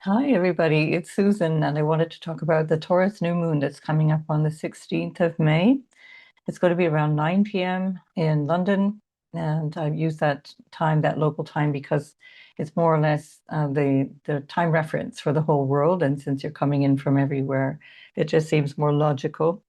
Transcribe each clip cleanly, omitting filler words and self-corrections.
Hi, everybody. It's Susan, and I wanted to talk about the Taurus New Moon that's coming up on the 16th of May. It's going to be around 9 p.m. in London, and I've used that time, that local time, because it's more or less the time reference for the whole world. And since you're coming in from everywhere, it just seems more logical.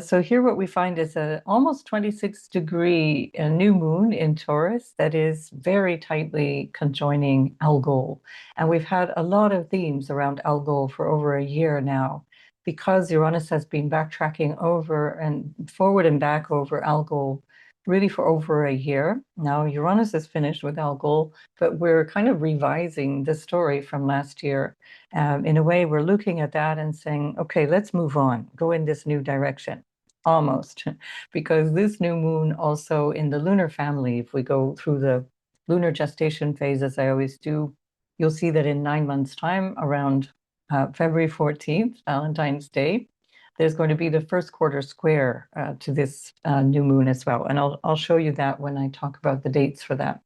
So here what we find is a almost 26-degree new moon in Taurus that is very tightly conjoining Algol. And we've had a lot of themes around Algol for over a year now because Uranus has been backtracking over and forward and back over Algol really for over a year. Now Uranus is finished with Algol, but we're kind of revising the story from last year. In a way, we're looking at that and saying, okay, let's move on, go in this new direction, almost. Because this new moon also in the lunar family, if we go through the lunar gestation phase, as I always do, you'll see that in 9 months' time, around February 14th, Valentine's Day, there's going to be the first quarter square to this new moon as well. And I'll show you that when I talk about the dates for that.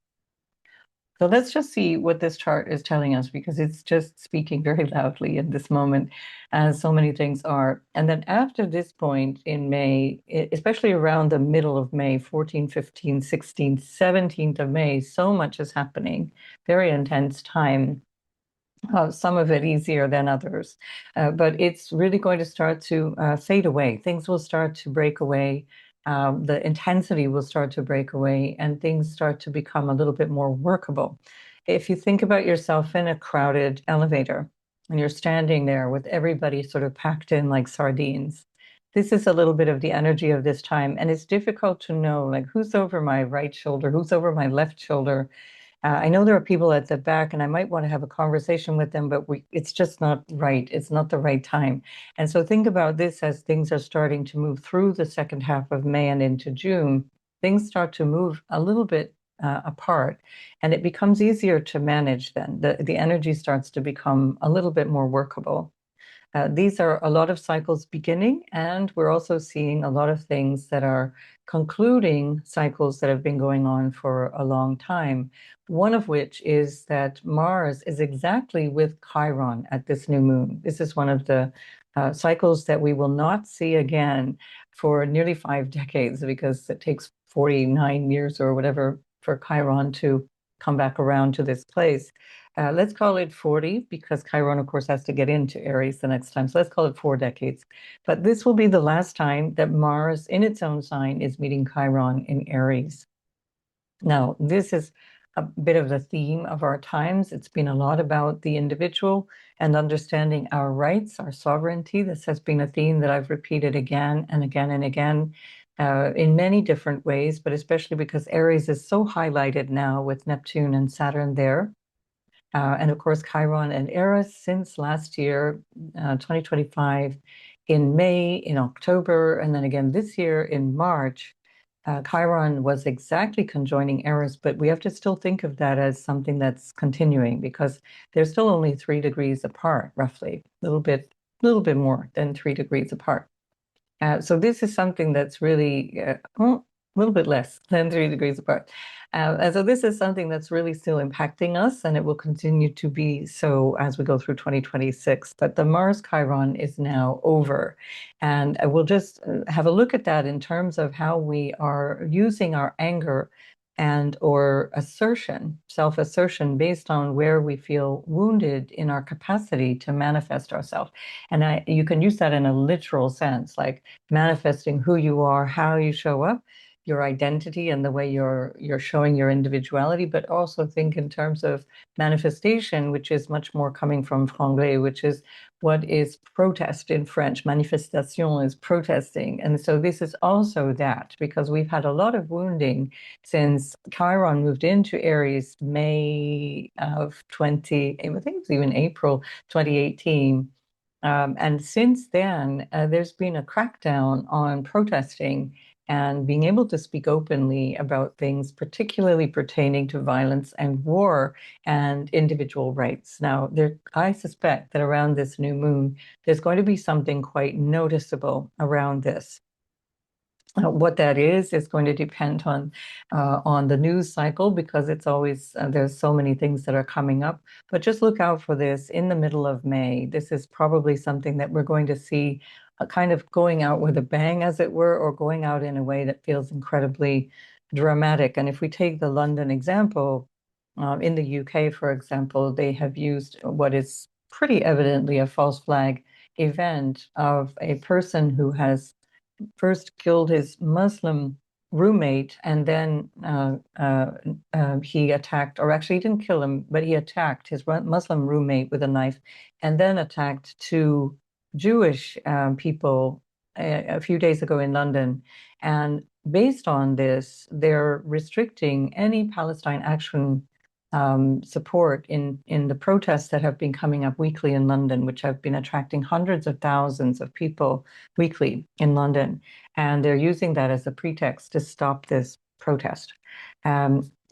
So let's just see what this chart is telling us because it's just speaking very loudly in this moment, as so many things are. And then after this point in May, especially around the middle of May, 14, 15, 16, 17th of May, so much is happening, very intense time. Some of it easier than others, but it's really going to start to fade away. Things will start to break away. The intensity will start to break away, and things start to become a little bit more workable. If you think about yourself in a crowded elevator and you're standing there with everybody sort of packed in like sardines, this is a little bit of the energy of this time, and it's difficult to know like who's over my right shoulder, who's over my left shoulder. I know there are people at the back, and I might want to have a conversation with them, but it's just not right. It's not the right time. And so think about this as things are starting to move through the second half of May and into June. Things start to move a little bit apart, and it becomes easier to manage then. The energy starts to become a little bit more workable. These are a lot of cycles beginning, and we're also seeing a lot of things that are concluding cycles that have been going on for a long time. One of which is that Mars is exactly with Chiron at this new moon. This is one of the cycles that we will not see again for nearly 5 decades because it takes 49 years or whatever for Chiron to come back around to this place. Let's call it 40 because Chiron, of course, has to get into Aries the next time. So let's call it 4 decades. But this will be the last time that Mars in its own sign is meeting Chiron in Aries. Now, this is a bit of the theme of our times. It's been a lot about the individual and understanding our rights, our sovereignty. This has been a theme that I've repeated again and again and again. In many different ways, but especially because Aries is so highlighted now with Neptune and Saturn there. And of course, Chiron and Eris since last year, 2025, in May, in October, and then again this year in March, Chiron was exactly conjoining Eris, but we have to still think of that as something that's continuing because they're still only 3 degrees apart, roughly, little bit more than 3 degrees apart. So this is something that's really well, a little bit less than 3 degrees apart. And so this is something that's really still impacting us, and it will continue to be so as we go through 2026. But the Mars Chiron is now over. And we'll just have a look at that in terms of how we are using our anger and or assertion, self-assertion based on where we feel wounded in our capacity to manifest ourselves. And you can use that in a literal sense, like manifesting who you are, how you show up, your identity and the way you're showing your individuality, but also think in terms of manifestation, which is much more coming from franglais, which is what is protest in French. Manifestation is protesting. And so this is also that, because we've had a lot of wounding since Chiron moved into Aries May of 20, I think it was even April 2018. And since then, there's been a crackdown on protesting and being able to speak openly about things, particularly pertaining to violence and war and individual rights. Now, I suspect that around this new moon, there's going to be something quite noticeable around this. What that is going to depend on the news cycle, because it's always there's so many things that are coming up. But just look out for this in the middle of May. This is probably something that we're going to see kind of going out with a bang, as it were, or going out in a way that feels incredibly dramatic. And if we take the London example, in the UK, for example, they have used what is pretty evidently a false flag event of a person who has first killed his Muslim roommate, and then he attacked, or actually he didn't kill him, but he attacked his Muslim roommate with a knife, and then attacked two Jewish people a few days ago in London. And based on this, they're restricting any Palestine action support in the protests that have been coming up weekly in London, which have been attracting hundreds of thousands of people weekly in London. And they're using that as a pretext to stop this protest.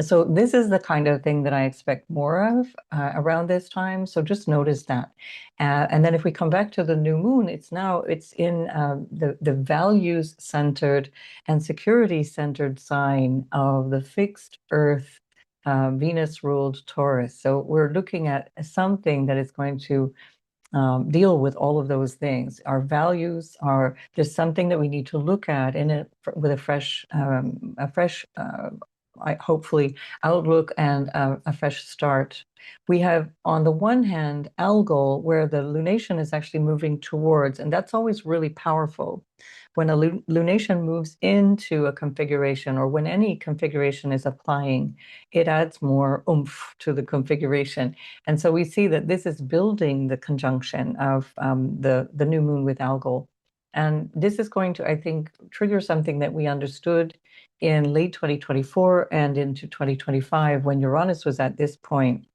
So this is the kind of thing that I expect more of around this time. So just notice that. And then if we come back to the new moon, it's in the values centered and security centered sign of the fixed Earth, Venus ruled Taurus. So we're looking at something that is going to deal with all of those things. Our values are, there's something that we need to look at in it with hopefully outlook and a fresh start. We have, on the one hand, Algol, where the lunation is actually moving towards, and that's always really powerful. When a lunation moves into a configuration, or when any configuration is applying, it adds more oomph to the configuration. And so we see that this is building the conjunction of the new moon with Algol. And this is going to, I think, trigger something that we understood in late 2024 and into 2025, when Uranus was at this point.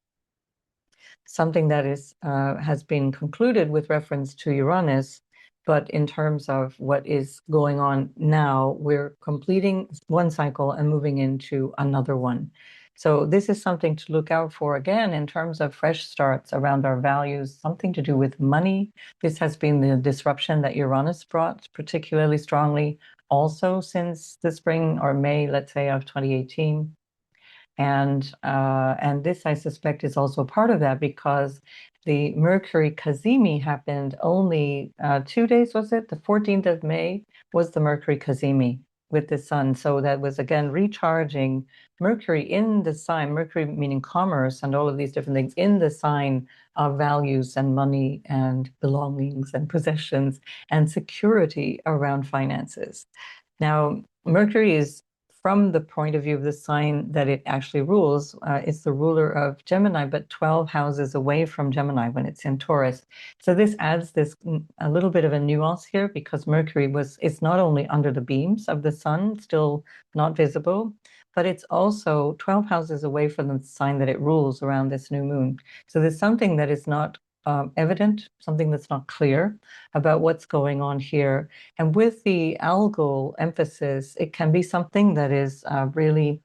Something that has been concluded with reference to Uranus, but in terms of what is going on now, we're completing one cycle and moving into another one. So this is something to look out for, again, in terms of fresh starts around our values, something to do with money. This has been the disruption that Uranus brought particularly strongly also since the spring or May, let's say, of 2018. And this, I suspect, is also part of that, because the Mercury Cazimi happened only 2 days, was it? The 14th of May was the Mercury Cazimi with the sun. So that was, again, recharging Mercury in the sign, Mercury meaning commerce and all of these different things, in the sign of values and money and belongings and possessions and security around finances. Now, Mercury is, from the point of view of the sign that it actually rules, it's the ruler of Gemini, but 12 houses away from Gemini when it's in Taurus. So this adds this a little bit of a nuance here, because Mercury it's not only under the beams of the sun, still not visible, but it's also 12 houses away from the sign that it rules around this new moon. So there's something that is not evident, something that's not clear about what's going on here. And with the Algol emphasis, it can be something that is really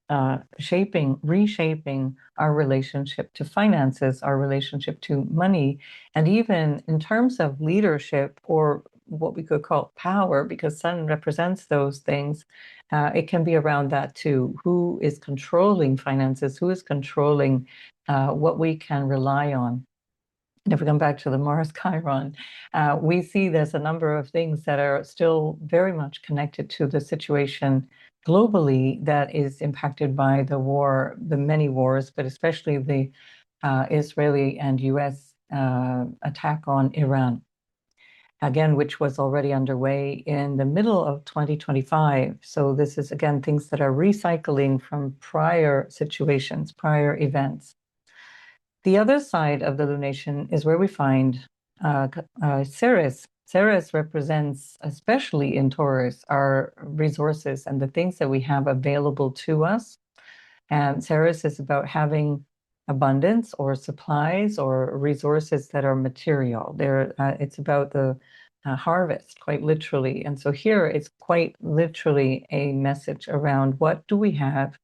reshaping our relationship to finances, our relationship to money, and even in terms of leadership, or what we could call power, because Sun represents those things. It can be around that too. Who is controlling finances? Who is controlling what we can rely on? And if we come back to the Mars Chiron, we see there's a number of things that are still very much connected to the situation globally that is impacted by the war, the many wars, but especially the Israeli and US attack on Iran, again, which was already underway in the middle of 2025. So this is, again, things that are recycling from prior situations, prior events. The other side of the lunation is where we find Ceres. Ceres represents, especially in Taurus, our resources and the things that we have available to us. And Ceres is about having abundance or supplies or resources that are material. It's about the harvest, quite literally. And so here it's quite literally a message around what do we have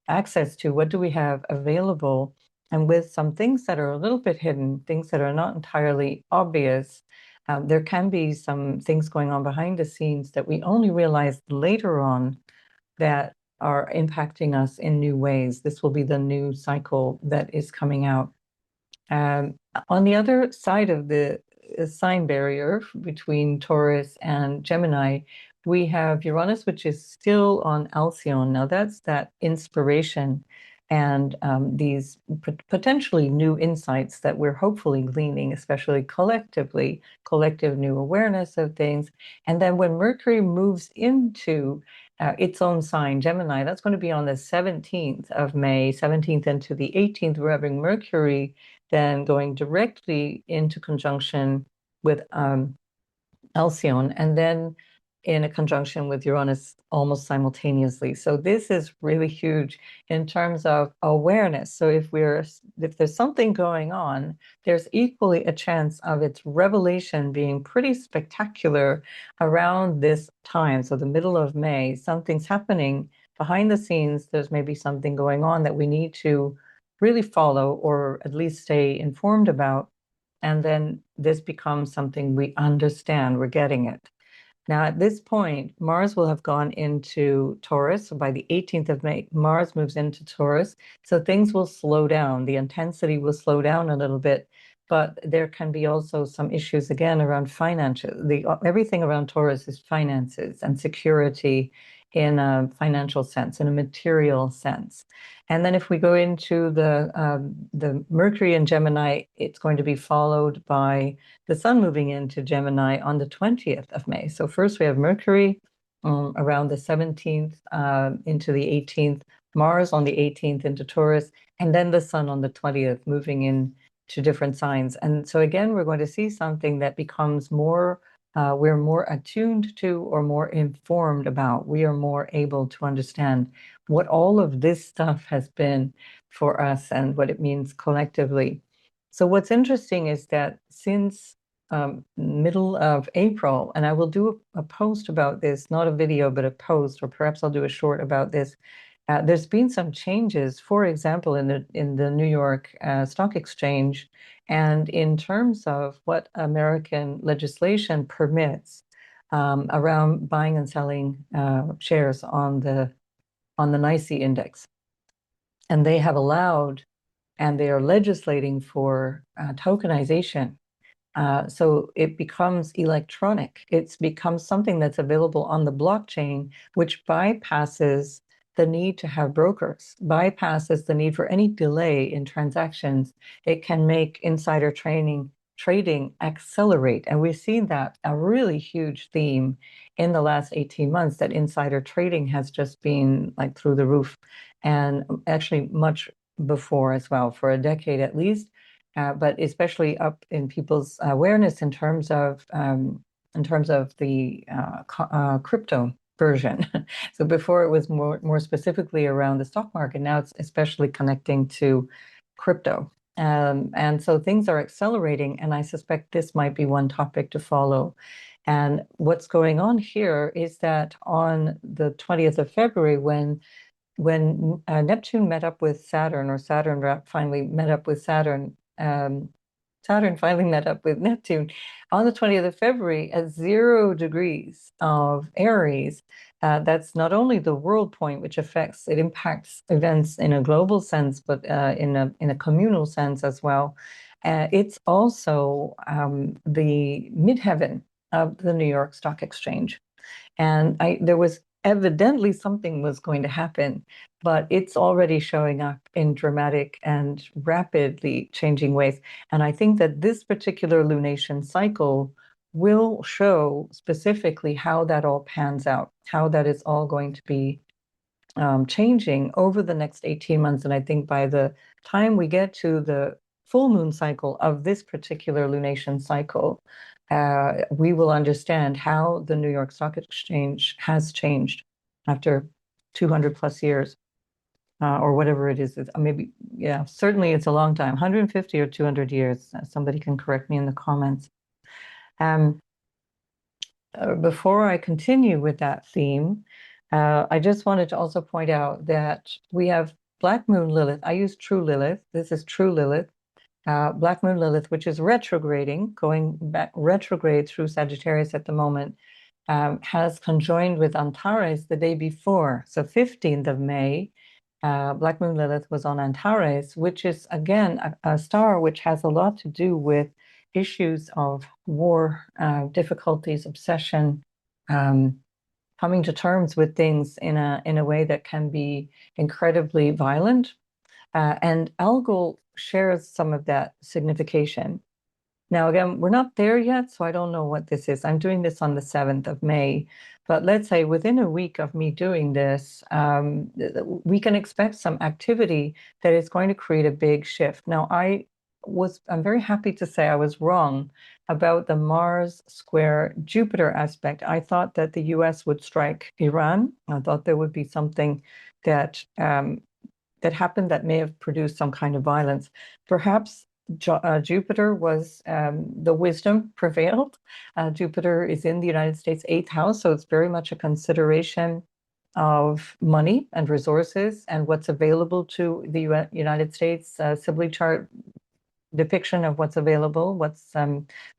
access to, what do we have available, and with some things that are a little bit hidden, things that are not entirely obvious, There can be some things going on behind the scenes that we only realize later on that are impacting us in new ways. This will be the new cycle that is coming out. Um, on the other side of the sign barrier between Taurus and Gemini, we have Uranus, which is still on Alcyon. Now, that's that inspiration and these potentially new insights that we're hopefully gleaning, especially collectively, collective new awareness of things. And then when Mercury moves into its own sign, Gemini, that's going to be on the 17th of May, 17th into the 18th. We're having Mercury then going directly into conjunction with Alcyone, and then in a conjunction with Uranus almost simultaneously. So this is really huge in terms of awareness. So if there's something going on, there's equally a chance of its revelation being pretty spectacular around this time. So the middle of May, something's happening behind the scenes. There's maybe something going on that we need to really follow or at least stay informed about. And then this becomes something we understand, we're getting it. Now, at this point, Mars will have gone into Taurus. So by the 18th of May, Mars moves into Taurus. So things will slow down. The intensity will slow down a little bit, but there can be also some issues again around finances. Everything around Taurus is finances and security in a financial sense, in a material sense. And then if we go into the Mercury in Gemini, it's going to be followed by the Sun moving into Gemini on the 20th of May. So first we have Mercury around the 17th into the 18th, Mars on the 18th into Taurus, and then the Sun on the 20th moving in to different signs. And so again, we're going to see something that becomes more, we're more attuned to or more informed about. We are more able to understand what all of this stuff has been for us and what it means collectively. So what's interesting is that since middle of April, and I will do a post about this, not a video, but a post, or perhaps I'll do a short about this. There's been some changes, for example, in the New York Stock Exchange, and in terms of what American legislation permits around buying and selling shares on the NYSE index. And they have allowed, and they are legislating for tokenization. So it becomes electronic. It's becomes something that's available on the blockchain, which bypasses the need to have brokers, bypasses the need for any delay in transactions. It can make insider trading accelerate. And we've seen that a really huge theme in the last 18 months, that insider trading has just been like through the roof, and actually much before as well, for a decade at least. But especially up in people's awareness in terms of the crypto version. So before it was more specifically around the stock market. Now it's especially connecting to crypto. And so things are accelerating, and I suspect this might be one topic to follow. And what's going on here is that on the 20th of February, when Neptune met up with Saturn, or Saturn finally met up with Saturn, Saturn finally met up with Neptune on the 20th of February at 0 degrees of Aries. That's not only the world point, which it impacts events in a global sense, but in a communal sense as well. It's also the midheaven of the New York Stock Exchange. And there was evidently something was going to happen, but it's already showing up in dramatic and rapidly changing ways. And I think that this particular lunation cycle will show specifically how that all pans out, how that is all going to be changing over the next 18 months. And I think by the time we get to the full moon cycle of this particular lunation cycle, we will understand how the New York Stock Exchange has changed after 200 plus years, or whatever it is. Maybe, yeah, certainly it's a long time, 150 or 200 years. Somebody can correct me in the comments. Before I continue with that theme, I just wanted to also point out that we have Black Moon Lilith. I use True Lilith. This is True Lilith. Black Moon Lilith, which is retrograding, going back retrograde through Sagittarius at the moment, has conjoined with Antares the day before. So 15th of May, Black Moon Lilith was on Antares, which is, again, a star which has a lot to do with issues of war, difficulties, obsession, coming to terms with things in a way that can be incredibly violent. And Algol shares some of that signification. Now, again, we're not there yet, so I don't know what this is. I'm doing this on the 7th of May, but let's say within a week of me doing this, we can expect some activity that is going to create a big shift. Now, I'm very happy to say I was wrong about the Mars square Jupiter aspect. I thought that the US would strike Iran. I thought there would be something that that happened that may have produced some kind of violence. Perhaps Jupiter was the wisdom prevailed. Jupiter is in the United States 8th house, so it's very much a consideration of money and resources and what's available to the United States. Sibley chart depiction of what's available, what's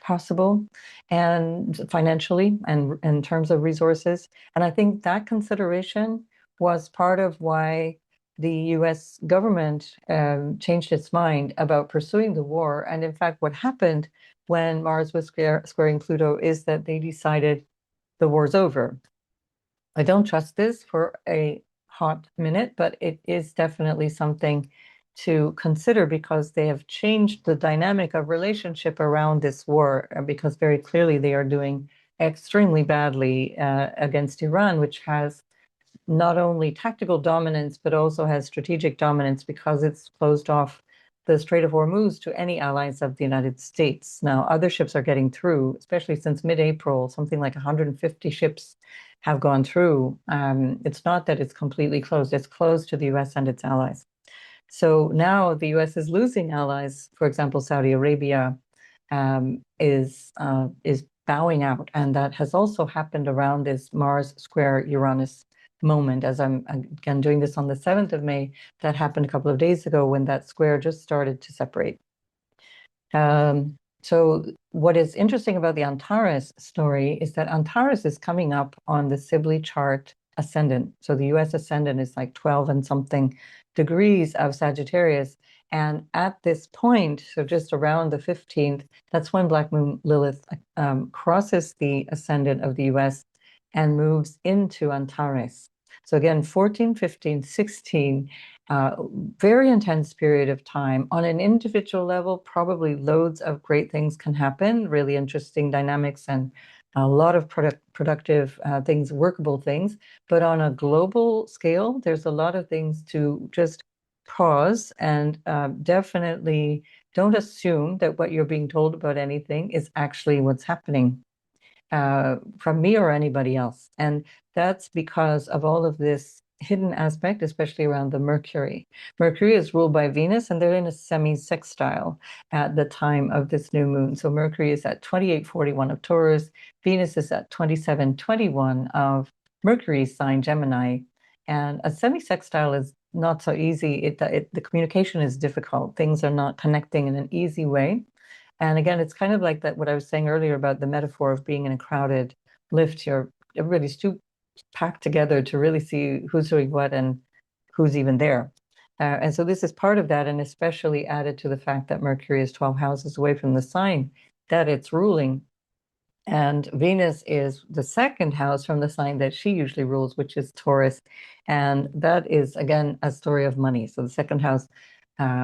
possible, and financially and in terms of resources. And I think that consideration was part of why the US government changed its mind about pursuing the war. And in fact, what happened when Mars was squaring Pluto is that they decided the war's over. I don't trust this for a hot minute, but it is definitely something to consider because they have changed the dynamic of relationship around this war, because very clearly they are doing extremely badly against Iran, which has not only tactical dominance, but also has strategic dominance because it's closed off the Strait of Hormuz to any allies of the United States. Now, other ships are getting through, especially since mid-April, something like 150 ships have gone through. It's not that it's completely closed, it's closed to the US and its allies. So now the US is losing allies. For example, Saudi Arabia is bowing out, and that has also happened around this Mars square Uranus moment. As I'm again doing this on the 7th of May, that happened a couple of days ago when that square just started to separate. So what is interesting about the Antares story is that Antares is coming up on the Sibley chart ascendant. So the US ascendant is like 12 and something degrees of Sagittarius. And at this point, so just around the 15th, that's when Black Moon Lilith crosses the ascendant of the US and moves into Antares. So again, 14, 15, 16, very intense period of time. On an individual level, probably loads of great things can happen, really interesting dynamics and a lot of productive things, workable things. But on a global scale, there's a lot of things to just pause and definitely don't assume that what you're being told about anything is actually what's happening from me or anybody else. And that's because of all of this hidden aspect, especially around the Mercury. Mercury is ruled by Venus, and they're in a semi-sextile at the time of this new moon. So Mercury is at 2841 of Taurus, Venus is at 2721 of Mercury's sign Gemini. And a semi-sextile is not so easy. The communication is difficult. Things are not connecting in an easy way. And again, it's kind of like that, what I was saying earlier about the metaphor of being in a crowded lift. Everybody's too packed together to really see who's doing what and who's even there. And so this is part of that, and especially added to the fact that Mercury is 12 houses away from the sign that it's ruling. And Venus is the second house from the sign that she usually rules, which is Taurus. And that is, again, a story of money. So the second house,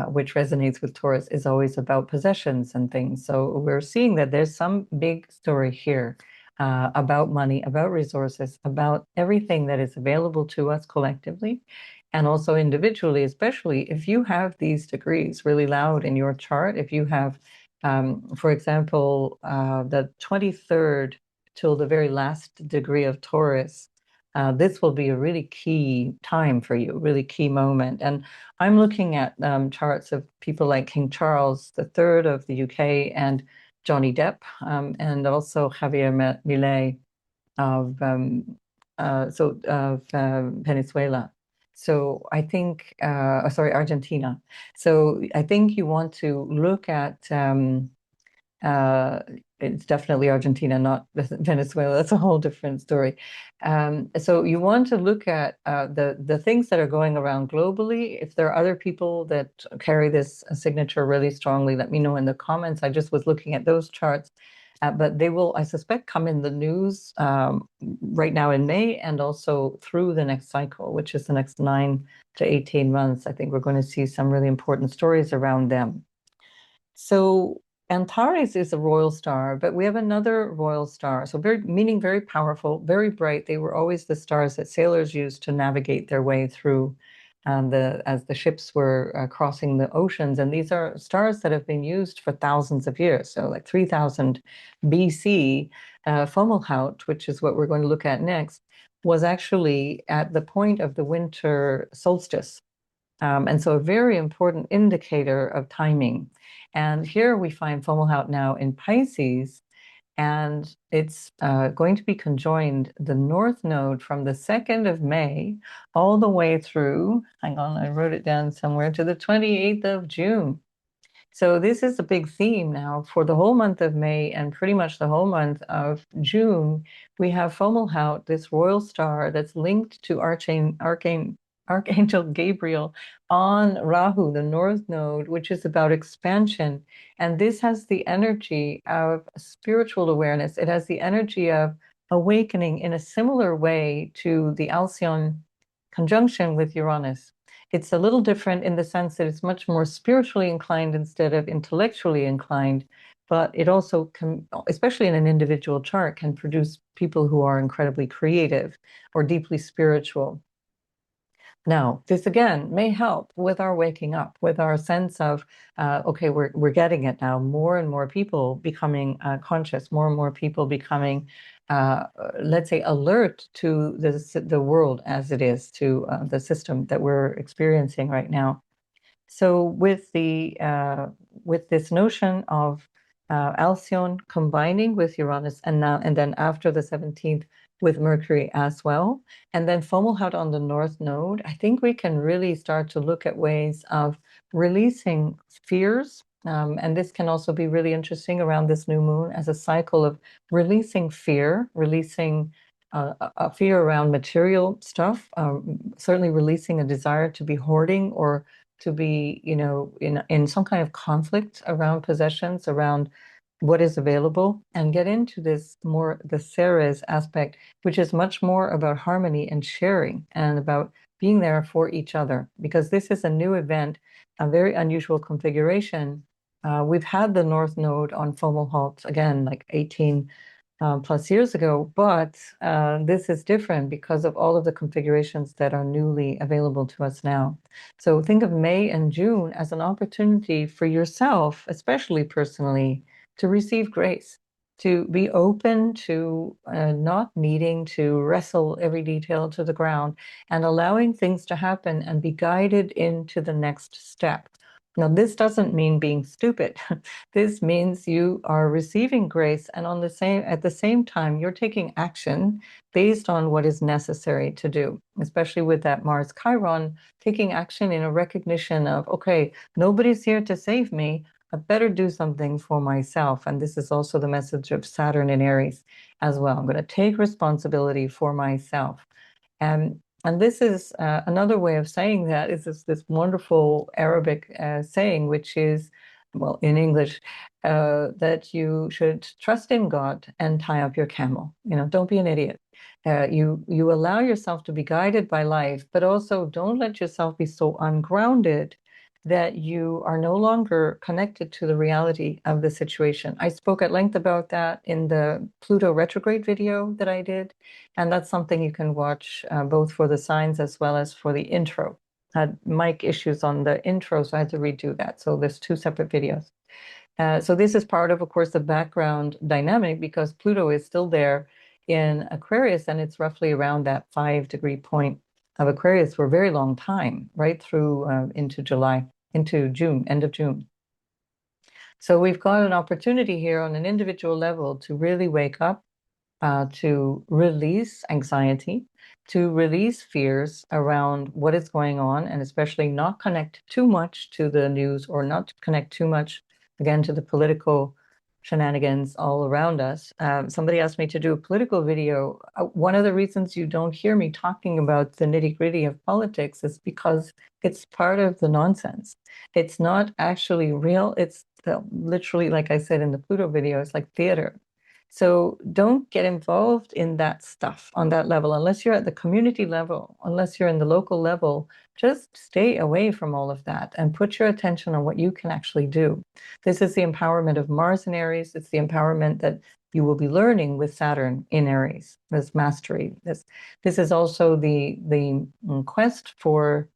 which resonates with Taurus, is always about possessions and things. So we're seeing that there's some big story here about money, about resources, about everything that is available to us collectively and also individually, especially if you have these degrees really loud in your chart. If you have, for example, the 23rd till the very last degree of Taurus, this will be a really key time for you, really key moment. And I'm looking at charts of people like King Charles III of the UK and Johnny Depp, and also Javier Milei of Venezuela. So I think, sorry, Argentina. So I think you want to look at uh, it's definitely Argentina, not Venezuela. That's a whole different story. So you want to look at the things that are going around globally. If there are other people that carry this signature really strongly, let me know in the comments. I just was looking at those charts, but they will, I suspect, come in the news right now in May and also through the next cycle, which is the next 9 to 18 months. I think we're going to see some really important stories around them. So Antares is a royal star, but we have another royal star. So very, meaning very powerful, very bright. They were always the stars that sailors used to navigate their way through as the ships were crossing the oceans. And these are stars that have been used for thousands of years. So like 3000 BC, Fomalhaut, which is what we're going to look at next, was actually at the point of the winter solstice. And so a very important indicator of timing. And here we find Fomalhaut now in Pisces, and it's going to be conjoined the North Node from the 2nd of May all the way through, hang on, I wrote it down somewhere, to the 28th of June. So this is a big theme now for the whole month of May and pretty much the whole month of June. We have Fomalhaut, this royal star that's linked to Archangel Gabriel on Rahu, the North Node, which is about expansion. And this has the energy of spiritual awareness. It has the energy of awakening in a similar way to the Alcyon conjunction with Uranus. It's a little different in the sense that it's much more spiritually inclined instead of intellectually inclined, but it also can, especially in an individual chart, can produce people who are incredibly creative or deeply spiritual. Now, this again may help with our waking up, with our sense of, okay, we're getting it now. More and more people becoming conscious, more and more people becoming, let's say, alert to the world as it is, to the system that we're experiencing right now. So with this notion of Alcyon combining with Uranus and then after the 17th with Mercury as well, and then Fomalhaut on the North Node, I think we can really start to look at ways of releasing fears. And this can also be really interesting around this new moon as a cycle of releasing fear, releasing a fear around material stuff, certainly releasing a desire to be hoarding or to be, in some kind of conflict around possessions, around what is available, and get into this more the Ceres aspect, which is much more about harmony and sharing and about being there for each other. Because this is a new event, a very unusual configuration. We've had the North Node on Fomalhaut again, like 18 plus years ago, but this is different because of all of the configurations that are newly available to us now. So think of May and June as an opportunity for yourself, especially personally, to receive grace, to be open to not needing to wrestle every detail to the ground and allowing things to happen and be guided into the next step. Now, this doesn't mean being stupid. This means you are receiving grace, and at the same time, you're taking action based on what is necessary to do, especially with that Mars Chiron, taking action in a recognition of, okay, nobody's here to save me. I better do something for myself. And this is also the message of Saturn in Aries as well. I'm going to take responsibility for myself. And this is another way of saying that is this wonderful Arabic saying, which is, well, in English, that you should trust in God and tie up your camel. Don't be an idiot. You allow yourself to be guided by life, but also don't let yourself be so ungrounded that you are no longer connected to the reality of the situation. I spoke at length about that in the Pluto retrograde video that I did, and that's something you can watch both for the signs as well as for the intro. I had mic issues on the intro, so I had to redo that. So there's two separate videos. So this is part of course, the background dynamic because Pluto is still there in Aquarius, and it's roughly around that 5-degree point of Aquarius for a very long time, right through into July, into June, end of June. So we've got an opportunity here on an individual level to really wake up to release anxiety, to release fears around what is going on, and especially not connect too much to the news or not connect too much, again, to the political shenanigans all around us. Somebody asked me to do a political video. One of the reasons you don't hear me talking about the nitty-gritty of politics is because it's part of the nonsense. It's not actually real. It's literally, like I said in the Pluto video, it's like theater. So don't get involved in that stuff on that level, unless you're at the community level, unless you're in the local level. Just stay away from all of that and put your attention on what you can actually do. This is the empowerment of Mars in Aries. It's the empowerment that you will be learning with Saturn in Aries, this mastery. This is also the quest for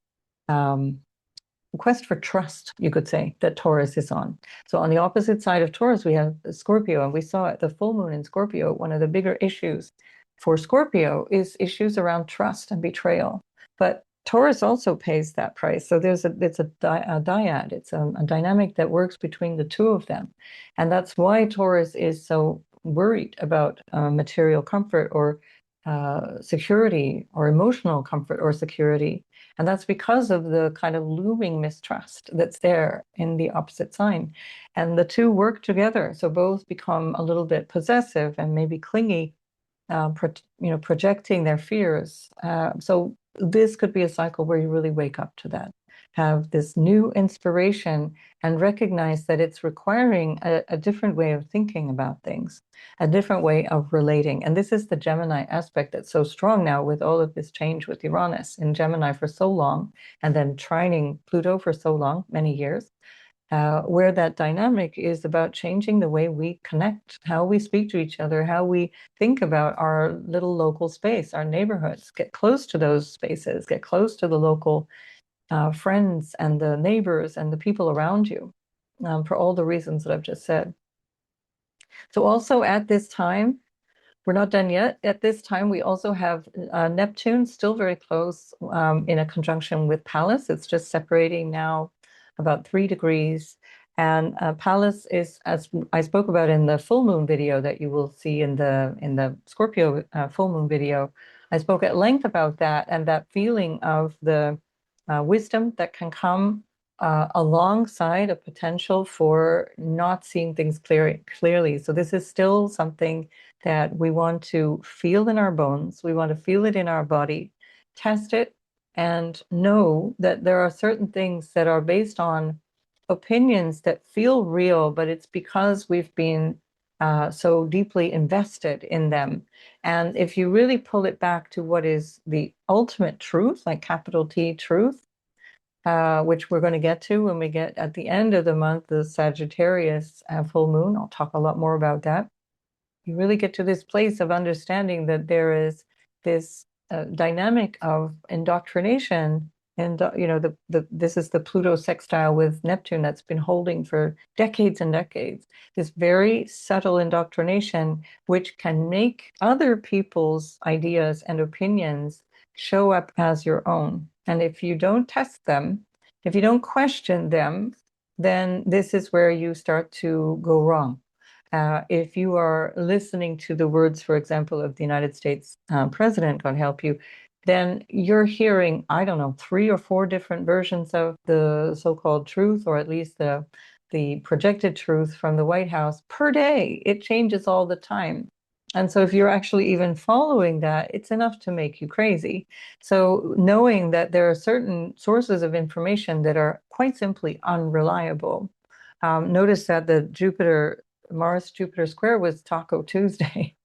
trust, you could say, that Taurus is on. So on the opposite side of Taurus, we have Scorpio, and we saw at the full moon in Scorpio, one of the bigger issues for Scorpio is issues around trust and betrayal. But Taurus also pays that price. So it's a dyad. It's a dynamic that works between the two of them. And that's why Taurus is so worried about material comfort or security or emotional comfort or security. And that's because of the kind of looming mistrust that's there in the opposite sign. And the two work together. So both become a little bit possessive and maybe clingy, projecting their fears. So this could be a cycle where you really wake up to that, have this new inspiration and recognize that it's requiring a different way of thinking about things, a different way of relating. And this is the Gemini aspect that's so strong now with all of this change with Uranus in Gemini for so long, and then trining Pluto for so long, many years, where that dynamic is about changing the way we connect, how we speak to each other, how we think about our little local space, our neighborhoods, get close to those spaces, get close to the local friends and the neighbors and the people around you, for all the reasons that I've just said. So also at this time, we're not done yet. At this time, we also have Neptune still very close in a conjunction with Pallas. It's just separating now about 3 degrees. And Pallas is, as I spoke about in the full moon video that you will see in the Scorpio full moon video, I spoke at length about that and that feeling of the wisdom that can come alongside a potential for not seeing things clearly. So this is still something that we want to feel in our bones. We want to feel it in our body, test it, and know that there are certain things that are based on opinions that feel real, but it's because we've been so deeply invested in them. And if you really pull it back to what is the ultimate truth, like capital T truth, which we're going to get to when we get at the end of the month, the Sagittarius full moon. I'll talk a lot more about that. You really get to this place of understanding that there is this dynamic of indoctrination. And this is the Pluto sextile with Neptune that's been holding for decades and decades. This very subtle indoctrination, which can make other people's ideas and opinions show up as your own. And if you don't test them, if you don't question them, then this is where you start to go wrong. If you are listening to the words, for example, of the United States president, God help you, then you're hearing, I don't know, 3 or 4 different versions of the so-called truth, or at least the projected truth from the White House per day. It changes all the time. And so if you're actually even following that, it's enough to make you crazy. So knowing that there are certain sources of information that are quite simply unreliable. Notice that the Mars-Jupiter square was Taco Tuesday.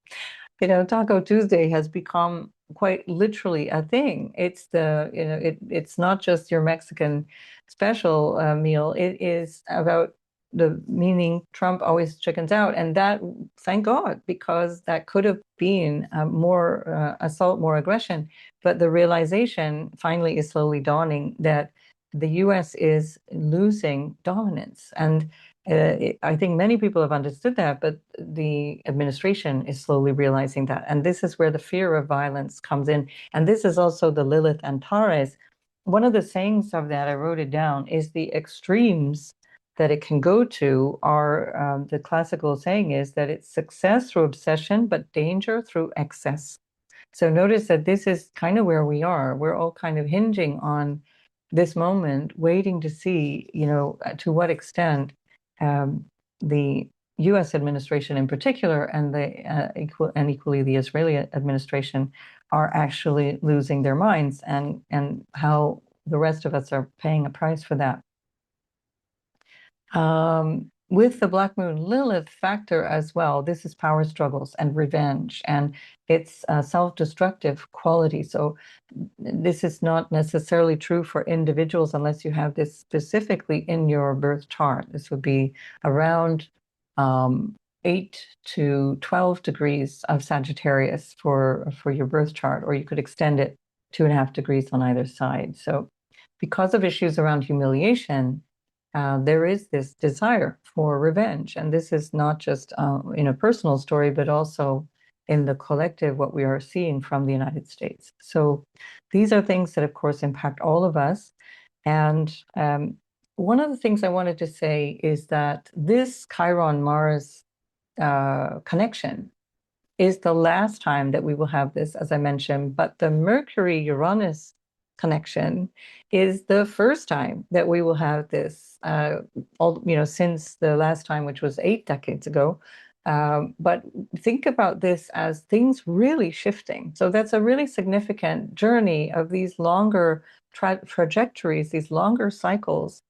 Taco Tuesday has become quite literally a thing. It's it's not just your Mexican special meal. It is about the meaning Trump always chickens out. And that, thank God, because that could have been more assault, more aggression. But the realization finally is slowly dawning that the US is losing dominance. And I think many people have understood that, but the administration is slowly realizing that. And this is where the fear of violence comes in. And this is also the Lilith and Taurus. One of the sayings of that, I wrote it down, is the extremes that it can go to are, the classical saying is that it's success through obsession, but danger through excess. So notice that this is kind of where we are. We're all kind of hinging on this moment, waiting to see, to what extent the U.S. administration in particular and equally the Israeli administration are actually losing their minds, and how the rest of us are paying a price for that. With the Black Moon Lilith factor as well, this is power struggles and revenge, and it's a self-destructive quality. So this is not necessarily true for individuals unless you have this specifically in your birth chart. This would be around 8 to 12 degrees of Sagittarius for your birth chart, or you could extend it 2.5 degrees on either side. So because of issues around humiliation, there is this desire for revenge. And this is not just in a personal story, but also in the collective, what we are seeing from the United States. So these are things that, of course, impact all of us. And one of the things I wanted to say is that this Chiron-Mars connection is the last time that we will have this, as I mentioned, but the Mercury-Uranus connection is the first time that we will have this, since the last time, which was 8 decades ago. But think about this as things really shifting. So that's a really significant journey of these longer trajectories, these longer cycles,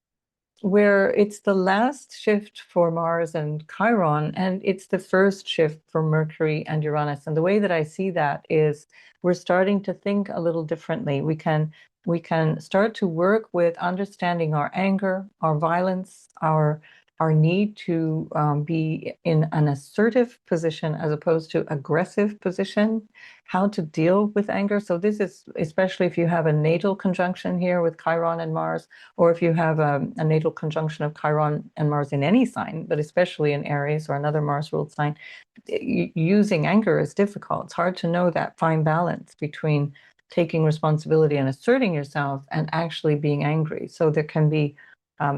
where it's the last shift for Mars and Chiron, and it's the first shift for Mercury and Uranus. And the way that I see that is we're starting to think a little differently. We can start to work with understanding our anger, our violence, our need to be in an assertive position as opposed to aggressive position, how to deal with anger. So this is especially if you have a natal conjunction here with Chiron and Mars, or if you have a natal conjunction of Chiron and Mars in any sign, but especially in Aries or another Mars-ruled sign, using anger is difficult. It's hard to know that fine balance between taking responsibility and asserting yourself and actually being angry. So there can be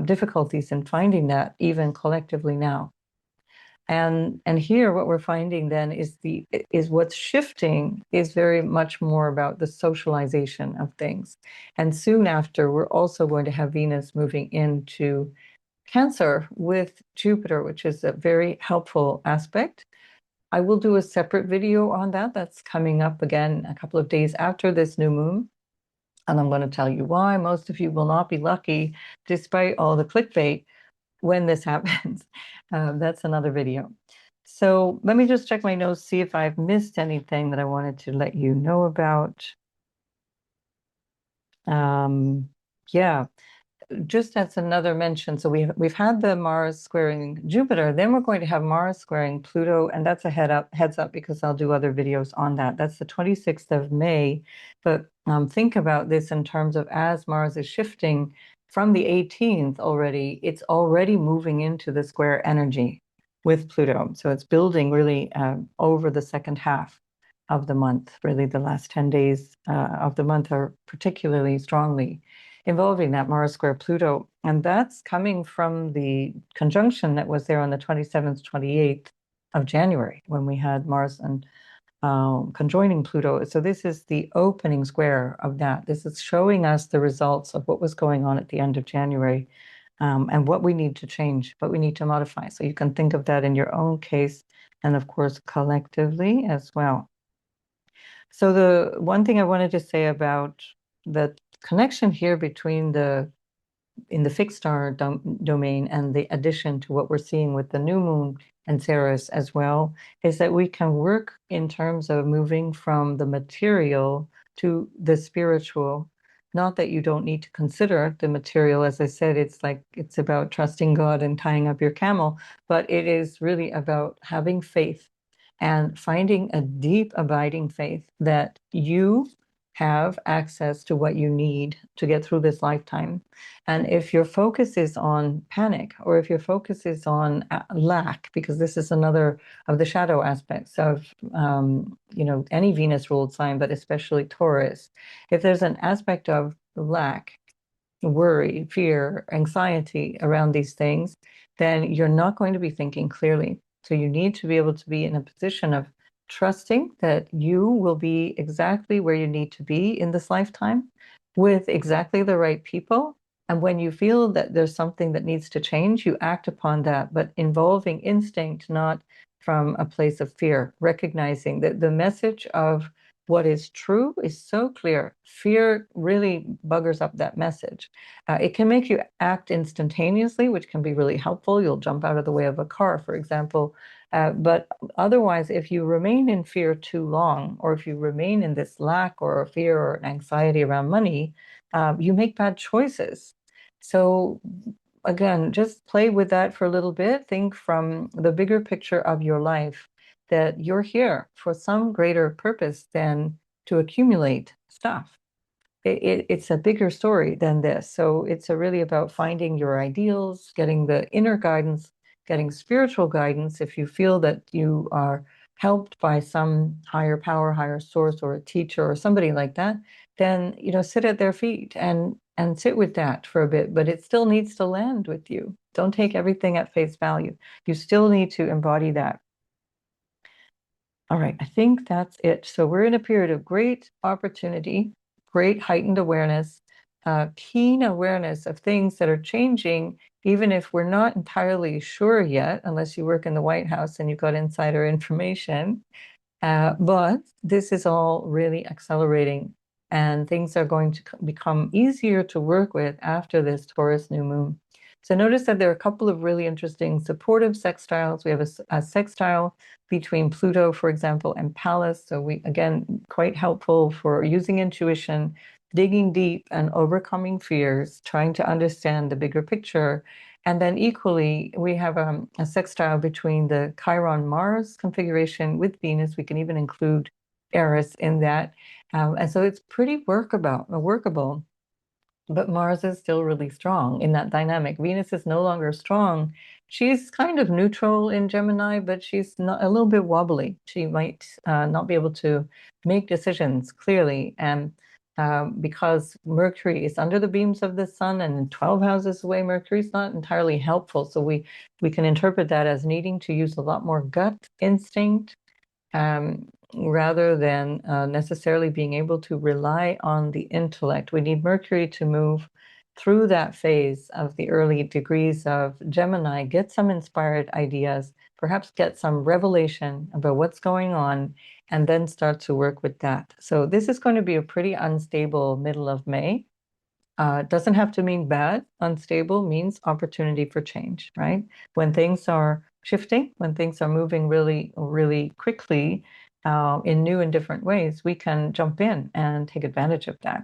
difficulties in finding that even collectively now. And here what we're finding then is what's shifting is very much more about the socialization of things. And soon after, we're also going to have Venus moving into Cancer with Jupiter, which is a very helpful aspect. I will do a separate video on that. That's coming up again a couple of days after this new moon. And I'm going to tell you why. Most of you will not be lucky, despite all the clickbait, when this happens. That's another video. So let me just check my notes, see if I've missed anything that I wanted to let you know about. Yeah, just as another mention, so we've had the Mars squaring Jupiter, then we're going to have Mars squaring Pluto, and that's a heads up because I'll do other videos on that. That's the 26th of May. But think about this in terms of as Mars is shifting from the 18th already, it's already moving into the square energy with Pluto. So it's building really over the second half of the month. Really, the last 10 days of the month are particularly strongly involving that Mars square Pluto. And that's coming from the conjunction that was there on the 27th, 28th of January, when we had Mars and conjoining Pluto. So this is the opening square of that. This is showing us the results of what was going on at the end of January, and what we need to change, what we need to modify. So you can think of that in your own case, and of course, collectively as well. So the one thing I wanted to say about the connection here between in the fixed star domain and the addition to what we're seeing with the new moon and Ceres as well is that we can work in terms of moving from the material to the spiritual. Not that you don't need to consider the material. As I said, it's about trusting God and tying up your camel, but it is really about having faith and finding a deep, abiding faith that you have access to what you need to get through this lifetime. And if your focus is on panic, or if your focus is on lack, because this is another of the shadow aspects of any Venus ruled sign, but especially Taurus, if there's an aspect of lack, worry, fear, anxiety around these things, then you're not going to be thinking clearly. So you need to be able to be in a position of trusting that you will be exactly where you need to be in this lifetime with exactly the right people. And when you feel that there's something that needs to change, you act upon that, but involving instinct, not from a place of fear, recognizing that the message of what is true is so clear. Fear really buggers up that message. It can make you act instantaneously, which can be really helpful. You'll jump out of the way of a car, for example. But otherwise, if you remain in fear too long, or if you remain in this lack or fear or anxiety around money, you make bad choices. So again, just play with that for a little bit. Think from the bigger picture of your life that you're here for some greater purpose than to accumulate stuff. It's a bigger story than this. So it's really about finding your ideals, getting the inner guidance, getting spiritual guidance. If you feel that you are helped by some higher power, higher source, or a teacher or somebody like that, then sit at their feet and sit with that for a bit. But it still needs to land with you. Don't take everything at face value. You still need to embody that. All right, I think that's it. So we're in a period of great opportunity, great heightened awareness, keen awareness of things that are changing, even if we're not entirely sure yet, unless you work in the White House and you've got insider information. But this is all really accelerating, and things are going to become easier to work with after this Taurus new moon. So notice that there are a couple of really interesting supportive sextiles. We have a sextile between Pluto, for example, and Pallas. So again, quite helpful for using intuition, digging deep and overcoming fears, trying to understand the bigger picture. And then equally, we have a sextile between the Chiron Mars configuration with Venus. We can even include Eris in that. And so it's pretty workable, but Mars is still really strong in that dynamic. Venus is no longer strong. She's kind of neutral in Gemini, but she's not, a little bit wobbly. She might not be able to make decisions clearly. And because Mercury is under the beams of the sun and 12 houses away, Mercury is not entirely helpful. So we can interpret that as needing to use a lot more gut instinct rather than necessarily being able to rely on the intellect. We need Mercury to move through that phase of the early degrees of Gemini, get some inspired ideas, perhaps get some revelation about what's going on, and then start to work with that. So this is going to be a pretty unstable middle of May. It doesn't have to mean bad. Unstable means opportunity for change, right? When things are shifting, when things are moving really, really quickly in new and different ways, we can jump in and take advantage of that.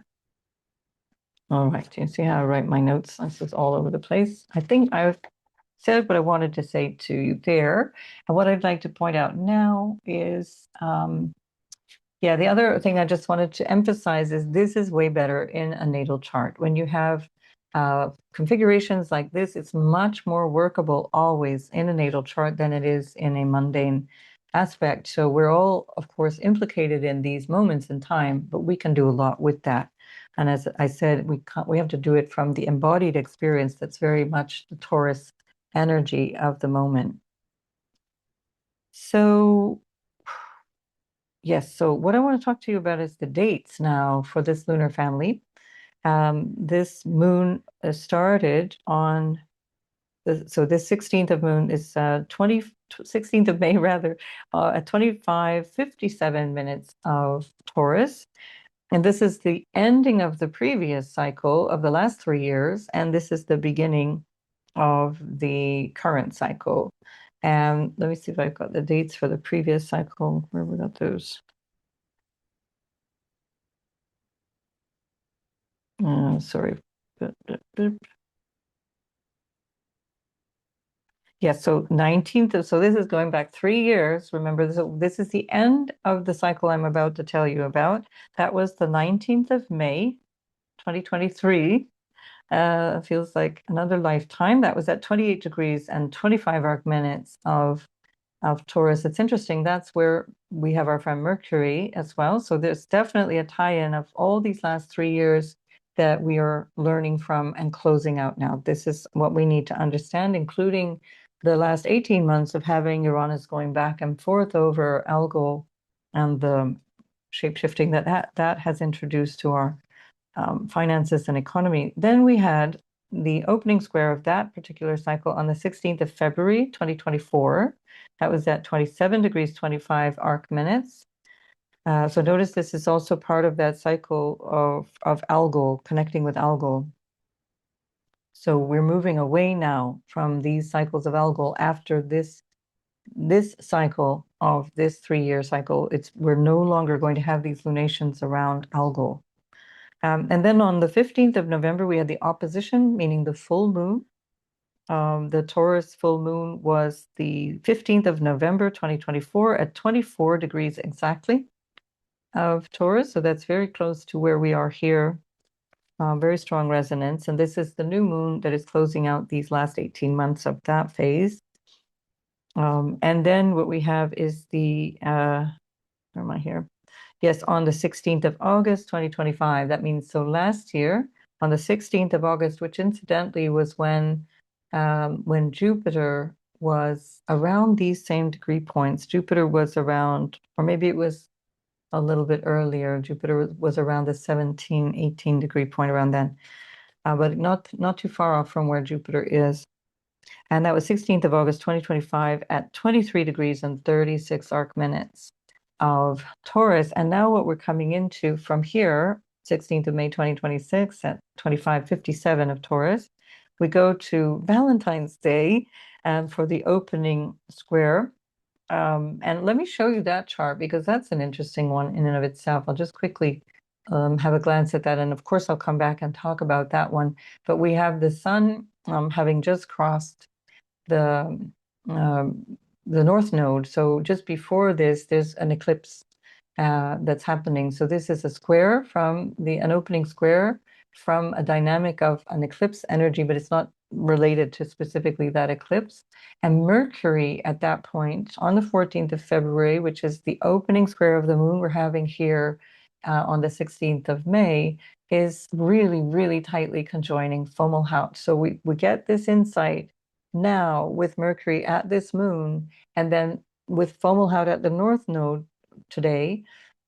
All right, do you see how I write my notes? This is all over the place. I think I've said what I wanted to say to you there. And what I'd like to point out now is yeah, the other thing I just wanted to emphasize is this is way better in a natal chart. When you have configurations like this, it's much more workable always in a natal chart than it is in a mundane aspect. So we're all, of course, implicated in these moments in time, but we can do a lot with that. And as I said, we have to do it from the embodied experience that's very much the Taurus energy of the moment. So yes, so what I want to talk to you about is the dates now for this lunar family. This moon started on so this 16th of moon is 16th of May rather, at 25:57 minutes of Taurus. And this is the ending of the previous cycle of the last 3 years, and this is the beginning of the current cycle. And let me see if I've got the dates for the previous cycle. Where we got those? Sorry. Yeah, so 19th, so this is going back 3 years. Remember, this is the end of the cycle I'm about to tell you about. That was the 19th of May, 2023. Feels like another lifetime. That was at 28 degrees and 25 arc minutes of Taurus. It's interesting. That's where we have our friend Mercury as well. So there's definitely a tie-in of all these last 3 years that we are learning from and closing out now. This is what we need to understand, including the last 18 months of having Uranus going back and forth over Algol and the shape-shifting that has introduced to our finances and economy. Then we had the opening square of that particular cycle on the 16th of February, 2024. That was at 27 degrees 25 arc minutes. So notice this is also part of that cycle of Algol, connecting with Algol. So we're moving away now from these cycles of Algol after this cycle of this 3-year cycle. We're no longer going to have these lunations around Algol. And then on the 15th of November, we had the opposition, meaning the full moon. The Taurus full moon was the 15th of November, 2024 at 24 degrees exactly of Taurus. So that's very close to where we are here. Very strong resonance. And this is the new moon that is closing out these last 18 months of that phase. And then what we have is where am I here? Yes, on the 16th of August, 2025. That means so last year, on the 16th of August, which incidentally was when Jupiter was around these same degree points. Jupiter was around, or maybe it was a little bit earlier. Jupiter was around the 17, 18 degree point around then, but not too far off from where Jupiter is. And that was 16th of August, 2025 at 23 degrees and 36 arc minutes of Taurus. And now what we're coming into from here, 16th of May, 2026 at 25:57 of Taurus, we go to Valentine's Day for the opening square. And let me show you that chart because that's an interesting one in and of itself. I'll just quickly have a glance at that. And of course, I'll come back and talk about that one. But we have the sun having just crossed the North Node. So just before this, there's an eclipse that's happening. So this is a square an opening square from a dynamic of an eclipse energy, but it's not related to specifically that eclipse. And Mercury at that point on the 14th of February, which is the opening square of the moon we're having here on the 16th of May, is really, really tightly conjoining Fomalhaut. So we get this insight now with Mercury at this moon, and then with Fomalhaut at the North Node today,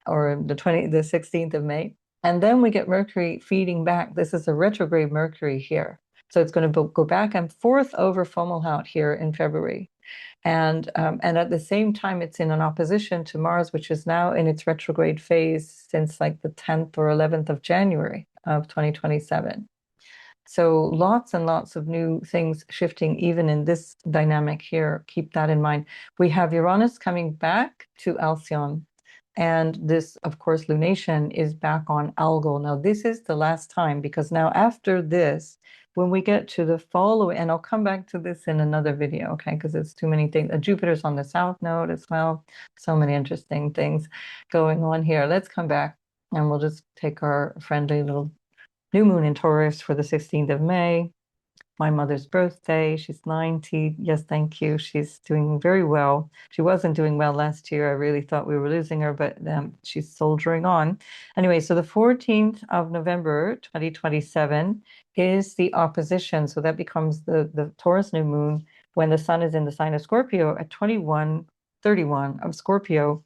or the 16th of May, and then we get Mercury feeding back. This is a retrograde Mercury here, so it's going to go back and forth over Fomalhaut here in February, and at the same time, it's in an opposition to Mars, which is now in its retrograde phase since like the 10th or 11th of January of 2027. So lots and lots of new things shifting even in this dynamic here. Keep that in mind. We have Uranus coming back to Alcyon. And this, of course, lunation is back on Algol. Now, this is the last time because now after this, when we get to the following, and I'll come back to this in another video, okay, because it's too many things. Jupiter's on the South Node as well. So many interesting things going on here. Let's come back and we'll just take our friendly little new moon in Taurus for the 16th of May. My mother's birthday. She's 90. Yes, thank you. She's doing very well. She wasn't doing well last year. I really thought we were losing her, but she's soldiering on. Anyway, so the 14th of November, 2027 is the opposition. So that becomes the Taurus new moon when the sun is in the sign of Scorpio at 21:31 of Scorpio.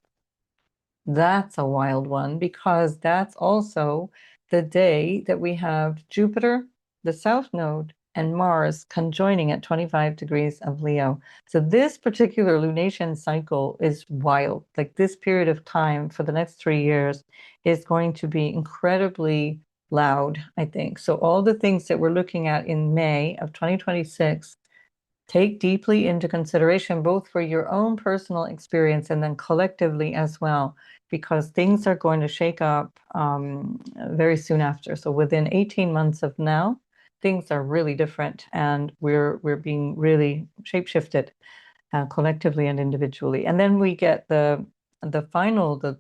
That's a wild one because that's also the day that we have Jupiter, the South Node, and Mars conjoining at 25 degrees of Leo. So this particular lunation cycle is wild. Like this period of time for the next 3 years is going to be incredibly loud, I think. So all the things that we're looking at in May of 2026, take deeply into consideration, both for your own personal experience and then collectively as well, because things are going to shake up very soon after. So within 18 months of now, things are really different, and we're being really shapeshifted collectively and individually. And then we get the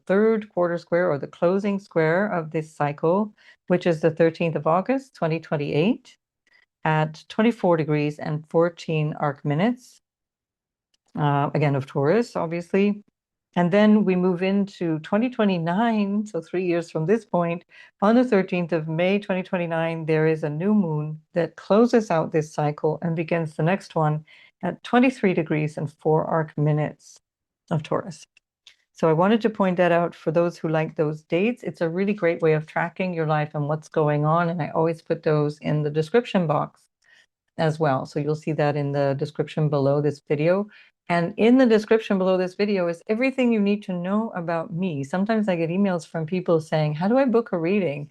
third quarter square or the closing square of this cycle, which is the 13th of August, 2028 at 24 degrees and 14 arc minutes. Again, of Taurus, obviously. And then we move into 2029, so 3 years from this point. On the 13th of May, 2029, there is a new moon that closes out this cycle and begins the next one at 23 degrees and 4 arc minutes of Taurus. So I wanted to point that out for those who like those dates. It's a really great way of tracking your life and what's going on. And I always put those in the description box as well. So you'll see that in the description below this video. And in the description below this video is everything you need to know about me. Sometimes I get emails from people saying, how do I book a reading?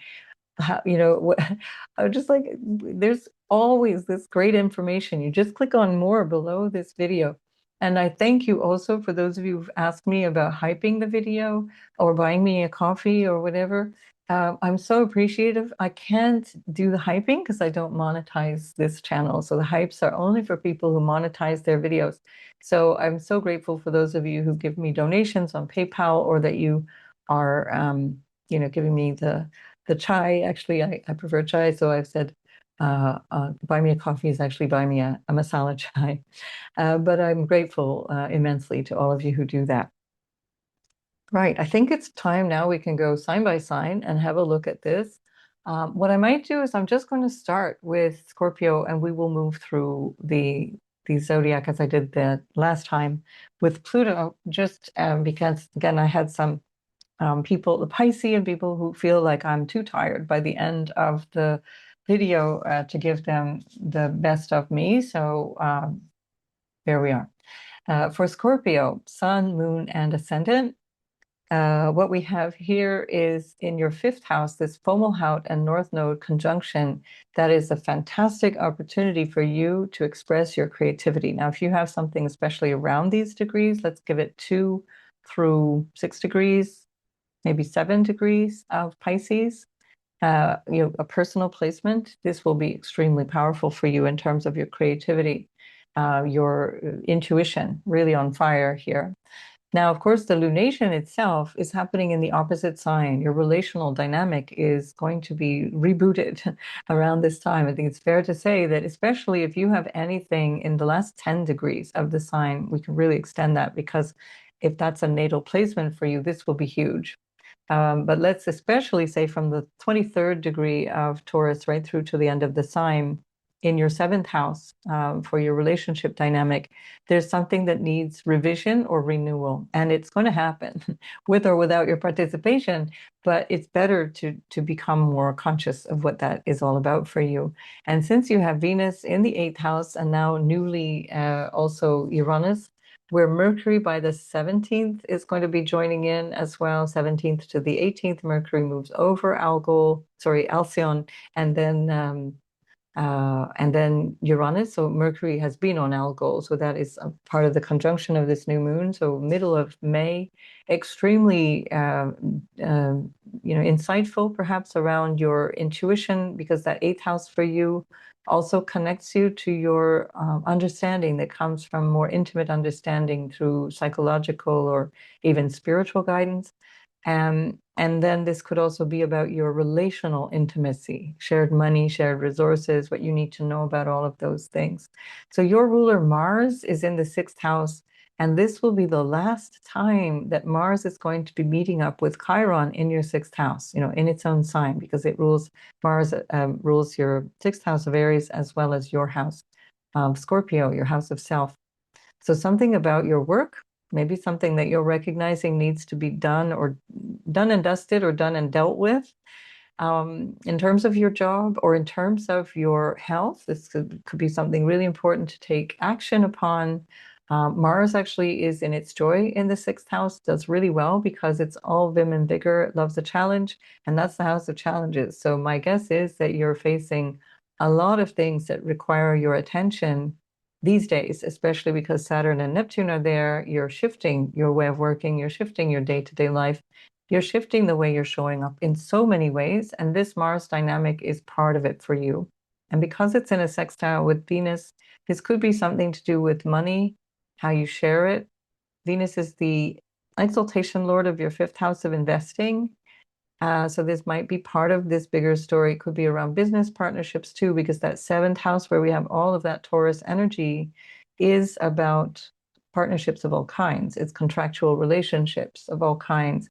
I'm just like, there's always this great information. You just click on more below this video. And I thank you also for those of you who've asked me about hyping the video or buying me a coffee or whatever. I'm so appreciative. I can't do the hyping because I don't monetize this channel. So the hypes are only for people who monetize their videos. So I'm so grateful for those of you who give me donations on PayPal or that you are, giving me the chai. Actually, I prefer chai. So I've said, buy me a coffee is actually buy me a masala chai. But I'm grateful immensely to all of you who do that. Right. I think it's time now we can go sign by sign and have a look at this. What I might do is I'm just going to start with Scorpio and we will move through the zodiac as I did the last time with Pluto, just because, again, I had some people, the Piscean people who feel like I'm too tired by the end of the video to give them the best of me. So there we are. For Scorpio, Sun, Moon, and Ascendant, what we have here is in your fifth house, this Fomalhaut and North Node conjunction. That is a fantastic opportunity for you to express your creativity. Now, if you have something especially around these degrees, let's give it 2 through 6 degrees, maybe 7 degrees of Pisces, a personal placement. This will be extremely powerful for you in terms of your creativity, your intuition, really on fire here. Now, of course, the lunation itself is happening in the opposite sign. Your relational dynamic is going to be rebooted around this time. I think it's fair to say that, especially if you have anything in the last 10 degrees of the sign, we can really extend that, because if that's a natal placement for you, this will be huge. But let's especially say from the 23rd degree of Taurus right through to the end of the sign, in your seventh house, for your relationship dynamic, there's something that needs revision or renewal, and it's going to happen with or without your participation, but it's better to become more conscious of what that is all about for you. And since you have Venus in the eighth house and now newly also Uranus, where Mercury by the 17th is going to be joining in as well, 17th to the 18th, Mercury moves over Alcyon, and then Uranus. So Mercury has been on Algol, so that is a part of the conjunction of this new moon. So middle of May, extremely insightful, perhaps around your intuition, because that eighth house for you also connects you to your understanding that comes from more intimate understanding through psychological or even spiritual guidance. And then this could also be about your relational intimacy, shared money, shared resources, what you need to know about all of those things. So your ruler Mars is in the sixth house, and this will be the last time that Mars is going to be meeting up with Chiron in your sixth house, in its own sign, because Mars rules your sixth house of Aries as well as your house of Scorpio, your house of self. So something about your work, maybe something that you're recognizing needs to be done and dusted or done and dealt with. In terms of your job or in terms of your health, this could be something really important to take action upon. Mars actually is in its joy in the sixth house, does really well because it's all vim and vigor, it loves a challenge, and that's the house of challenges. So my guess is that you're facing a lot of things that require your attention these days, especially because Saturn and Neptune are there. You're shifting your way of working, you're shifting your day-to-day life, you're shifting the way you're showing up in so many ways, and this Mars dynamic is part of it for you. And because it's in a sextile with Venus, this could be something to do with money, how you share it. Venus is the exaltation lord of your fifth house of investing. So this might be part of this bigger story. It could be around business partnerships too, because that seventh house where we have all of that Taurus energy is about partnerships of all kinds. It's contractual relationships of all kinds,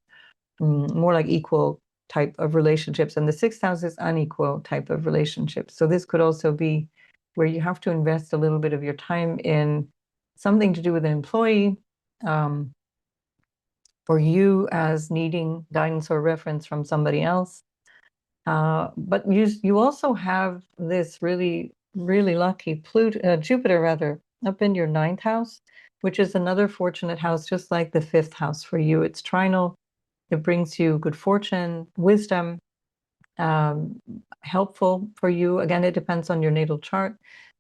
more like equal type of relationships. And the sixth house is unequal type of relationships. So this could also be where you have to invest a little bit of your time in something to do with an employee, or you as needing guidance or reference from somebody else. But you also have this really, really lucky Jupiter rather, up in your ninth house, which is another fortunate house, just like the fifth house for you. It's trinal. It brings you good fortune, wisdom, helpful for you. Again, it depends on your natal chart.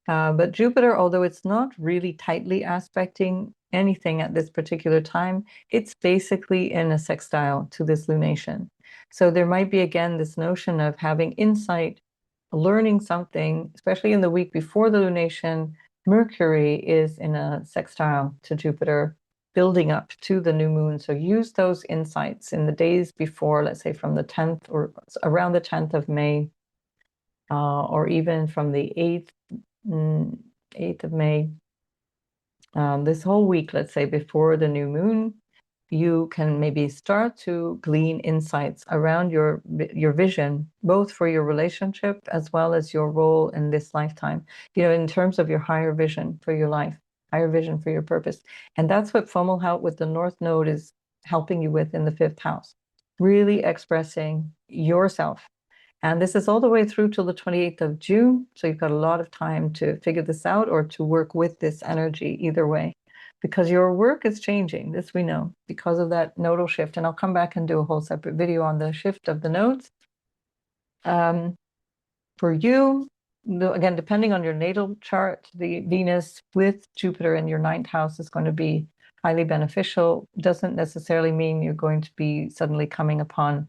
But Jupiter, although it's not really tightly aspecting anything at this particular time, it's basically in a sextile to this lunation. So there might be, again, this notion of having insight, learning something, especially in the week before the lunation. Mercury is in a sextile to Jupiter, building up to the new moon. So use those insights in the days before, let's say from the 10th or around the 10th of May, or even from the 8th of May. This whole week, let's say before the new moon, you can maybe start to glean insights around your vision, both for your relationship as well as your role in this lifetime, in terms of your higher vision for your life, higher vision for your purpose. And that's what Fomalhaut with the North Node is helping you with in the fifth house, really expressing yourself. And this is all the way through till the 28th of June. So you've got a lot of time to figure this out or to work with this energy either way, because your work is changing. This we know because of that nodal shift. And I'll come back and do a whole separate video on the shift of the nodes. For you, again, depending on your natal chart, the Venus with Jupiter in your ninth house is going to be highly beneficial. Doesn't necessarily mean you're going to be suddenly coming upon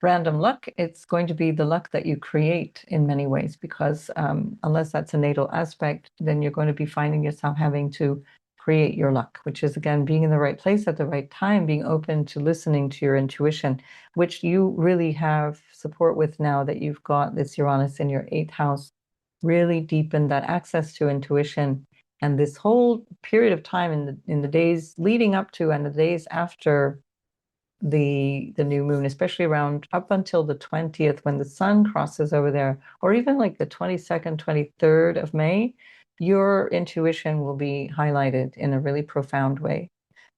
random luck. It's going to be the luck that you create in many ways, because unless that's a natal aspect, then you're going to be finding yourself having to create your luck, which is, again, being in the right place at the right time, being open to listening to your intuition, which you really have support with now that you've got this Uranus in your eighth house, really deepen that access to intuition. And this whole period of time in the days leading up to and the days after the new moon, especially around up until the 20th when the sun crosses over there, or even like the 22nd, 23rd of May, your intuition will be highlighted in a really profound way.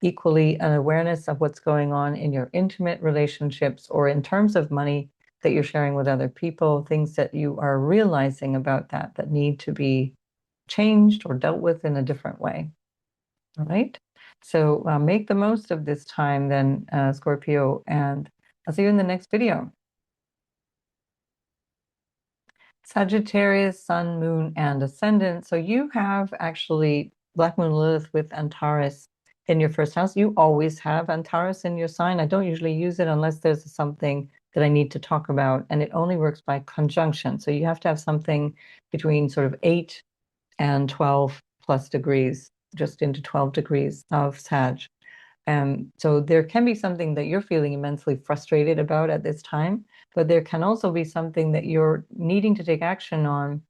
Equally, an awareness of what's going on in your intimate relationships or in terms of money that you're sharing with other people, things that you are realizing about that need to be changed or dealt with in a different way. All right. So make the most of this time then, Scorpio, and I'll see you in the next video. Sagittarius, Sun, Moon, and Ascendant. So you have actually Black Moon Lilith with Antares in your first house. You always have Antares in your sign. I don't usually use it unless there's something that I need to talk about, and it only works by conjunction. So you have to have something between sort of 8 and 12 plus degrees, just into 12 degrees of Sag. So there can be something that you're feeling immensely frustrated about at this time, but there can also be something that you're needing to take action on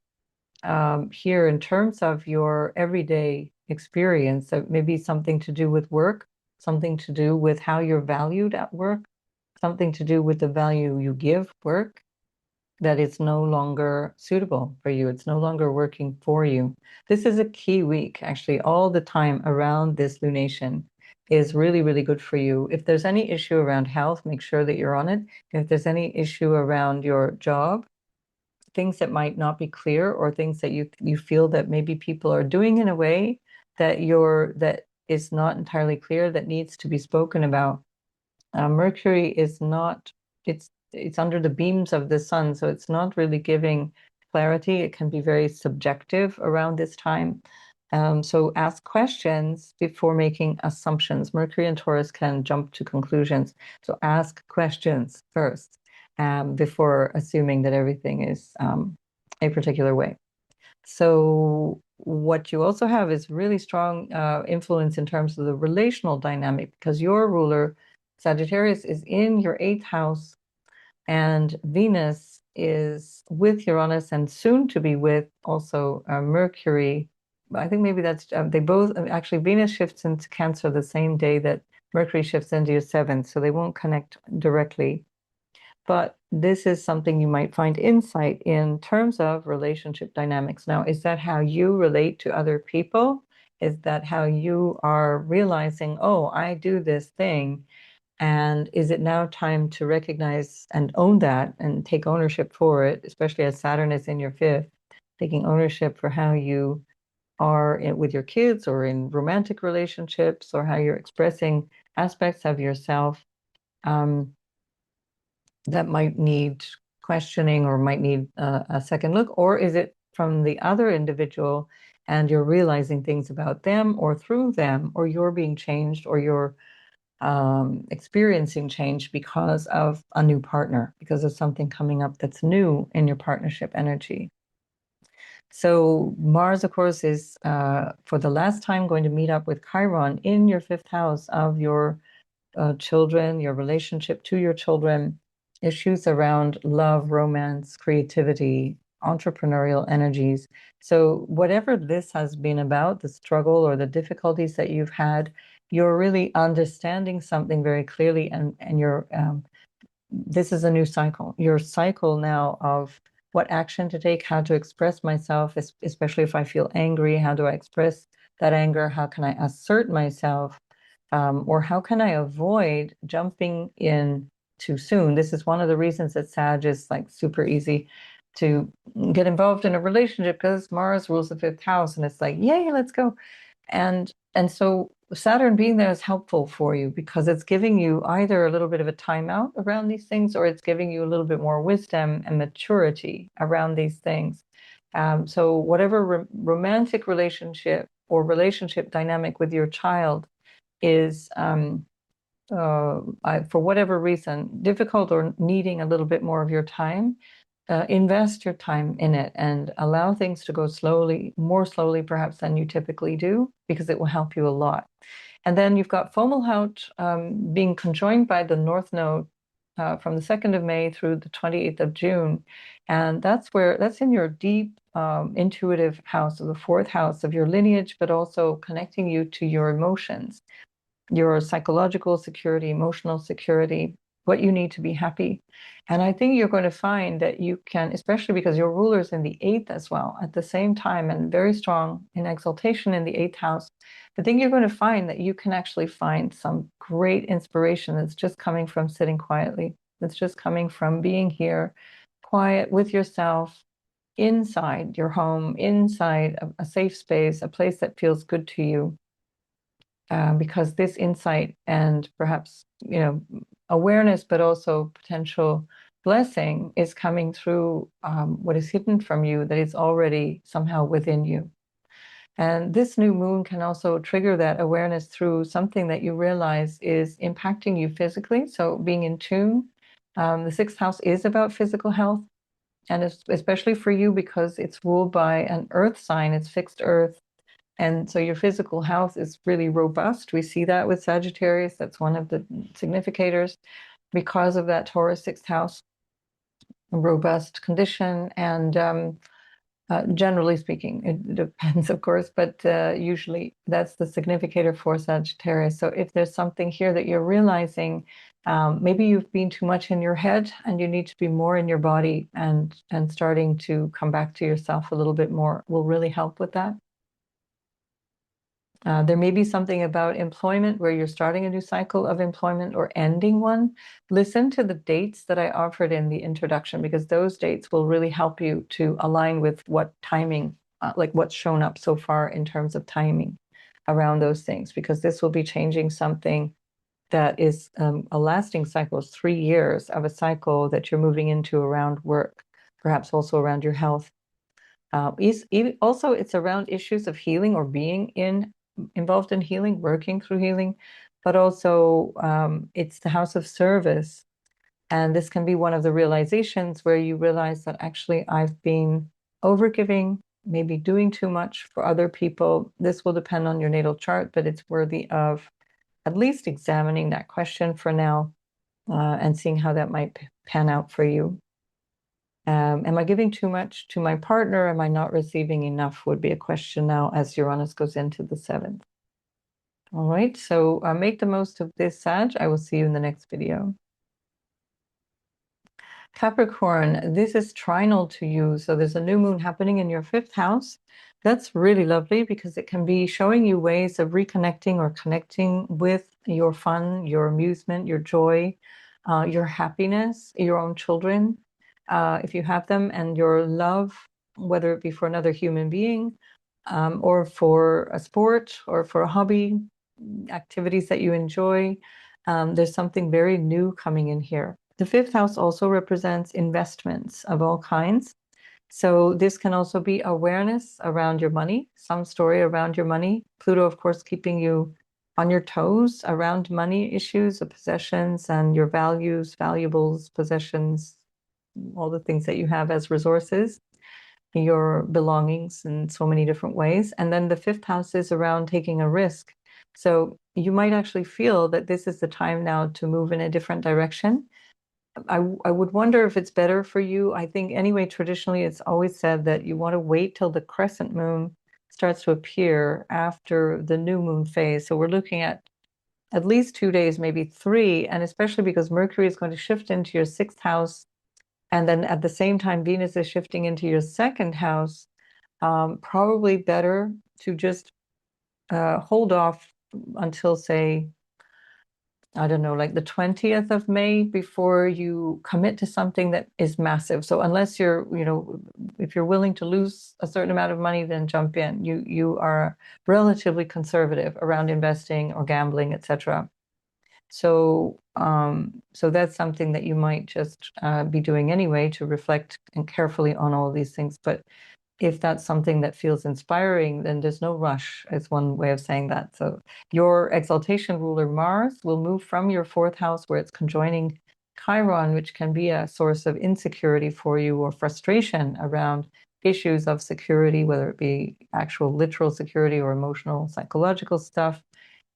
here in terms of your everyday experience. That may be something to do with work, something to do with how you're valued at work, something to do with the value you give work, that it's no longer suitable for you. It's no longer working for you. This is a key week, actually, all the time around this lunation is really, really good for you. If there's any issue around health, make sure that you're on it. If there's any issue around your job, things that might not be clear or things that you feel that maybe people are doing in a way that is not entirely clear, that needs to be spoken about. Mercury is not, it's under the beams of the sun, so it's not really giving clarity. It can be very subjective around this time. So ask questions before making assumptions. Mercury and Taurus can jump to conclusions. So ask questions first before assuming that everything is a particular way. So what you also have is really strong influence in terms of the relational dynamic, because your ruler, Sagittarius, is in your eighth house, and Venus is with Uranus and soon to be with also Mercury I think maybe that's, they both, actually Venus shifts into Cancer the same day that Mercury shifts into your seventh, so they won't connect directly. But this is something you might find insight in terms of relationship dynamics. Now, is that how you relate to other people? Is that how you are realizing, oh, I do this thing? And is it now time to recognize and own that and take ownership for it, especially as Saturn is in your fifth, taking ownership for how you are with your kids or in romantic relationships, or how you're expressing aspects of yourself that might need questioning or might need a second look? Or is it from the other individual and you're realizing things about them or through them, or you're being changed, or you're experiencing change because of a new partner, because of something coming up that's new in your partnership energy? So Mars, of course, is for the last time going to meet up with Chiron in your fifth house of your children, your relationship to your children, issues around love, romance, creativity, entrepreneurial energies. So whatever this has been about, the struggle or the difficulties that you've had, you're really understanding something very clearly, and you're this is a new cycle. Your cycle now of what action to take, how to express myself, especially if I feel angry, how do I express that anger? How can I assert myself? Or how can I avoid jumping in too soon? This is one of the reasons that Sag is like super easy to get involved in a relationship, because Mars rules the fifth house, and it's like, yay, let's go. And so Saturn being there is helpful for you, because it's giving you either a little bit of a timeout around these things, or it's giving you a little bit more wisdom and maturity around these things. So whatever romantic relationship or relationship dynamic with your child is, for whatever reason, difficult or needing a little bit more of your time, invest your time in it and allow things to go slowly, more slowly perhaps than you typically do, because it will help you a lot. And then you've got Fomalhaut being conjoined by the North Node from the 2nd of May through the 28th of June. And that's in your deep intuitive house, of the fourth house of your lineage, but also connecting you to your emotions, your psychological security, emotional security, what you need to be happy. And I think you're going to find that you can, especially because your ruler's in the eighth as well at the same time, and very strong in exaltation in the eighth house. I think you're going to find that you can actually find some great inspiration that's just coming from sitting quietly, that's just coming from being here quiet with yourself, inside your home, inside a safe space, a place that feels good to you. Because this insight and perhaps, awareness, but also potential blessing is coming through what is hidden from you, that is already somehow within you. And this new moon can also trigger that awareness through something that you realize is impacting you physically. So being in tune. The sixth house is about physical health, and especially for you, because it's ruled by an earth sign, it's fixed earth. And so your physical health is really robust. We see that with Sagittarius. That's one of the significators, because of that Taurus sixth house, a robust condition. And generally speaking, it depends, of course, but usually that's the significator for Sagittarius. So if there's something here that you're realizing, maybe you've been too much in your head and you need to be more in your body, and starting to come back to yourself a little bit more will really help with that. There may be something about employment where you're starting a new cycle of employment or ending one. Listen to the dates that I offered in the introduction, because those dates will really help you to align with what timing, like what's shown up so far in terms of timing around those things, because this will be changing something that is a lasting cycle, 3 years of a cycle that you're moving into around work, perhaps also around your health. Also, it's around issues of healing, or being involved in healing, working through healing, but also it's the house of service. And this can be one of the realizations where you realize that actually I've been overgiving, maybe doing too much for other people. This will depend on your natal chart, but it's worthy of at least examining that question for now, and seeing how that might pan out for you. Am I giving too much to my partner? Am I not receiving enough? Would be a question now as Uranus goes into the 7th. All right, so make the most of this, Sag. I will see you in the next video. Capricorn, this is trinal to you. So there's a new moon happening in your 5th house. That's really lovely because it can be showing you ways of reconnecting or connecting with your fun, your amusement, your joy, your happiness, your own children, if you have them, and your love, whether it be for another human being, or for a sport or for a hobby, activities that you enjoy. There's something very new coming in here. The 5th house also represents investments of all kinds. So this can also be awareness around your money, some story around your money. Pluto, of course, keeping you on your toes around money issues of possessions and your values, valuables, possessions, all the things that you have as resources, your belongings in so many different ways. And then the 5th house is around taking a risk. So you might actually feel that this is the time now to move in a different direction. I would wonder if it's better for you. I think anyway, traditionally, it's always said that you want to wait till the crescent moon starts to appear after the new moon phase. So we're looking at least 2 days, maybe 3, and especially because Mercury is going to shift into your 6th house. And then at the same time, Venus is shifting into your 2nd house. Probably better to just hold off until, say, I don't know, like the 20th of May before you commit to something that is massive. So unless you're, if you're willing to lose a certain amount of money, then jump in. You are relatively conservative around investing or gambling, etc. So so that's something that you might just be doing anyway to reflect and carefully on all these things. But if that's something that feels inspiring, then there's no rush, is one way of saying that. So your exaltation ruler, Mars, will move from your 4th house where it's conjoining Chiron, which can be a source of insecurity for you or frustration around issues of security, whether it be actual literal security or emotional, psychological stuff,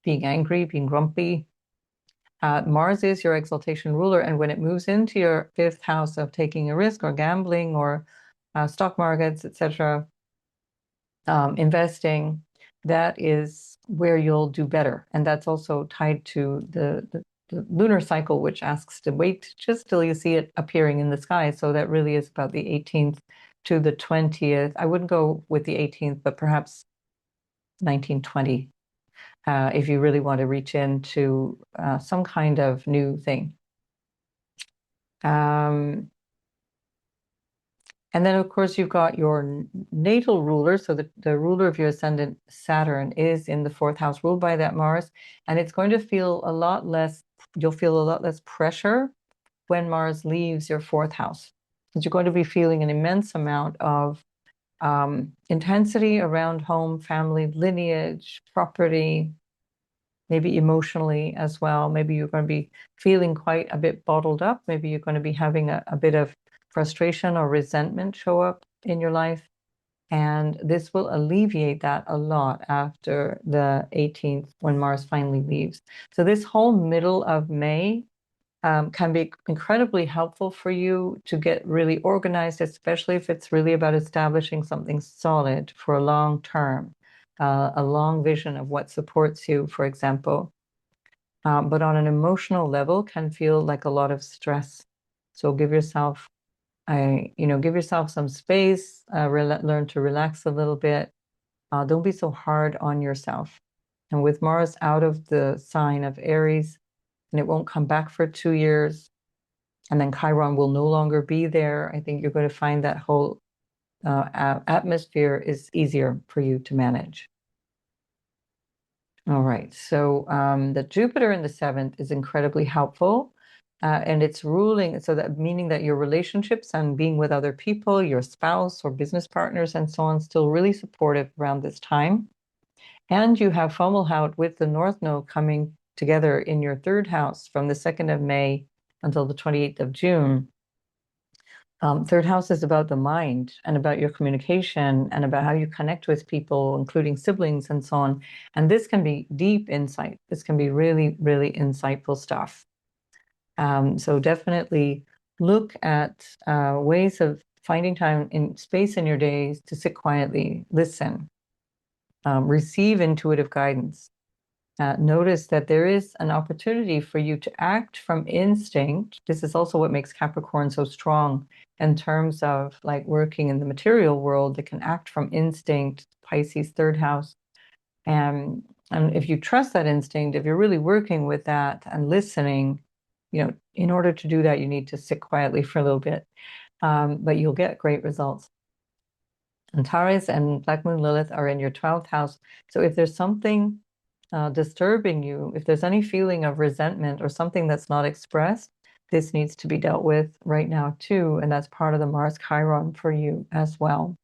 being angry, being grumpy. Mars is your exaltation ruler, and when it moves into your 5th house of taking a risk or gambling or stock markets, etc., investing, that is where you'll do better. And that's also tied to the lunar cycle, which asks to wait just till you see it appearing in the sky. So that really is about the 18th to the 20th. I wouldn't go with the 18th, but perhaps 1920, if you really want to reach into some kind of new thing. And then, of course, you've got your natal ruler. So the ruler of your ascendant, Saturn, is in the 4th house, ruled by that Mars. And it's going to feel a lot less, you'll feel a lot less pressure when Mars leaves your 4th house. Because you're going to be feeling an immense amount of intensity around home, family, lineage, property, maybe emotionally as well. Maybe you're going to be feeling quite a bit bottled up. Maybe you're going to be having a bit of frustration or resentment show up in your life. And this will alleviate that a lot after the 18th when Mars finally leaves. So this whole middle of May can be incredibly helpful for you to get really organized, especially if it's really about establishing something solid for a long term, a long vision of what supports you, for example. But on an emotional level can feel like a lot of stress. So give yourself give yourself some space, learn to relax a little bit. Don't be so hard on yourself. And with Mars out of the sign of Aries, and it won't come back for 2 years, and then Chiron will no longer be there, I think you're going to find that whole atmosphere is easier for you to manage. All right, so the Jupiter in the 7th is incredibly helpful. And it's ruling, so that meaning that your relationships and being with other people, your spouse or business partners and so on, still really supportive around this time. And you have Fomalhaut with the North Node coming together in your 3rd house from the 2nd of May until the 28th of June. 3rd house is about the mind and about your communication and about how you connect with people, including siblings and so on. And this can be deep insight. This can be really, really insightful stuff. So definitely look at ways of finding time in space in your days to sit quietly, listen, receive intuitive guidance. Notice that there is an opportunity for you to act from instinct. This is also what makes Capricorn so strong in terms of like working in the material world. They can act from instinct, Pisces third house. And if you trust that instinct, if you're really working with that and listening, in order to do that, you need to sit quietly for a little bit, but you'll get great results. And Taurus and Black Moon Lilith are in your 12th house. So if there's something disturbing you, if there's any feeling of resentment or something that's not expressed, this needs to be dealt with right now too. And that's part of the Mars Chiron for you as well.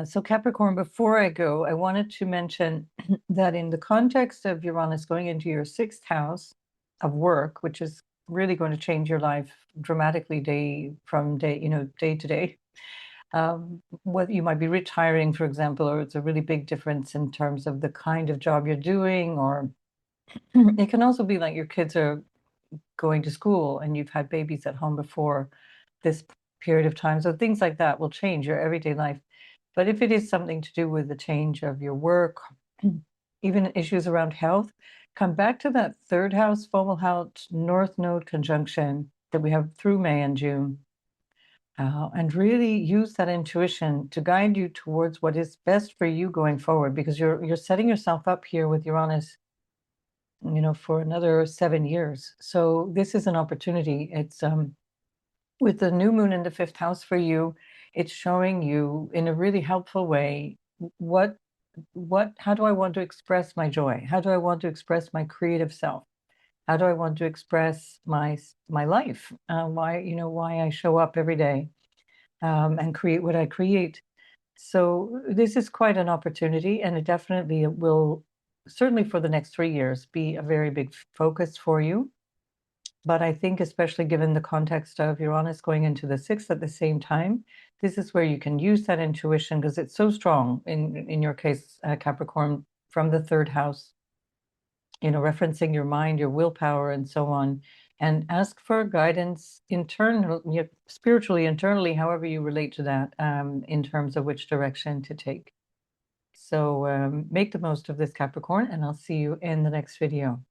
So Capricorn, before I go, I wanted to mention that in the context of Uranus going into your 6th house of work, which is really going to change your life dramatically day to day. Whether you might be retiring, for example, or it's a really big difference in terms of the kind of job you're doing, or it can also be like your kids are going to school and you've had babies at home before this period of time. So things like that will change your everyday life. But if it is something to do with the change of your work, even issues around health, come back to that 3rd house, Fomalhaut North Node conjunction that we have through May and June. And really use that intuition to guide you towards what is best for you going forward, because you're setting yourself up here with Uranus, for another 7 years. So this is an opportunity. It's with the new moon in the 5th house for you, it's showing you in a really helpful way how do I want to express my joy? How do I want to express my creative self? How do I want to express my life? Why I show up every day and create what I create. So this is quite an opportunity, and it definitely will, certainly for the next 3 years, be a very big focus for you. But I think especially given the context of Uranus going into the 6th at the same time, this is where you can use that intuition, because it's so strong in your case, Capricorn, from the 3rd house, referencing your mind, your willpower, and so on, and ask for guidance spiritually, internally, however you relate to that, in terms of which direction to take. So make the most of this, Capricorn, and I'll see you in the next video.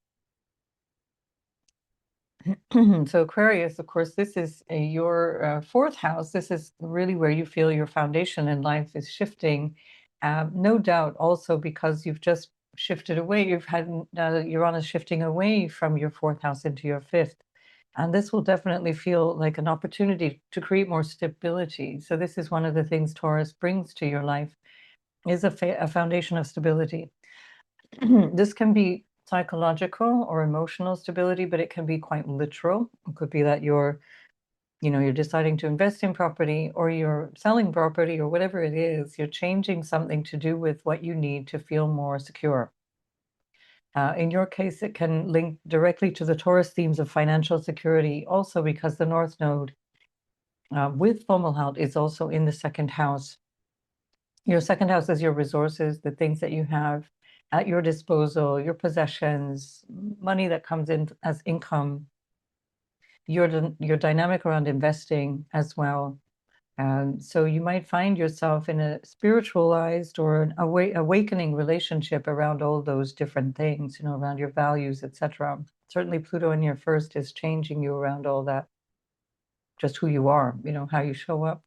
So Aquarius, of course, this is your 4th house. This is really where you feel your foundation in life is shifting. No doubt also because you've just shifted away. You've had Uranus shifting away from your 4th house into your 5th. And this will definitely feel like an opportunity to create more stability. So this is one of the things Taurus brings to your life, is a foundation of stability. This can be psychological or emotional stability, but it can be quite literal. It could be that you're deciding to invest in property, or you're selling property, or whatever it is, you're changing something to do with what you need to feel more secure. In your case, it can link directly to the Taurus themes of financial security, also because the North Node with Fomalhaut is also in the 2nd house. Your 2nd house is your resources, the things that you have at your disposal, your possessions, money that comes in as income, your dynamic around investing as well. So you might find yourself in a spiritualized or an awakening relationship around all those different things, around your values, etc. Certainly Pluto in your 1st is changing you around all that, just who you are, how you show up.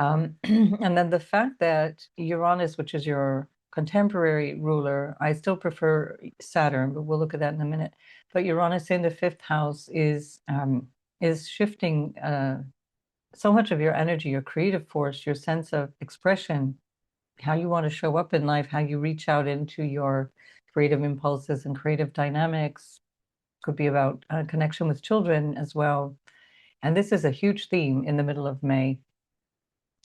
And then the fact that Uranus, which is your contemporary ruler, I still prefer Saturn, but we'll look at that in a minute. But Uranus in the 5th house is shifting so much of your energy, your creative force, your sense of expression, how you want to show up in life, how you reach out into your creative impulses and creative dynamics. Could be about connection with children as well. And this is a huge theme in the middle of May.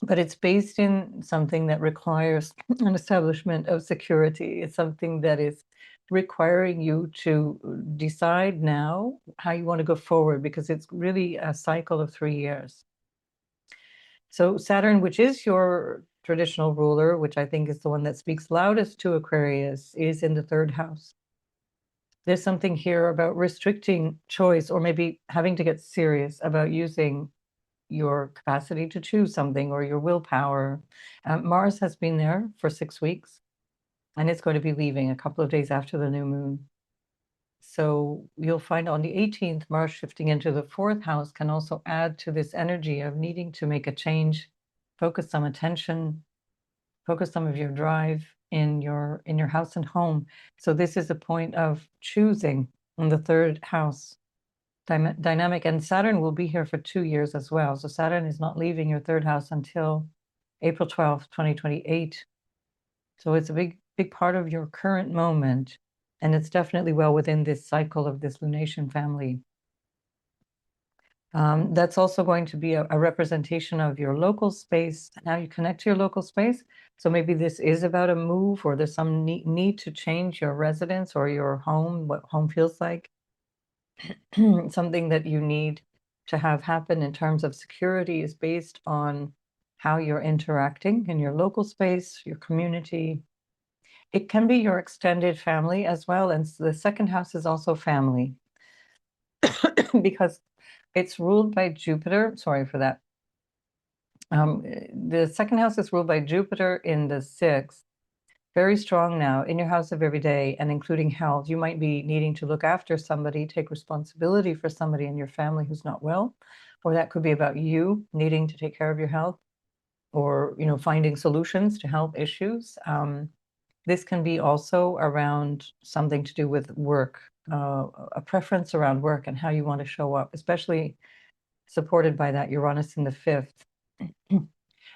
But it's based in something that requires an establishment of security. It's something that is requiring you to decide now how you want to go forward, because it's really a cycle of 3 years. So Saturn, which is your traditional ruler, which I think is the one that speaks loudest to Aquarius, is in the 3rd house. There's something here about restricting choice, or maybe having to get serious about using your capacity to choose something or your willpower. Mars has been there for 6 weeks, and it's going to be leaving a couple of days after the new moon. So you'll find on the 18th, Mars shifting into the fourth house can also add to this energy of needing to make a change, focus some attention, focus some of your drive in your house and home. So this is a point of choosing in the third house dynamic, and Saturn will be here for 2 years as well. So Saturn is not leaving your third house until April 12th, 2028. So it's a big part of your current moment, and it's definitely well within this cycle of this lunation family. That's also going to be a representation of your local space and how you connect to your local space. So maybe this is about a move, or there's some need to change your residence or your home, what home feels like. Something that you need to have happen in terms of security is based on how you're interacting in your local space, your community. It can be your extended family as well. And the second house is also family because it's ruled by Jupiter. Sorry for that. The second house is ruled by Jupiter in the sixth. Very strong now in your house of every day, and including health. You might be needing to look after somebody, take responsibility for somebody in your family who's not well, or that could be about you needing to take care of your health, or finding solutions to health issues. This can be also around something to do with work, a preference around work and how you want to show up, especially supported by that Uranus in the fifth.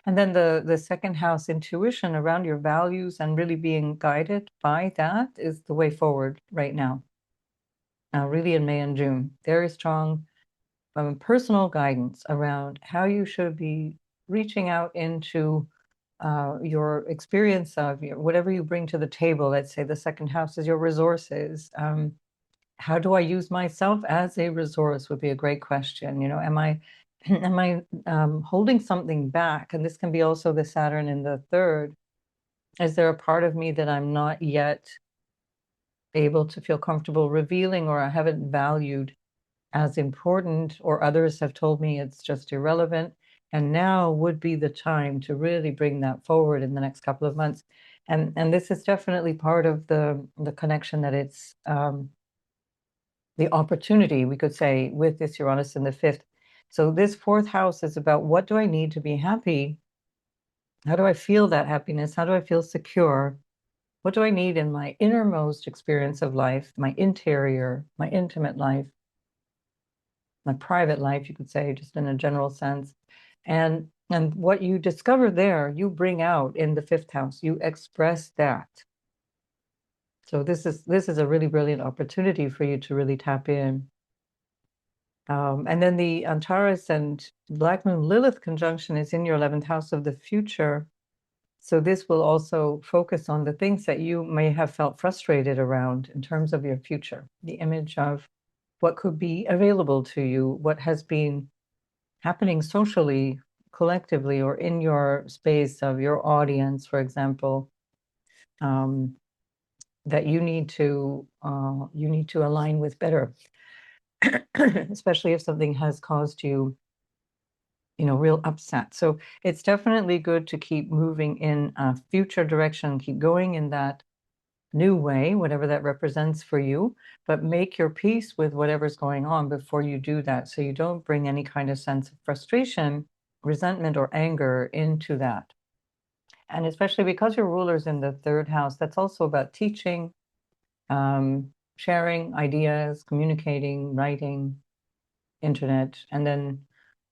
And then the second house intuition around your values and really being guided by that is the way forward right now. Really in May and June, very strong personal guidance around how you should be reaching out into your experience of whatever you bring to the table. Let's say the second house is your resources. How do I use myself as a resource would be a great question. Am I holding something back? And this can be also the Saturn in the third. Is there a part of me that I'm not yet able to feel comfortable revealing, or I haven't valued as important, or others have told me it's just irrelevant? And now would be the time to really bring that forward in the next couple of months. And this is definitely part of the connection, that it's the opportunity, we could say, with this Uranus in the fifth. So this fourth house is about, what do I need to be happy? How do I feel that happiness? How do I feel secure? What do I need in my innermost experience of life, my interior, my intimate life, my private life, you could say, just in a general sense. And what you discover there, you bring out in the fifth house. You express that. So this is a really brilliant opportunity for you to really tap in. And then the Antares and Black Moon Lilith conjunction is in your 11th house of the future. So this will also focus on the things that you may have felt frustrated around in terms of your future, the image of what could be available to you, what has been happening socially, collectively, or in your space of your audience, for example, that you need to align with better, especially if something has caused you real upset. So it's definitely good to keep moving in a future direction, keep going in that new way, whatever that represents for you, but make your peace with whatever's going on before you do that, so you don't bring any kind of sense of frustration, resentment, or anger into that. And especially because your ruler's in the third house, that's also about teaching, sharing ideas, communicating, writing, internet. And then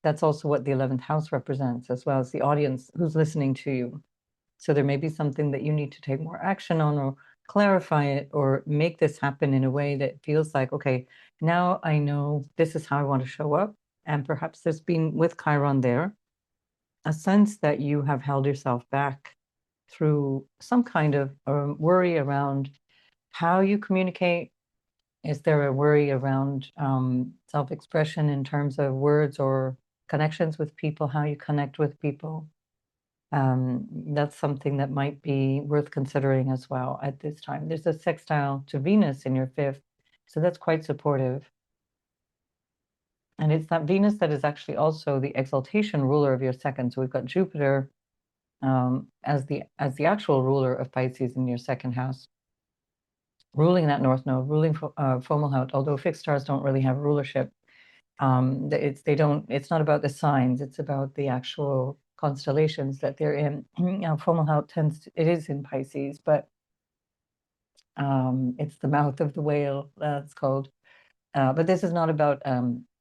that's also what the 11th house represents, as well as the audience who's listening to you. So there may be something that you need to take more action on, or clarify it, or make this happen in a way that feels like, okay, now I know this is how I want to show up. And perhaps there's been, with Chiron there, a sense that you have held yourself back through some kind of worry around how you communicate. Is there a worry around self-expression in terms of words or connections with people, how you connect with people? That's something that might be worth considering as well at this time. There's a sextile to Venus in your fifth, So that's quite supportive. And it's that Venus that is actually also the exaltation ruler of your second. So we've got Jupiter as the actual ruler of Pisces in your second house, ruling that North Node, ruling Fomalhaut. Although fixed stars don't really have rulership, it's not about the signs, it's about the actual constellations that they're in. Fomalhaut it is in Pisces, but it's the mouth of the whale, it's called. But this is not about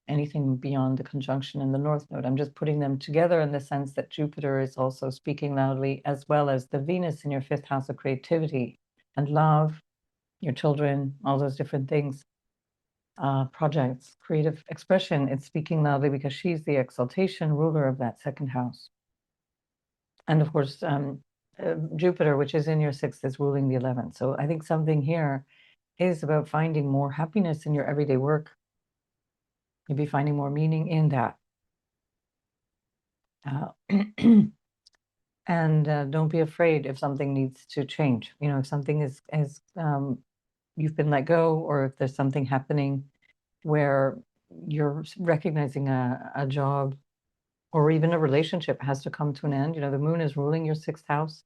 anything beyond the conjunction in the North Node. I'm just putting them together in the sense that Jupiter is also speaking loudly, as well as the Venus in your fifth house of creativity and love, your children, all those different things, projects, creative expression. It's speaking loudly because she's the exaltation ruler of that second house. And of course, Jupiter, which is in your sixth, is ruling the 11th. So I think something here is about finding more happiness in your everyday work. Maybe finding more meaning in that. And don't be afraid if something needs to change. You know, if something is you've been let go, or if there's something happening where you're recognizing a job or even a relationship has to come to an end. You know, the moon is ruling your sixth house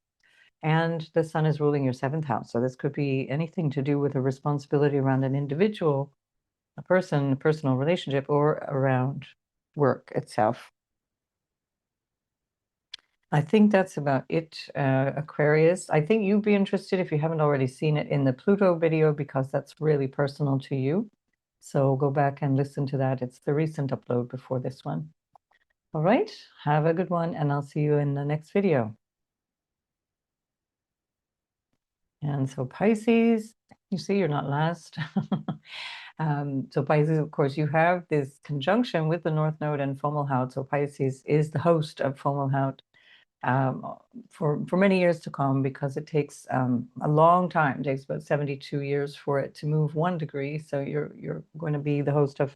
and the sun is ruling your seventh house. So this could be anything to do with a responsibility around an individual, a person, a personal relationship, or around work itself. I think that's about it, Aquarius. I think you'd be interested, if you haven't already seen it, in the Pluto video, because that's really personal to you. So go back and listen to that. It's the recent upload before this one. All right, have a good one, and I'll see you in the next video. And so Pisces, you see, you're not last. So Pisces, of course, you have this conjunction with the North Node and Fomalhaut. So Pisces is the host of Fomalhaut for many years to come, because it takes a long time. It takes about 72 years for it to move 1 degree. So you're going to be the host of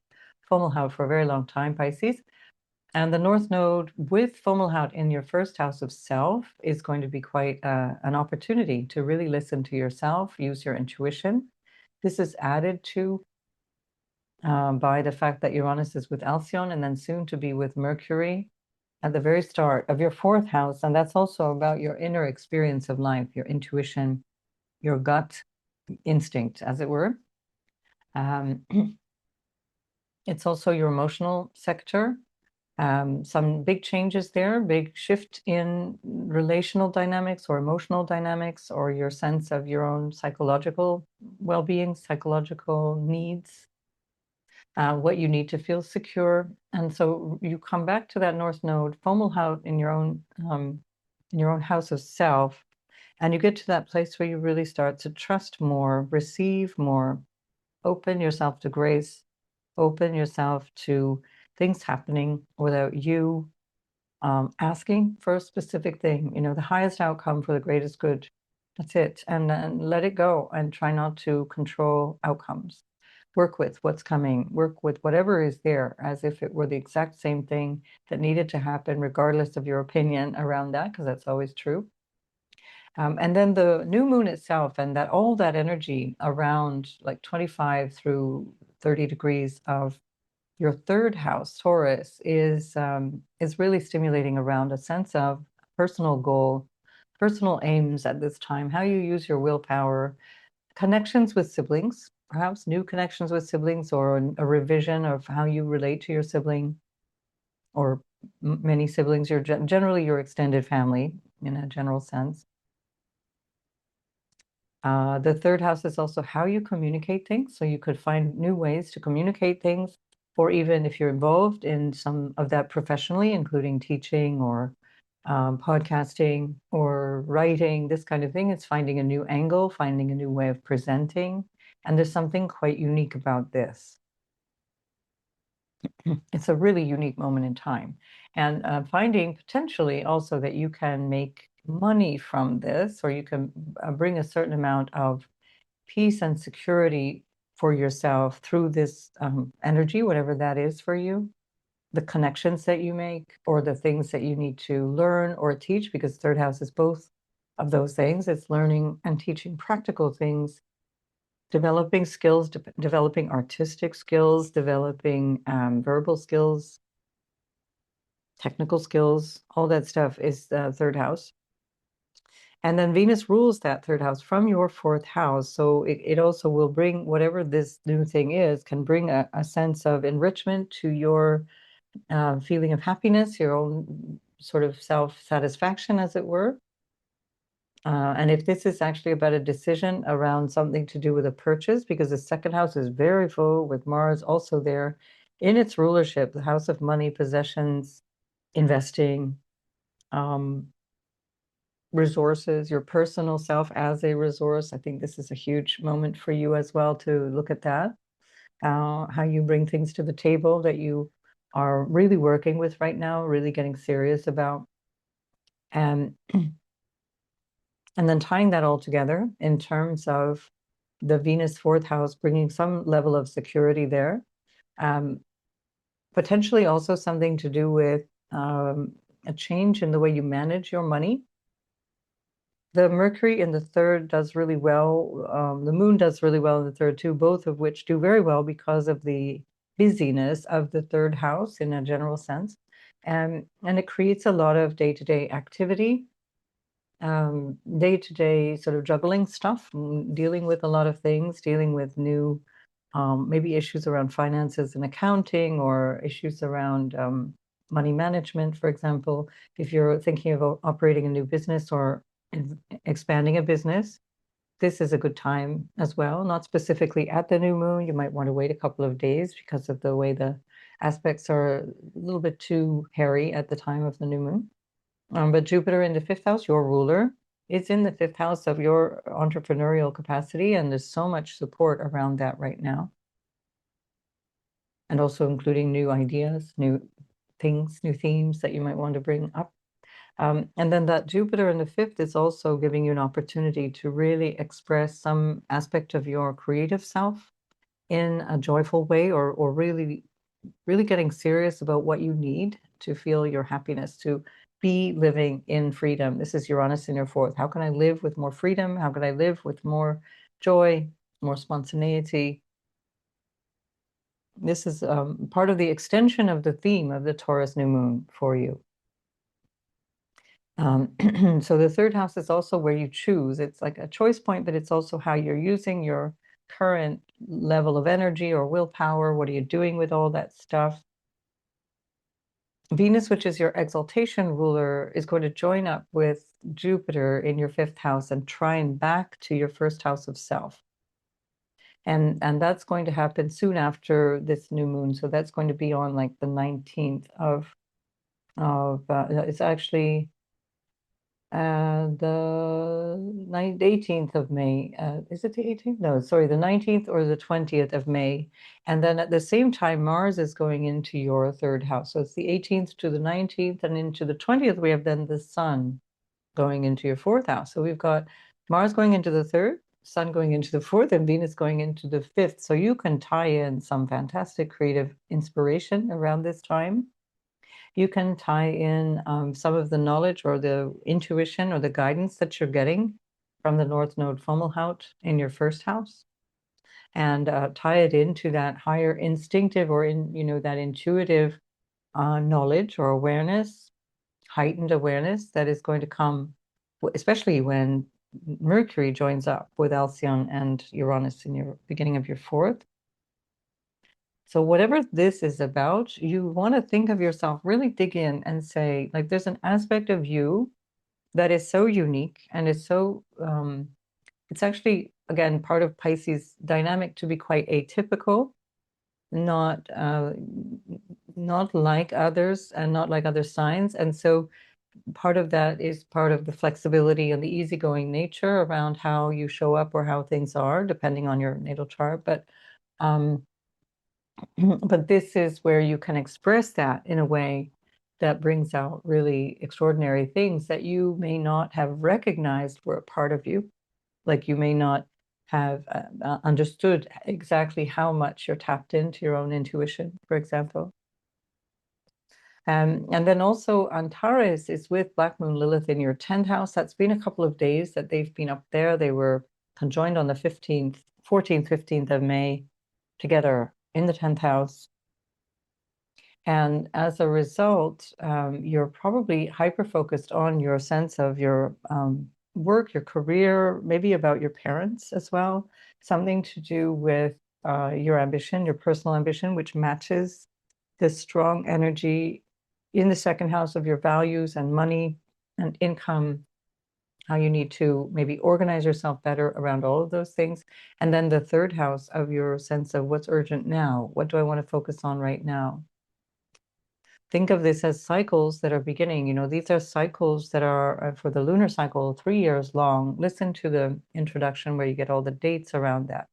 Fomalhaut for a very long time, Pisces. And the North Node with Fomalhaut in your first house of self is going to be quite an opportunity to really listen to yourself, use your intuition. This is added to by the fact that Uranus is with Alcyone and then soon to be with Mercury at the very start of your fourth house. And that's also about your inner experience of life, your intuition, your gut instinct, as it were. It's also your emotional sector. Some big changes there, big shift in relational dynamics or emotional dynamics, or your sense of your own psychological well-being, psychological needs, what you need to feel secure. And so you come back to that North Node, Fomalhaut in your own house of self, and you get to that place where you really start to trust more, receive more, open yourself to grace, open yourself to things happening without you asking for a specific thing. You know, the highest outcome for the greatest good. That's it. And let it go, and try not to control outcomes. Work with what's coming. Work with whatever is there as if it were the exact same thing that needed to happen, regardless of your opinion around that, because that's always true. And then the new moon itself, and that all that energy around like 25 through 30 degrees of your third house, Taurus, is really stimulating around a sense of personal goal, personal aims at this time, how you use your willpower, connections with siblings, perhaps new connections with siblings, or a revision of how you relate to your sibling, or many siblings, generally your extended family in a general sense. The third house is also how you communicate things. So you could find new ways to communicate things, or even if you're involved in some of that professionally, including teaching or podcasting or writing, this kind of thing. It's finding a new angle, finding a new way of presenting. And there's something quite unique about this. It's a really unique moment in time. And finding potentially also that you can make money from this, or you can bring a certain amount of peace and security for yourself through this energy, whatever that is for you, the connections that you make, or the things that you need to learn or teach, because third house is both of those things. It's learning and teaching practical things developing skills, developing artistic skills, developing verbal skills, technical skills, all that stuff is the third house. And then Venus rules that third house from your fourth house. So it also will bring whatever this new thing is, can bring a sense of enrichment to your feeling of happiness, your own sort of self-satisfaction, as it were. And if this is actually about a decision around something to do with a purchase, because the second house is very full with Mars also there in its rulership, the house of money, possessions, investing, resources, your personal self as a resource. I think this is a huge moment for you as well to look at that, how you bring things to the table that you are really working with right now, really getting serious about. And then tying that all together in terms of the Venus fourth house, bringing some level of security there. Potentially also something to do with a change in the way you manage your money. The Mercury in the third does really well. The moon does really well in the third too, both of which do very well because of the busyness of the third house in a general sense. And it creates a lot of day-to-day activity, day-to-day sort of juggling stuff, dealing with a lot of things, dealing with new maybe issues around finances and accounting, or issues around money management, for example. If you're thinking of operating a new business or expanding a business, this is a good time as well. Not specifically at the new moon. You might want to wait a couple of days because of the way the aspects are a little bit too hairy at the time of the new moon. But Jupiter in the fifth house, your ruler, is in the fifth house of your entrepreneurial capacity, and there's so much support around that right now. And also including new ideas, new things, new themes that you might want to bring up. And then that Jupiter in the fifth is also giving you an opportunity to really express some aspect of your creative self in a joyful way, or really, really getting serious about what you need to feel your happiness, to be living in freedom. This is Uranus in your fourth. How can I live with more freedom? How can I live with more joy, more spontaneity? This is part of the extension of the theme of the Taurus new moon for you. So the third house is also where you choose. It's like a choice point, but it's also how you're using your current level of energy or willpower. What are you doing with all that stuff? Venus, which is your exaltation ruler, is going to join up with Jupiter in your fifth house and trine back to your first house of self. And that's going to happen soon after this new moon. So that's going to be on like the 19th it's actually the 18th of May. Is it the 18th? No, sorry, the 19th or the 20th of May. And then at the same time, Mars is going into your third house. So it's the 18th to the 19th, and into the 20th, we have then the Sun going into your fourth house. So we've got Mars going into the third, Sun going into the fourth, and Venus going into the fifth. So you can tie in some fantastic creative inspiration around this time. You can tie in some of the knowledge or the intuition or the guidance that you're getting from the North Node Fomalhaut in your first house, and tie it into that higher instinctive or that intuitive knowledge or awareness, heightened awareness that is going to come, especially when Mercury joins up with Alcyon and Uranus in your beginning of your fourth. So whatever this is about, you want to think of yourself, really dig in and say, like, there's an aspect of you that is so unique and is so, it's actually, again, part of Pisces dynamic to be quite atypical, not like others and not like other signs. And so part of that is part of the flexibility and the easygoing nature around how you show up or how things are, depending on your natal chart. But this is where you can express that in a way that brings out really extraordinary things that you may not have recognized were a part of you. Like you may not have understood exactly how much you're tapped into your own intuition, for example. And then also Antares is with Black Moon Lilith in your 10th house. That's been a couple of days that they've been up there. They were conjoined on the 15th 14th, 15th of May together in the 10th house. And as a result, you're probably hyper-focused on your sense of your work, your career, maybe about your parents as well, something to do with your ambition, your personal ambition, which matches this strong energy in the second house of your values and money and income, how you need to maybe organize yourself better around all of those things. And then the third house of your sense of what's urgent now. What do I want to focus on right now? Think of this as cycles that are beginning. You know, these are cycles that are for the lunar cycle, 3 years long. Listen to the introduction where you get all the dates around that,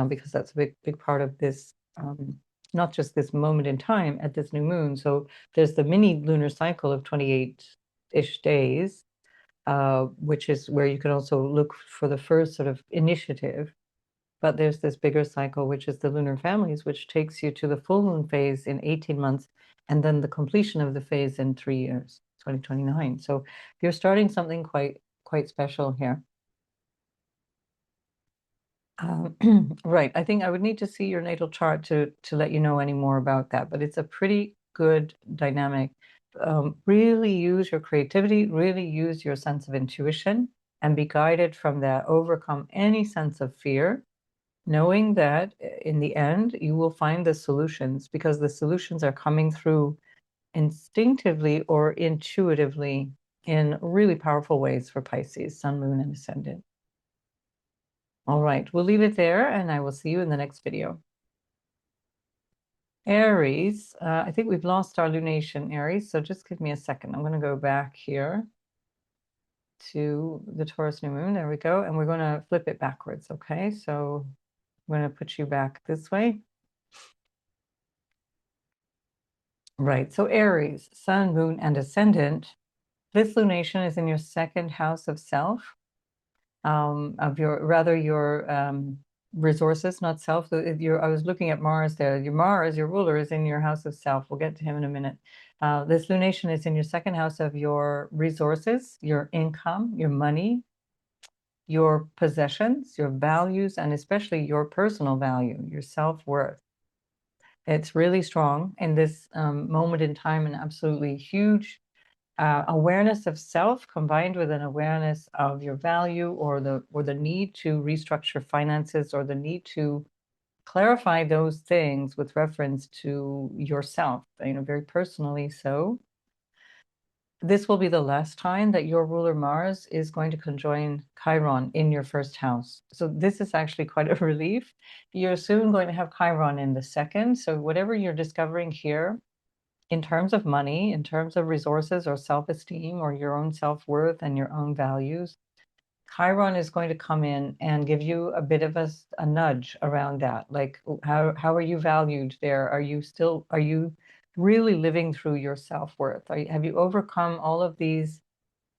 because that's a big part of this, not just this moment in time at this new moon. So there's the mini lunar cycle of 28-ish days, which is where you can also look for the first sort of initiative. But there's this bigger cycle, which is the lunar families, which takes you to the full moon phase in 18 months, and then the completion of the phase in 3 years, 2029. So you're starting something quite special here. Right. I think I would need to see your natal chart to let you know any more about that, but it's a pretty good dynamic. Really use your creativity, really use your sense of intuition, and be guided from that. Overcome any sense of fear, knowing that in the end you will find the solutions, because the solutions are coming through instinctively or intuitively in really powerful ways for Pisces, Sun, Moon, and Ascendant. All right, we'll leave it there, and I will see you in the next video. Aries, I think we've lost our lunation, Aries, so just give me a second. I'm going to go back here to the Taurus New Moon. There we go, and we're going to flip it backwards, okay? So I'm going to put you back this way. Right, so Aries, Sun, Moon, and Ascendant. This lunation is in your second house of self, of your resources, not self. I was looking at Mars there. Your Mars, your ruler, is in your house of self. We'll get to him in a minute. This lunation is in your second house of your resources, your income, your money, your possessions, your values, and especially your personal value, your self-worth. It's really strong in this moment in time, an absolutely huge awareness of self combined with an awareness of your value, or the need to restructure finances, or the need to clarify those things with reference to yourself, you know, very personally. So this will be the last time that your ruler Mars is going to conjoin Chiron in your first house. So this is actually quite a relief. You're soon going to have Chiron in the second. So whatever you're discovering here in terms of money, in terms of resources or self-esteem or your own self-worth and your own values, Chiron is going to come in and give you a bit of a nudge around that. Like, how are you valued there? Are you really living through your self-worth? Have you overcome all of these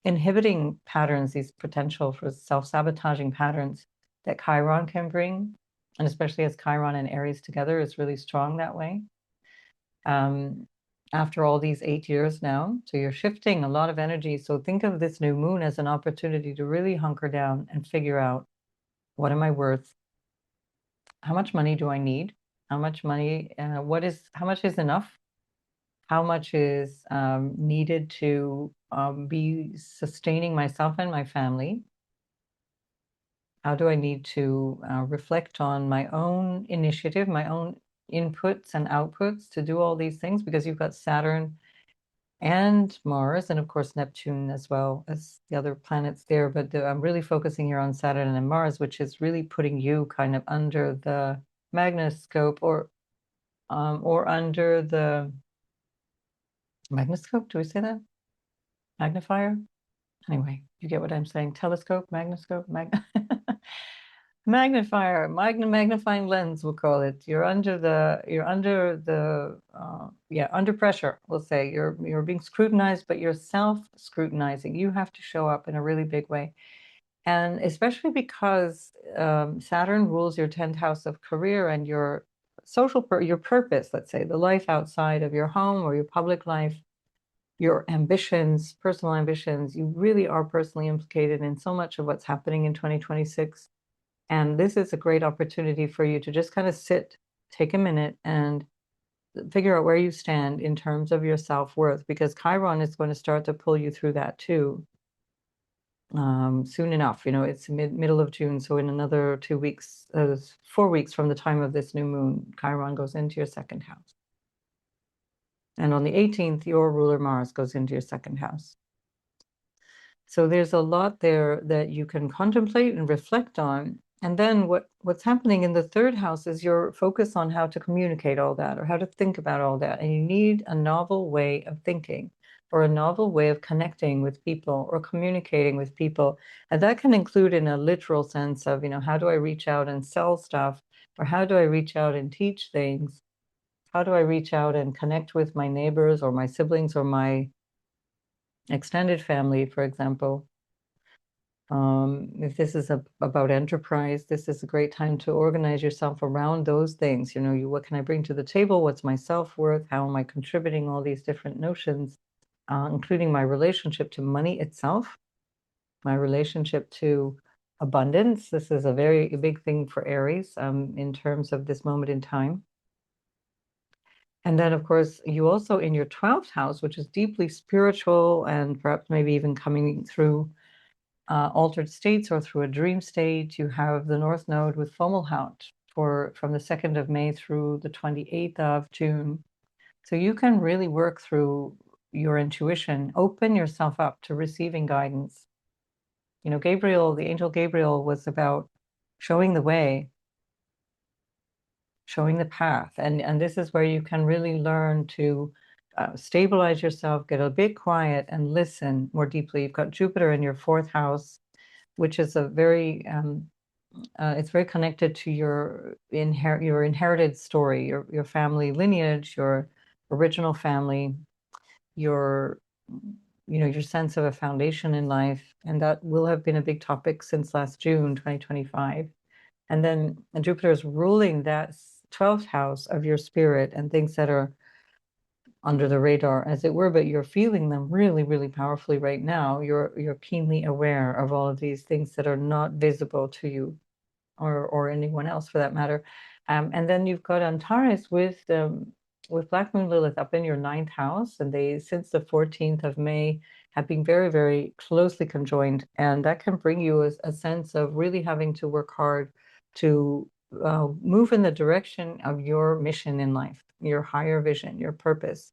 inhibiting patterns, these potential for self-sabotaging patterns that Chiron can bring? And especially as Chiron and Aries together is really strong that way. After all these 8 years now. So you're shifting a lot of energy. So think of this new moon as an opportunity to really hunker down and figure out, what am I worth? How much money do I need? How much money, how much is enough? How much is needed to be sustaining myself and my family? How do I need to reflect on my own initiative, my own inputs and outputs to do all these things? Because you've got Saturn and Mars, and of course Neptune as well as the other planets there. But I'm really focusing here on Saturn and Mars, which is really putting you kind of under the magnascope, or under the magnascope. Do we say that? Magnifier? Anyway, you get what I'm saying. Telescope, magnascope, magnifier, magnifying lens, we'll call it. You're under pressure, we'll say. You're being scrutinized, but you're self-scrutinizing. You have to show up in a really big way. And especially because Saturn rules your 10th house of career and your your purpose, let's say, the life outside of your home or your public life, your ambitions, personal ambitions. You really are personally implicated in so much of what's happening in 2026. And this is a great opportunity for you to just kind of sit, take a minute, and figure out where you stand in terms of your self-worth, because Chiron is going to start to pull you through that too. Soon enough, it's middle of June, so in another 2 weeks, 4 weeks from the time of this new moon, Chiron goes into your second house. And on the 18th, your ruler Mars goes into your second house. So there's a lot there that you can contemplate and reflect on. And then what's happening in the third house is your focus on how to communicate all that, or how to think about all that. And you need a novel way of thinking, or a novel way of connecting with people or communicating with people. And that can include in a literal sense of, how do I reach out and sell stuff? Or how do I reach out and teach things? How do I reach out and connect with my neighbors or my siblings or my extended family, for example? If this is about enterprise, this is a great time to organize yourself around those things. What can I bring to the table? What's my self-worth? How am I contributing? All these different notions, including my relationship to money itself, my relationship to abundance. This is a very big thing for Aries, in terms of this moment in time. And then, of course, you also in your 12th house, which is deeply spiritual and perhaps maybe even coming through altered states or through a dream state, you have the North Node with Fomalhaut from the 2nd of May through the 28th of June. So you can really work through your intuition, open yourself up to receiving guidance. Gabriel, the angel Gabriel, was about showing the way, showing the path. And this is where you can really learn to stabilize yourself, get a bit quiet, and listen more deeply. You've got Jupiter in your 4th house, which is a very it's very connected to your inherited story, your family lineage, your original family, your your sense of a foundation in life, and that will have been a big topic since last June 2025. And then Jupiter is ruling that 12th house of your spirit and things that are under the radar, as it were, but you're feeling them really, really powerfully right now. You're keenly aware of all of these things that are not visible to you, or anyone else for that matter. And then you've got Antares with Black Moon Lilith up in your 9th house, and they, since the 14th of May, have been very, very closely conjoined, and that can bring you a sense of really having to work hard to move in the direction of your mission in life, your higher vision, your purpose.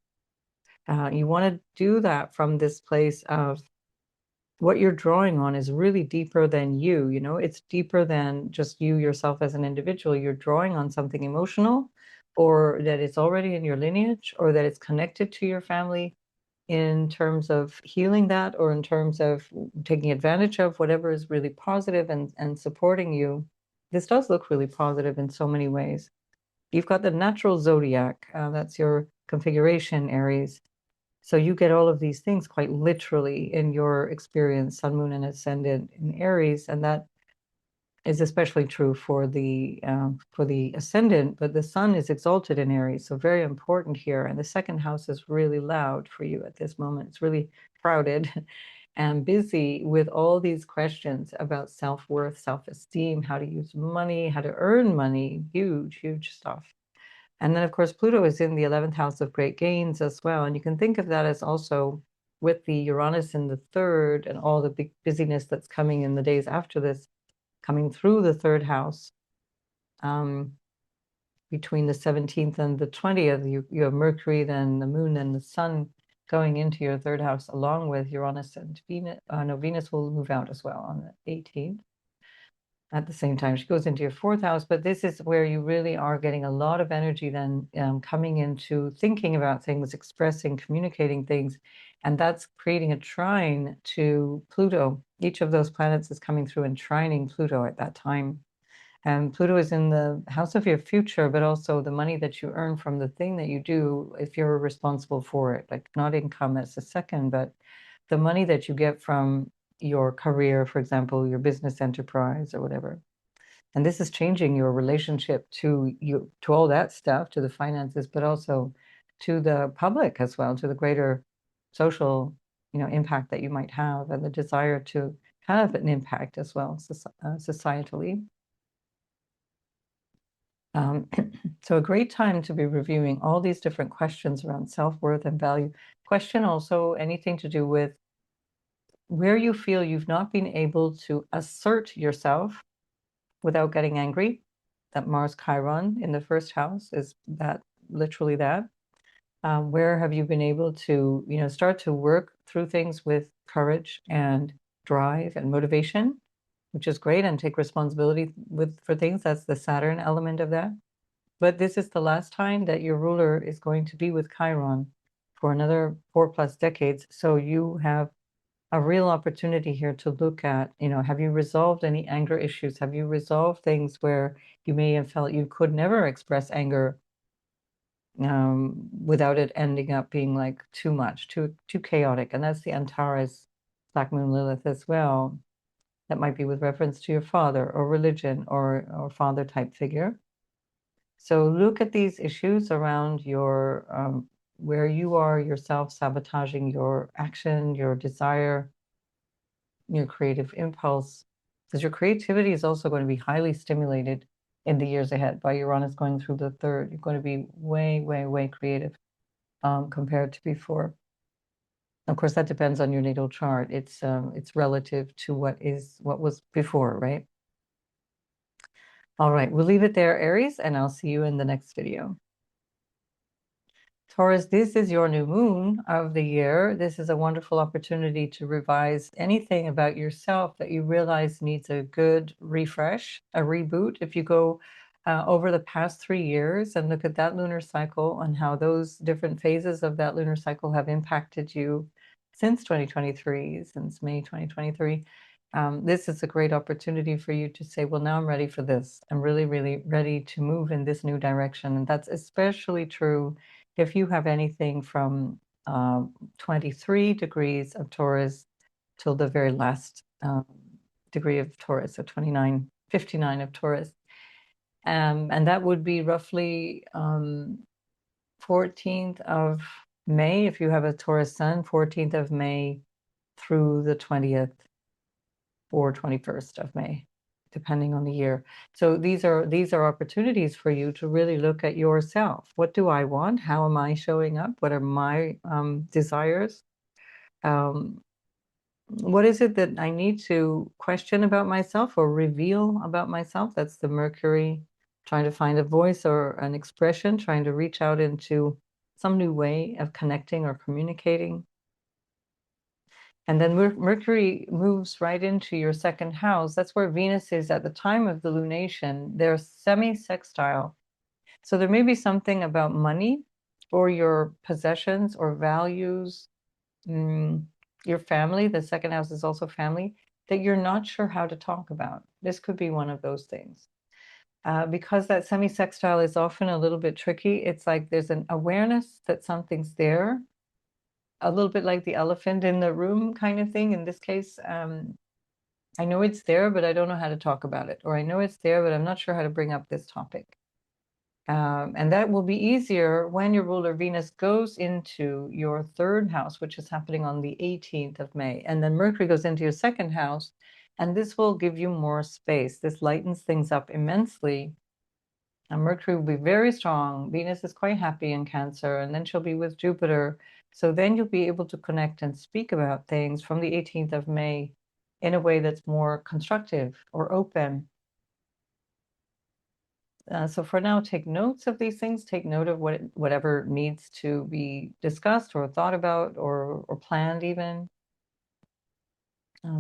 You want to do that from this place of what you're drawing on is really deeper than you. It's deeper than just you yourself as an individual. You're drawing on something emotional, or that it's already in your lineage, or that it's connected to your family in terms of healing that, or in terms of taking advantage of whatever is really positive and supporting you. This does look really positive in so many ways. You've got the natural zodiac, that's your configuration, Aries. So you get all of these things quite literally in your experience, Sun, Moon, and Ascendant in Aries, and that is especially true for the Ascendant. But the Sun is exalted in Aries, so very important here. And the second house is really loud for you at this moment. It's really crowded and busy with all these questions about self-worth, self-esteem, how to use money, how to earn money, huge, huge stuff. And then, of course, Pluto is in the 11th house of great gains as well. And you can think of that as also with the Uranus in the 3rd and all the big busyness that's coming in the days after this, coming through the 3rd house. Between the 17th and the 20th, you have Mercury, then the Moon, and the Sun going into your 3rd house, along with Uranus and Venus. Venus will move out as well on the 18th. At the same time, she goes into your 4th house, but this is where you really are getting a lot of energy then coming into thinking about things, expressing, communicating things, and that's creating a trine to Pluto. Each of those planets is coming through and trining Pluto at that time. And Pluto is in the house of your future, but also the money that you earn from the thing that you do if you're responsible for it, like not income as a second, but the money that you get from your career, for example, your business enterprise or whatever. And this is changing your relationship to all that stuff, to the finances, but also to the public as well, to the greater social, impact that you might have, and the desire to have an impact as well, societally. So a great time to be reviewing all these different questions around self-worth and value. Question also anything to do with where you feel you've not been able to assert yourself without getting angry. That Mars Chiron in the first house is that, literally that. Where have you been able to, start to work through things with courage and drive and motivation, which is great, and take responsibility for things. That's the Saturn element of that. But this is the last time that your ruler is going to be with Chiron for another 4+ decades. So you have a real opportunity here to look at, have you resolved any anger issues? Have you resolved things where you may have felt you could never express anger without it ending up being like too much, too chaotic? And that's the Antares Black Moon Lilith as well. That might be with reference to your father or religion or father type figure. So look at these issues around your where you are yourself sabotaging your action, your desire, your creative impulse, because your creativity is also going to be highly stimulated in the years ahead by Uranus going through the third. You're going to be way, way, way creative compared to before. Of course, that depends on your natal chart. It's relative to what was before, right? All right, we'll leave it there, Aries, and I'll see you in the next video. Taurus, this is your new moon of the year. This is a wonderful opportunity to revise anything about yourself that you realize needs a good refresh, a reboot. If you go over the past 3 years and look at that lunar cycle and how those different phases of that lunar cycle have impacted you since 2023, since May 2023, this is a great opportunity for you to say, well, now I'm ready for this. I'm really, really ready to move in this new direction. And that's especially true if you have anything from 23 degrees of Taurus till the very last degree of Taurus, so 29, 59 of Taurus. And that would be roughly 14th of May, if you have a Taurus sun, 14th of May through the 20th or 21st of May, depending on the year. So these are opportunities for you to really look at yourself. What do I want? How am I showing up? What are my desires? What is it that I need to question about myself or reveal about myself? That's the Mercury, trying to find a voice or an expression, trying to reach out into some new way of connecting or communicating. And then Mercury moves right into your second house. That's where Venus is at the time of the lunation. They're semi-sextile. So there may be something about money or your possessions or values, your family. The second house is also family, that you're not sure how to talk about. This could be one of those things. Because that semi-sextile is often a little bit tricky, it's like there's an awareness that something's there, a little bit like the elephant in the room kind of thing. In this case, I know it's there, but I don't know how to talk about it. Or I know it's there, but I'm not sure how to bring up this topic. And that will be easier when your ruler Venus goes into your third house, which is happening on the 18th of May. And then Mercury goes into your second house, and this will give you more space. This lightens things up immensely. And Mercury will be very strong. Venus is quite happy in Cancer, and then she'll be with Jupiter. So then you'll be able to connect and speak about things from the 18th of May in a way that's more constructive or open. So for now, take notes of these things. Take note of whatever needs to be discussed or thought about or planned even.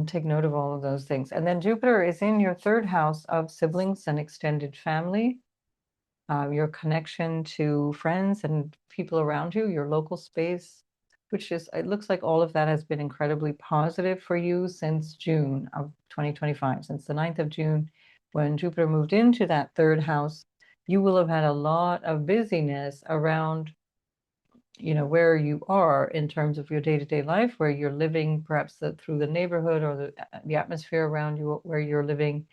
Take note of all of those things. And then Jupiter is in your third house of siblings and extended family. Your connection to friends and people around you, your local space, which is, it looks like all of that has been incredibly positive for you since June of 2025, since the 9th of June, when Jupiter moved into that third house. You will have had a lot of busyness around, where you are in terms of your day-to-day life, where you're living, perhaps through the neighborhood or the atmosphere around you, where you're living,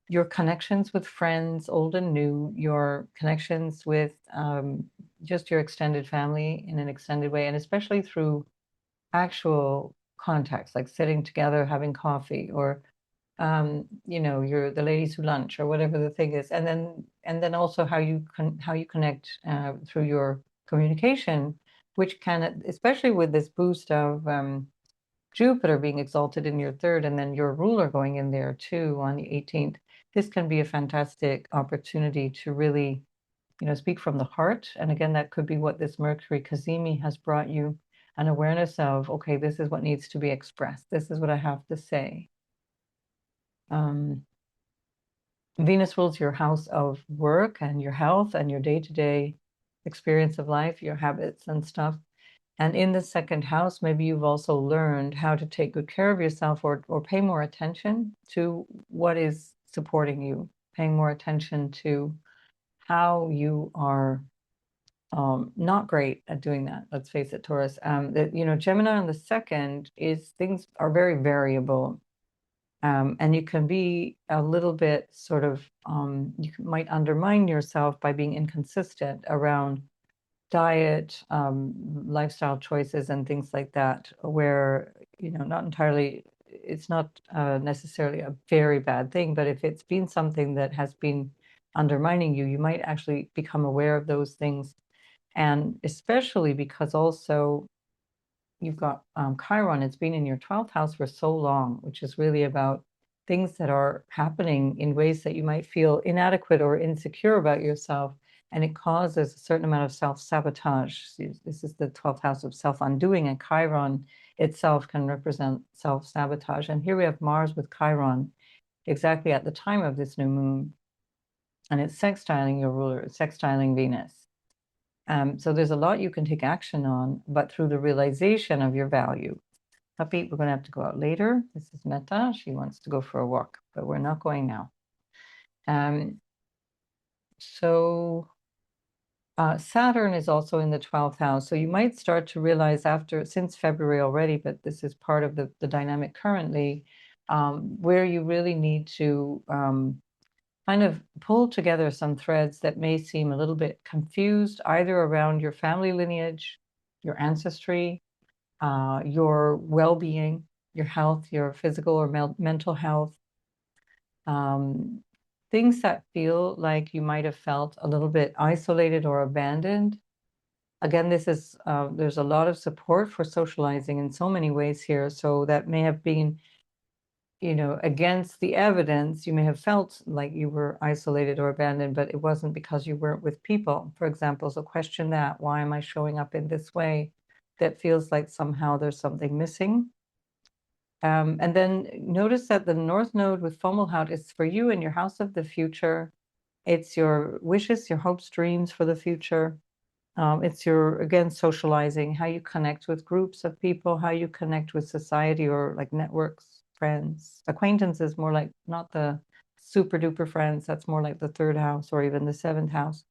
your connections with friends, old and new, your connections with just your extended family in an extended way, and especially through actual contacts, like sitting together, having coffee, or you know, you're the ladies who lunch or whatever the thing is, and then also how you connect through your communication, which can, especially with this boost of Jupiter being exalted in your third, and then your ruler going in there too on the 18th. This can be a fantastic opportunity to really, you know, speak from the heart. And again, that could be what this Mercury Cazimi has brought you, an awareness of, okay, this is what needs to be expressed. This is what I have to say. Venus rules your house of work and your health and your day-to-day experience of life, your habits and stuff. And in the second house, maybe you've also learned how to take good care of yourself or pay more attention to what is supporting you, paying more attention to how you are not great at doing that. Let's face it, Taurus. You know, Gemini on the second is things are very variable. And you can be a little bit sort of, might undermine yourself by being inconsistent around diet, lifestyle choices and things like that, where, you know, not entirely, it's not necessarily a very bad thing, but if it's been something that has been undermining you, you might actually become aware of those things. And especially because also you've got Chiron, it's been in your 12th house for so long, which is really about things that are happening in ways that you might feel inadequate or insecure about yourself. And it causes a certain amount of self-sabotage. This is the 12th house of self-undoing, and Chiron itself can represent self-sabotage. And here we have Mars with Chiron exactly at the time of this new moon. And it's sextiling your ruler, it's sextiling Venus. So there's a lot you can take action on, but through the realization of your value. Puppy, we're going to have to go out later. This is Meta. She wants to go for a walk, but we're not going now. Saturn is also in the 12th house. So you might start to realize since February already, but this is part of the dynamic currently, where you really need to kind of pull together some threads that may seem a little bit confused, either around your family lineage, your ancestry, your well-being, your health, your physical or mental health, things that feel like you might have felt a little bit isolated or abandoned. Again, there's a lot of support for socializing in so many ways here, so that may have been, you know, against the evidence, you may have felt like you were isolated or abandoned, but it wasn't because you weren't with people, for example. So question that. Why am I showing up in this way that feels like somehow there's something missing? And then notice that the North Node with Fomalhaut is for you in your house of the future. It's your wishes, your hopes, dreams for the future. It's your, again, socializing, how you connect with groups of people, how you connect with society or like networks, friends, acquaintances, more like not the super duper friends. That's more like the third house or even the seventh house.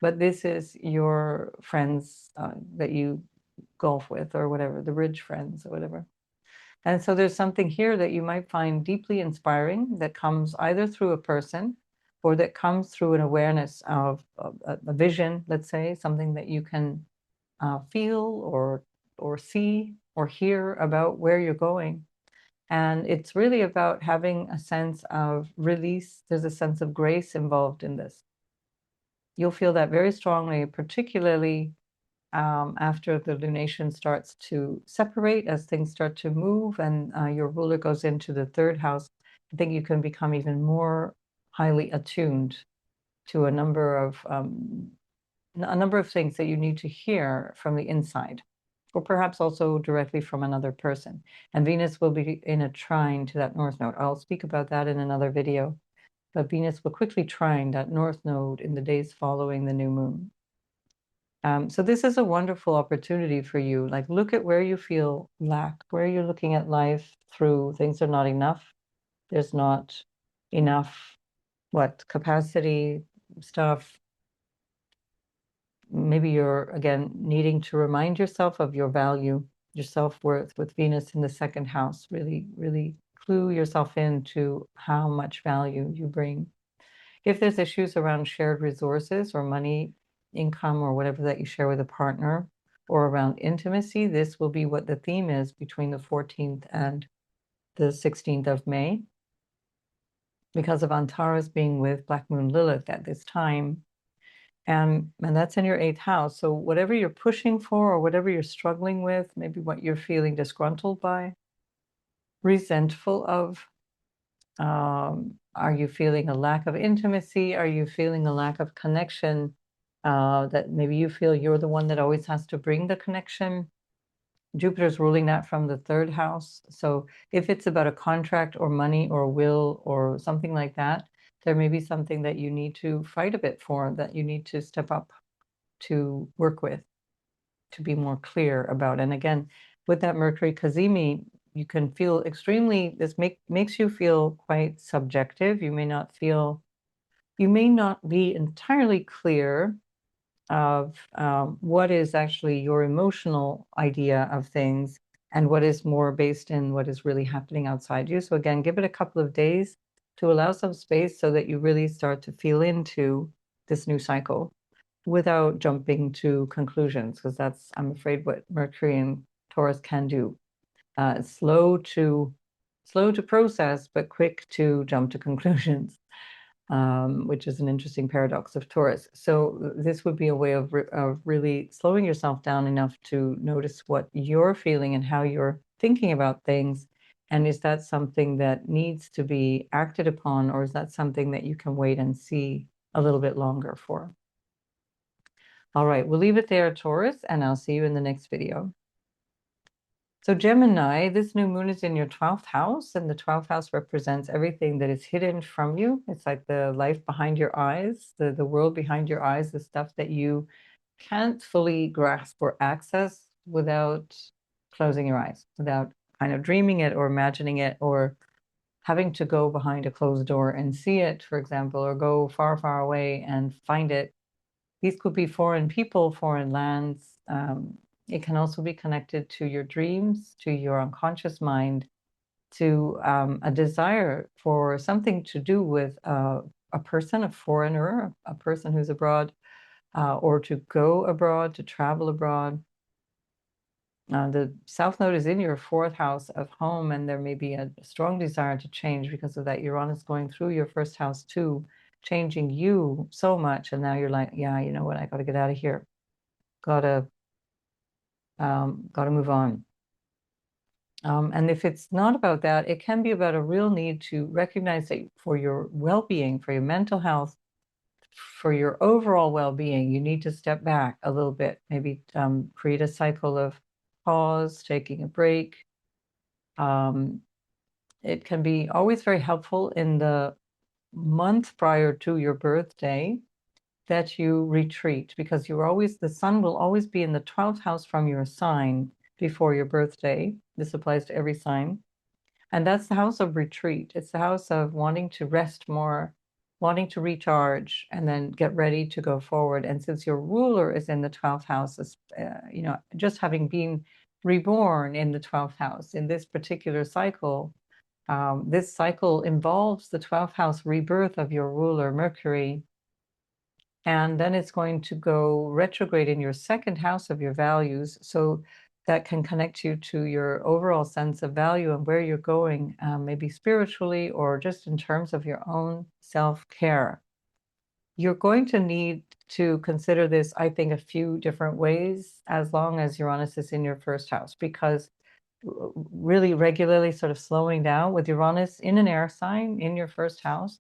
But this is your friends that you golf with or whatever, the bridge friends or whatever. And so there's something here that you might find deeply inspiring that comes either through a person or that comes through an awareness of a vision, let's say, something that you can feel or see or hear about where you're going. And it's really about having a sense of release. There's a sense of grace involved in this. You'll feel that very strongly, particularly after the lunation starts to separate, as things start to move and your ruler goes into the third house. I think you can become even more highly attuned to a number of things that you need to hear from the inside, or perhaps also directly from another person. And Venus will be in a trine to that North Node. I'll speak about that in another video. But Venus will quickly trine that North Node in the days following the new moon. So this is a wonderful opportunity for you. Like, look at where you feel lack, where you're looking at life through things are not enough. There's not enough, capacity, stuff. Maybe you're, again, needing to remind yourself of your value, your self-worth with Venus in the second house. Really, really clue yourself into how much value you bring. If there's issues around shared resources or money, income, or whatever that you share with a partner, or around intimacy, this will be what the theme is between the 14th and the 16th of May. because of Antares being with Black Moon Lilith at this time. And that's in your 8th house. So whatever you're pushing for or whatever you're struggling with, maybe what you're feeling disgruntled by, resentful of, are you feeling a lack of intimacy? Are you feeling a lack of connection? That maybe you feel you're the one that always has to bring the connection. Jupiter's ruling that from the 3rd house. So if it's about a contract or money or will or something like that, there may be something that you need to fight a bit for, that you need to step up to work with, to be more clear about. And again, with that Mercury Cazimi, you can feel extremely, this makes you feel quite subjective. You may not be entirely clear of what is actually your emotional idea of things and what is more based in what is really happening outside you. So again, give it a couple of days to allow some space so that you really start to feel into this new cycle without jumping to conclusions, because that's, I'm afraid, what Mercury and Taurus can do. Slow to process, but quick to jump to conclusions. Which is an interesting paradox of Taurus. So this would be a way of really slowing yourself down enough to notice what you're feeling and how you're thinking about things. And is that something that needs to be acted upon, or is that something that you can wait and see a little bit longer for? All right, we'll leave it there, Taurus, and I'll see you in the next video. So Gemini, this new moon is in your 12th house, and the 12th house represents everything that is hidden from you. It's like the life behind your eyes, the world behind your eyes, the stuff that you can't fully grasp or access without closing your eyes, without kind of dreaming it or imagining it or having to go behind a closed door and see it, for example, or go far, far away and find it. These could be foreign people, foreign lands. It can also be connected to your dreams, to your unconscious mind, to a desire for something to do with a person, a foreigner, a person who's abroad, or to go abroad, to travel abroad. The South Node is in your 4th house of home, and there may be a strong desire to change because of that. Uranus going through your 1st house too, changing you so much, and now you're like, yeah, you know what, I got to get out of here. Gotta move on. And if it's not about that, it can be about a real need to recognize that for your well-being, for your mental health, for your overall well-being, you need to step back a little bit, maybe create a cycle of pause, taking a break. It can be always very helpful in the month prior to your birthday that you retreat, because the sun will always be in the 12th house from your sign before your birthday. This applies to every sign. And that's the house of retreat. It's the house of wanting to rest more, wanting to recharge, and then get ready to go forward. And since your ruler is in the 12th house, just having been reborn in the 12th house in this particular cycle, this cycle involves the 12th house rebirth of your ruler, Mercury. And then it's going to go retrograde in your 2nd house of your values. So that can connect you to your overall sense of value and where you're going, maybe spiritually or just in terms of your own self-care. You're going to need to consider this, I think, a few different ways as long as Uranus is in your 1st house, because really regularly sort of slowing down with Uranus in an air sign in your 1st house,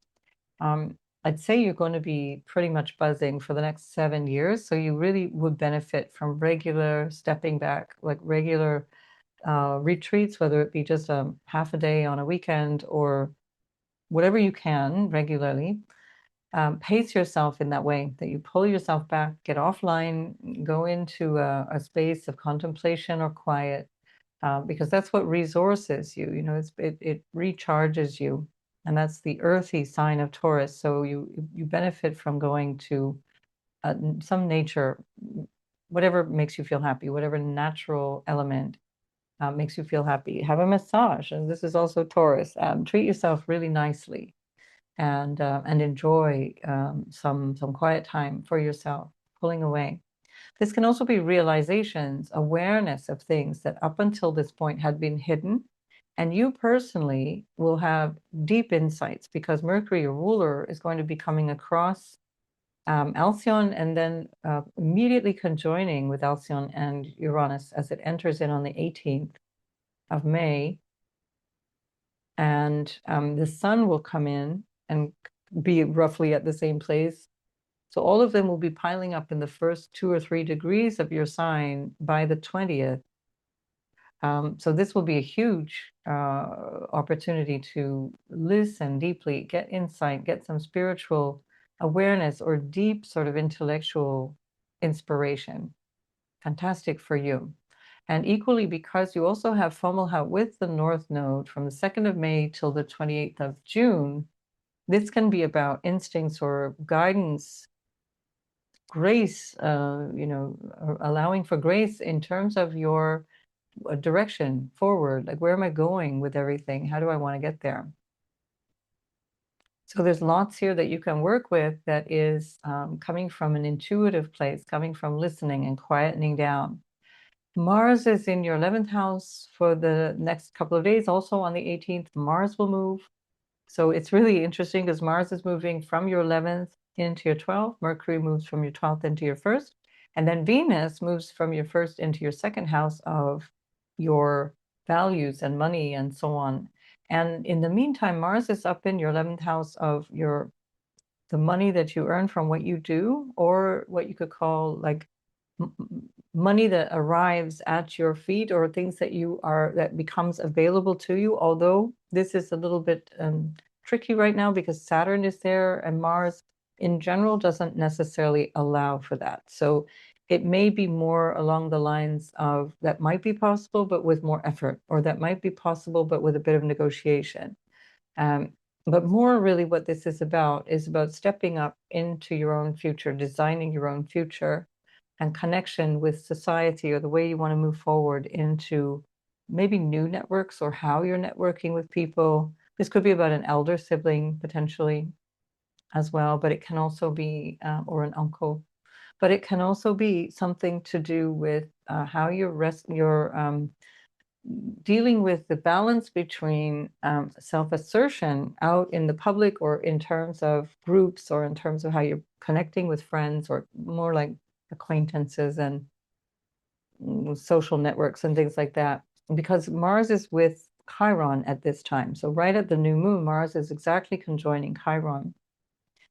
I'd say you're going to be pretty much buzzing for the next 7 years. So you really would benefit from regular stepping back, like regular retreats, whether it be just a half a day on a weekend or whatever you can regularly. Pace yourself in that way, that you pull yourself back, get offline, go into a space of contemplation or quiet, because that's what resources you. It recharges you. And that's the earthy sign of Taurus. So you benefit from going to some nature, whatever makes you feel happy, whatever natural element makes you feel happy. Have a massage, and this is also Taurus. Treat yourself really nicely, and enjoy some quiet time for yourself, pulling away. This can also be realizations, awareness of things that up until this point had been hidden. And you personally will have deep insights because Mercury, your ruler, is going to be coming across Alcyone and then immediately conjoining with Alcyone and Uranus as it enters in on the 18th of May. And the sun will come in and be roughly at the same place. So all of them will be piling up in the first 2 or 3 degrees of your sign by the 20th. So this will be a huge opportunity to listen deeply, get insight, get some spiritual awareness or deep sort of intellectual inspiration. Fantastic for you. And equally, because you also have Fomalhaut with the North Node from the 2nd of May till the 28th of June, this can be about instincts or guidance, grace, allowing for grace in terms of your direction forward. Like, where am I going with everything? How do I want to get there? So there's lots here that you can work with that is coming from an intuitive place, coming from listening and quietening down. Mars is in your 11th house for the next couple of days. Also on the 18th, Mars will move. So it's really interesting because Mars is moving from your 11th into your 12th. Mercury moves from your 12th into your 1st. And then Venus moves from your 1st into your 2nd house of your values and money and so on. And in the meantime, Mars is up in your 11th house of the money that you earn from what you do, or what you could call like money that arrives at your feet, or things that becomes available to you. Although this is a little bit tricky right now because Saturn is there and Mars in general doesn't necessarily allow for that. So it may be more along the lines of that might be possible, but with more effort, or that might be possible, but with a bit of negotiation. But more really what this is about stepping up into your own future, designing your own future, and connection with society, or the way you want to move forward into maybe new networks, or how you're networking with people. This could be about an elder sibling potentially as well, but it can also be, or an uncle, but it can also be something to do with how you're dealing with the balance between self-assertion out in the public, or in terms of groups, or in terms of how you're connecting with friends, or more like acquaintances and social networks and things like that. Because Mars is with Chiron at this time. So right at the new moon, Mars is exactly conjoining Chiron.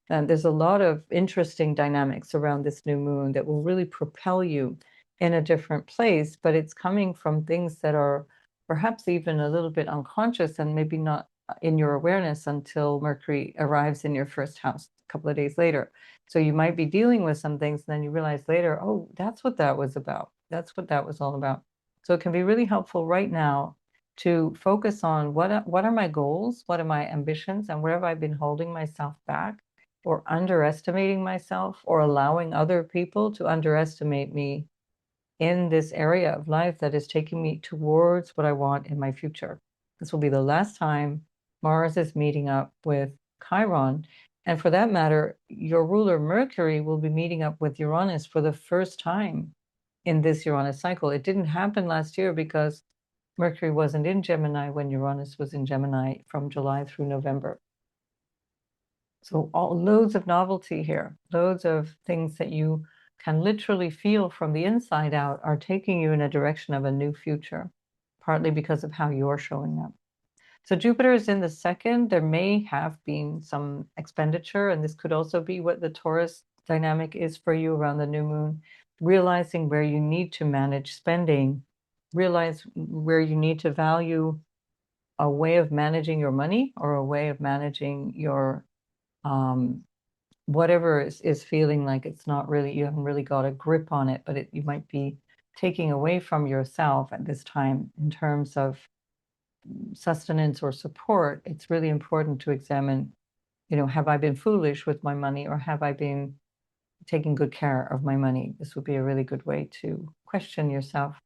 And there's a lot of interesting dynamics around this new moon that will really propel you in a different place, but it's coming from things that are perhaps even a little bit unconscious and maybe not in your awareness until Mercury arrives in your first house a couple of days later. So you might be dealing with some things, and then you realize later, oh, that's what that was about. That's what that was all about. So it can be really helpful right now to focus on what are my goals, what are my ambitions, and where have I been holding myself back, or underestimating myself, or allowing other people to underestimate me in this area of life that is taking me towards what I want in my future. This will be the last time Mars is meeting up with Chiron. And for that matter, your ruler Mercury will be meeting up with Uranus for the first time in this Uranus cycle. It didn't happen last year because Mercury wasn't in Gemini when Uranus was in Gemini from July through November. So loads of novelty here, loads of things that you can literally feel from the inside out are taking you in a direction of a new future, partly because of how you're showing up. So Jupiter is in the 2nd. There may have been some expenditure, and this could also be what the Taurus dynamic is for you around the new moon, realizing where you need to manage spending, realize where you need to value a way of managing your money, or a way of managing your whatever is feeling like it's not really, you haven't really got a grip on it, but you might be taking away from yourself at this time in terms of sustenance or support. It's really important to examine, have I been foolish with my money, or have I been taking good care of my money? This would be a really good way to question yourself.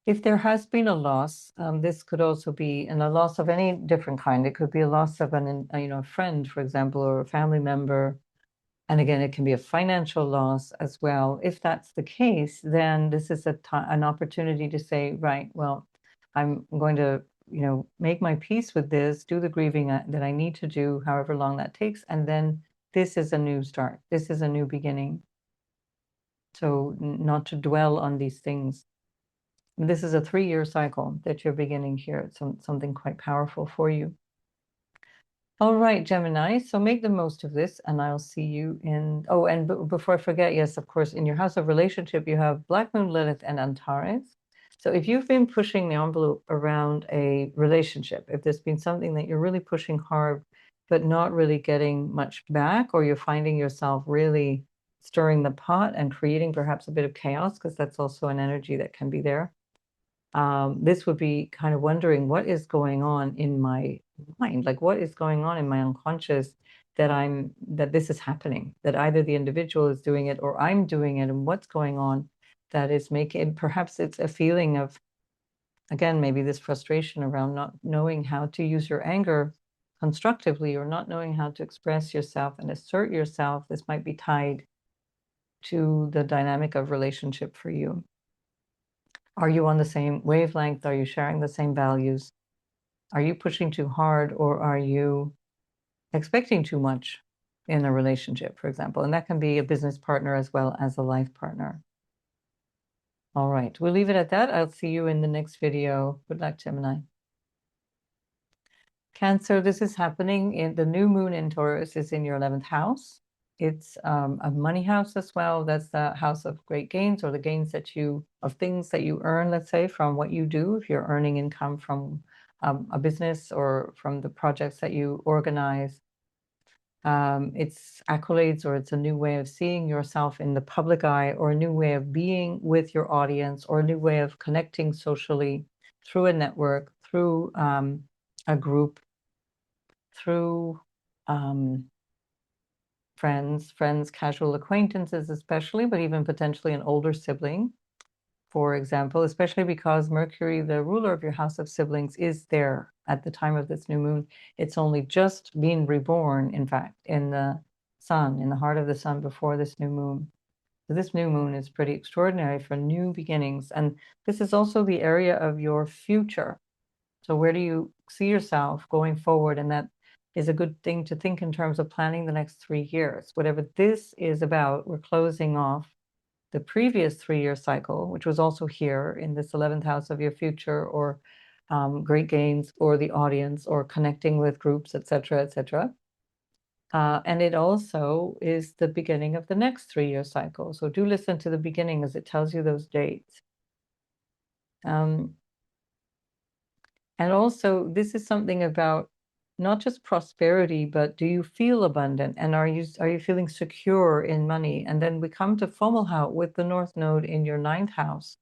If there has been a loss, this could also be a loss of any different kind. It could be a loss of a friend, for example, or a family member. And again, it can be a financial loss as well. If that's the case, then this is an opportunity to say, right, well, I'm going to, make my peace with this, do the grieving that I need to do, however long that takes, and then this is a new start. This is a new beginning. So not to dwell on these things. This is a 3-year cycle that you're beginning here. It's something quite powerful for you. All right, Gemini, so make the most of this, and I'll see you in... Oh, and before I forget, yes, of course, in your house of relationship, you have Black Moon, Lilith, and Antares. So if you've been pushing the envelope around a relationship, if there's been something that you're really pushing hard, but not really getting much back, or you're finding yourself really stirring the pot and creating perhaps a bit of chaos, because that's also an energy that can be there. This would be kind of wondering what is going on in my mind, like what is going on in my unconscious that this is happening, that either the individual is doing it or I'm doing it, and what's going on that is making, perhaps it's a feeling of, again, maybe this frustration around not knowing how to use your anger constructively, or not knowing how to express yourself and assert yourself. This might be tied to the dynamic of relationship for you. Are you on the same wavelength? Are you sharing the same values? Are you pushing too hard, or are you expecting too much in a relationship, for example? And that can be a business partner as well as a life partner. All right, we'll leave it at that. I'll see you in the next video. Good luck, Gemini. Cancer, this is happening in the new moon in Taurus is in your 11th house. It's a money house as well. That's the house of great gains, or the gains of things that you earn, let's say, from what you do. If you're earning income from a business or from the projects that you organize, it's accolades, or it's a new way of seeing yourself in the public eye, or a new way of being with your audience, or a new way of connecting socially through a network, through a group, through friends, casual acquaintances especially, but even potentially an older sibling, for example, especially because Mercury, the ruler of your house of siblings, is there at the time of this new moon. It's only just been reborn, in fact, in the sun, in the heart of the sun before this new moon. So this new moon is pretty extraordinary for new beginnings. And this is also the area of your future. So where do you see yourself going forward? And that is a good thing to think in terms of planning the next 3 years. Whatever this is about, we're closing off the previous 3-year cycle, which was also here in this 11th house of your future, or great gains, or the audience, or connecting with groups, etc., etc. And it also is the beginning of the next 3-year cycle. So do listen to the beginning, as it tells you those dates. And also, this is something about not just prosperity, but do you feel abundant, and are you feeling secure in money? And then we come to Fomalhaut with the North Node in your 9th house.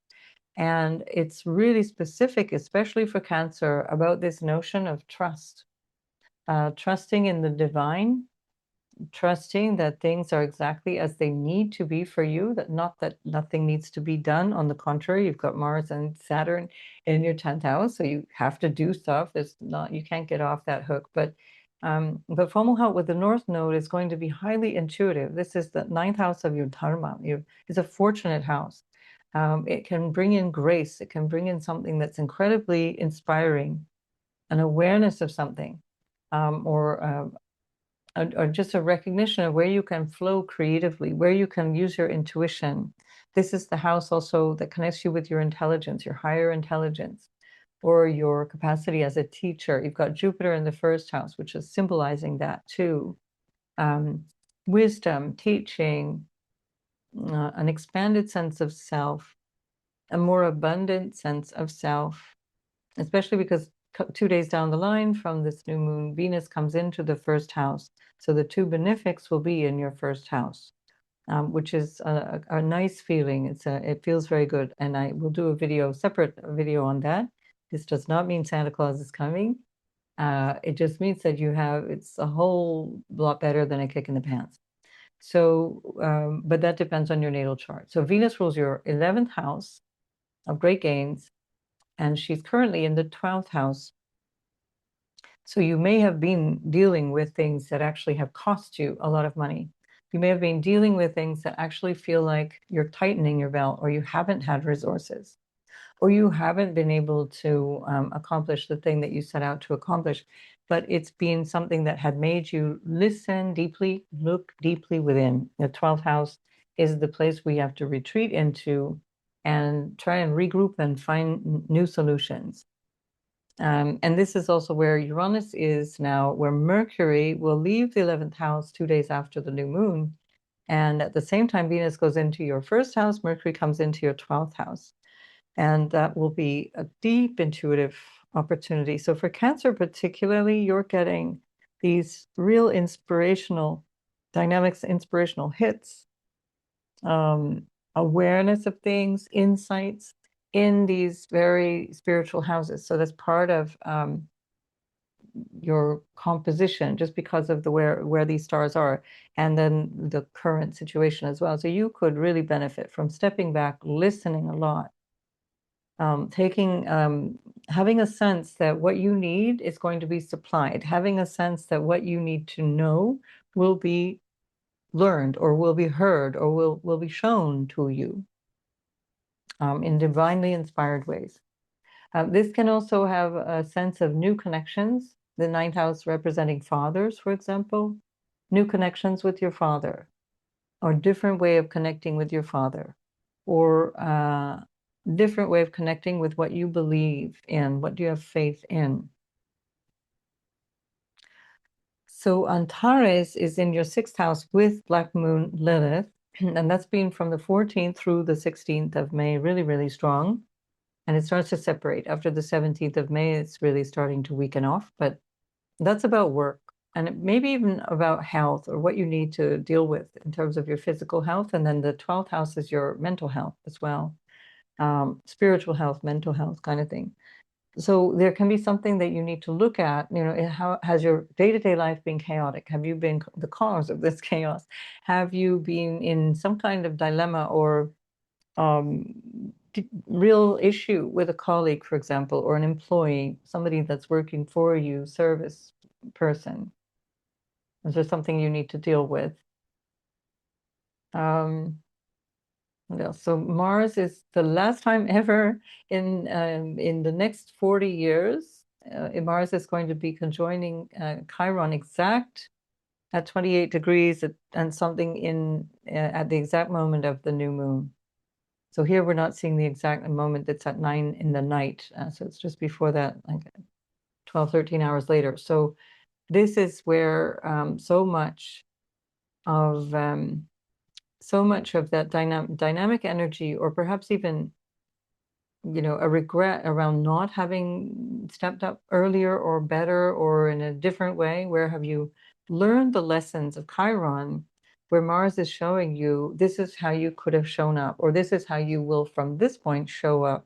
And it's really specific, especially for Cancer, about this notion of trust. Trusting in the divine, trusting that things are exactly as they need to be for you, that nothing needs to be done. On the contrary, you've got Mars and Saturn in your 10th house, so you have to do stuff. You can't get off that hook. But Fomalhaut with the North Node is going to be highly intuitive. This is the 9th house of your dharma. It's a fortunate house. It can bring in grace. It can bring in something that's incredibly inspiring, an awareness of something, or just a recognition of where you can flow creatively, where you can use your intuition. This is the house also that connects you with your intelligence, your higher intelligence, or your capacity as a teacher. You've got Jupiter in the 1st house, which is symbolizing that too. Wisdom, teaching, an expanded sense of self, a more abundant sense of self, especially because 2 days down the line from this new moon, Venus comes into the 1st house. So the 2 benefics will be in your 1st house, which is a nice feeling. It feels very good. And I will do a separate video on that. This does not mean Santa Claus is coming. It just means that it's a whole lot better than a kick in the pants. So, but that depends on your natal chart. So Venus rules your 11th house of great gains, and she's currently in the 12th house. So you may have been dealing with things that actually have cost you a lot of money. You may have been dealing with things that actually feel like you're tightening your belt, or you haven't had resources, or you haven't been able to accomplish the thing that you set out to accomplish, but it's been something that had made you listen deeply, look deeply within. The 12th house is the place we have to retreat into and try and regroup and find new solutions. And this is also where Uranus is now, where Mercury will leave the 11th house 2 days after the new moon. And at the same time, Venus goes into your first house, Mercury comes into your 12th house. And that will be a deep intuitive opportunity. So for Cancer particularly, you're getting these real inspirational dynamics, inspirational hits, awareness of things, insights in these very spiritual houses. So that's part of your composition, just because of the where these stars are, and then the current situation as well. So you could really benefit from stepping back, listening a lot, having a sense that what you need is going to be supplied, having a sense that what you need to know will be learned or will be heard or will be shown to you in divinely inspired ways. This can also have a sense of new connections, the 9th house representing fathers, for example, new connections with your father, or different way of connecting with your father, or different way of connecting with what you believe in, what do you have faith in. So Antares is in your 6th house with Black Moon Lilith, and that's been from the 14th through the 16th of May, really, really strong. And it starts to separate. After the 17th of May, it's really starting to weaken off, but that's about work. And maybe even about health or what you need to deal with in terms of your physical health. And then the 12th house is your mental health as well. Spiritual health, mental health kind of thing. So there can be something that you need to look at, how has your day-to-day life been chaotic? Have you been the cause of this chaos? Have you been in some kind of dilemma or real issue with a colleague, for example, or an employee, somebody that's working for you, service person? Is there something you need to deal with? What else? So Mars is the last time ever in the next 40 years. Mars is going to be conjoining Chiron exact at 28 degrees and something in at the exact moment of the new moon. So here we're not seeing the exact moment that's at 9 in the night. So it's just before that, like 12, 13 hours later. So this is where so much of that dynamic energy, or perhaps even, a regret around not having stepped up earlier or better or in a different way. Where have you learned the lessons of Chiron, where Mars is showing you this is how you could have shown up, or this is how you will from this point show up,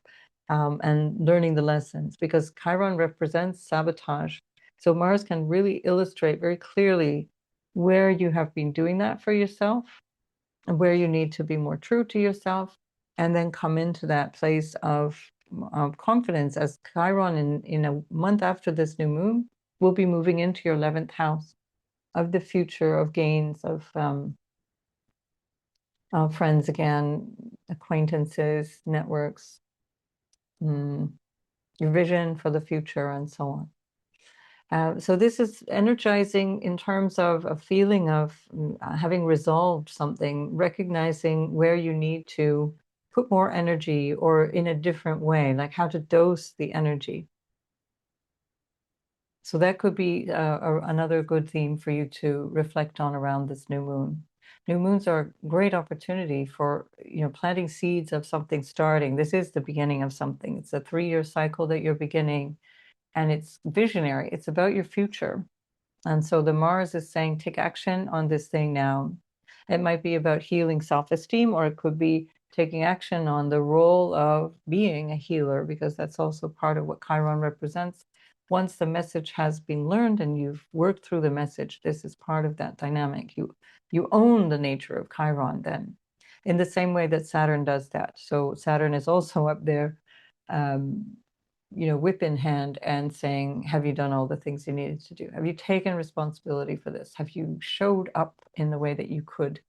and learning the lessons, because Chiron represents sabotage. So Mars can really illustrate very clearly where you have been doing that for yourself and where you need to be more true to yourself, and then come into that place of confidence, as Chiron in a month after this new moon will be moving into your 11th house of the future, of gains, of friends again, acquaintances, networks, your vision for the future, and so on. So this is energizing in terms of a feeling of having resolved something, recognizing where you need to put more energy or in a different way, like how to dose the energy. So that could be another good theme for you to reflect on around this new moon. New moons are a great opportunity for, planting seeds of something starting. This is the beginning of something. It's a 3-year cycle that you're beginning. And it's visionary. It's about your future. And so the Mars is saying, take action on this thing now. It might be about healing self-esteem, or it could be taking action on the role of being a healer, because that's also part of what Chiron represents. Once the message has been learned and you've worked through the message, this is part of that dynamic. You own the nature of Chiron then, in the same way that Saturn does that. So Saturn is also up there, whip in hand and saying, have you done all the things you needed to do? Have you taken responsibility for this? Have you showed up in the way that you could?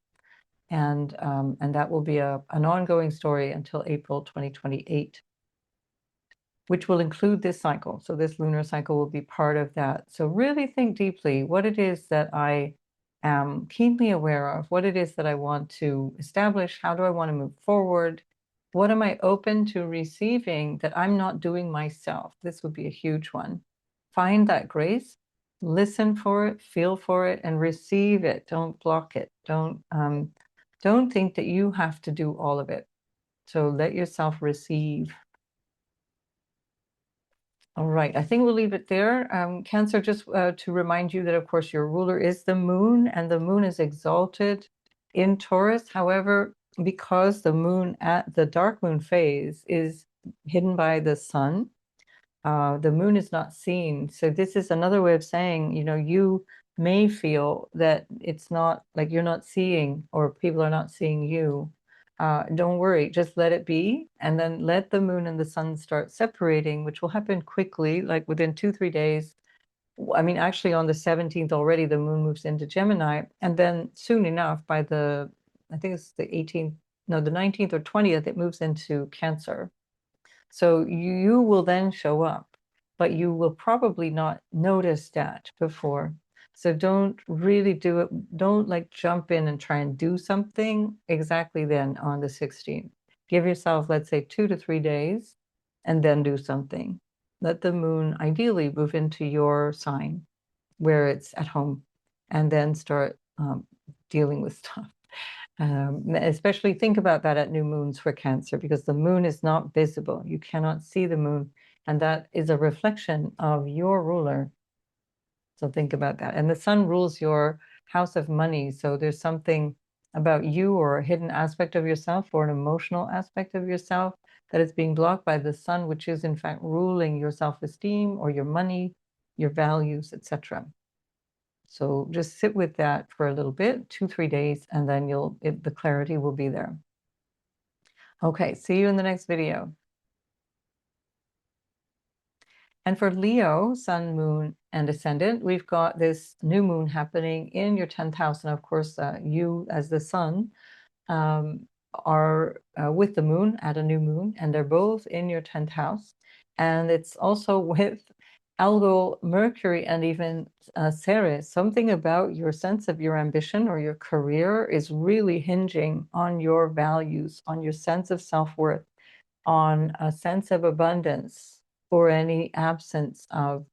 And that will be an ongoing story until April 2028. which will include this cycle. So this lunar cycle will be part of that. So really think deeply what it is that I am keenly aware of, what it is that I want to establish, how do I want to move forward, what am I open to receiving that I'm not doing myself? This would be a huge one. Find that grace, listen for it, feel for it, and receive it. Don't block it. Don't think that you have to do all of it. So let yourself receive. All right, I think we'll leave it there. Cancer, just to remind you that, of course, your ruler is the moon, and the moon is exalted in Taurus. However, because the moon at the dark moon phase is hidden by the sun, the moon is not seen. So this is another way of saying, you may feel that it's not like you're not seeing or people are not seeing you. Don't worry, just let it be, and then let the moon and the sun start separating, which will happen quickly, like within 2-3 days. I mean, actually on the 17th already, the moon moves into Gemini, and then soon enough, by I think it's the 18th, no, the 19th or 20th, it moves into Cancer. So you will then show up, but you will probably not notice that before. So don't really do it. Don't like jump in and try and do something exactly then on the 16th. Give yourself, let's say, 2-3 days and then do something. Let the moon ideally move into your sign where it's at home and then start dealing with stuff. Especially think about that at new moons for Cancer, because the moon is not visible. You cannot see the moon, and that is a reflection of your ruler. So think about that. And the sun rules your house of money. So there's something about you or a hidden aspect of yourself or an emotional aspect of yourself that is being blocked by the sun, which is in fact ruling your self-esteem or your money, your values, etc. So just sit with that for a little bit, 2-3 days, and then the clarity will be there. Okay, see you in the next video. And for Leo, sun, moon, and ascendant, we've got this new moon happening in your 10th house. And of course, you as the sun are with the moon at a new moon, and they're both in your 10th house. And it's also with Algol, Mercury, and even Ceres. Something about your sense of your ambition or your career is really hinging on your values, on your sense of self-worth, on a sense of abundance, or any absence of,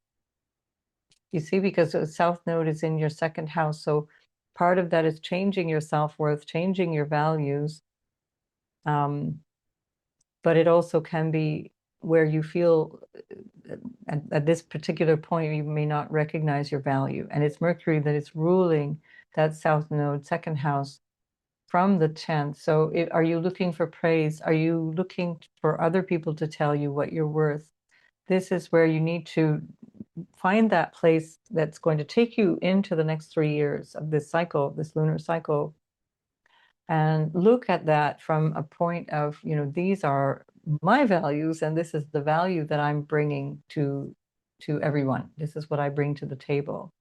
you see, because the South Node is in your 2nd house. So part of that is changing your self-worth, changing your values. But it also can be where you feel at this particular point, you may not recognize your value. And it's Mercury that is ruling that South Node, 2nd house, from the 10th. So are you looking for praise? Are you looking for other people to tell you what you're worth? This is where you need to find that place that's going to take you into the next 3 years of this cycle, this lunar cycle, and look at that from a point of, these are my values, and this is the value that I'm bringing to everyone. This is what I bring to the table.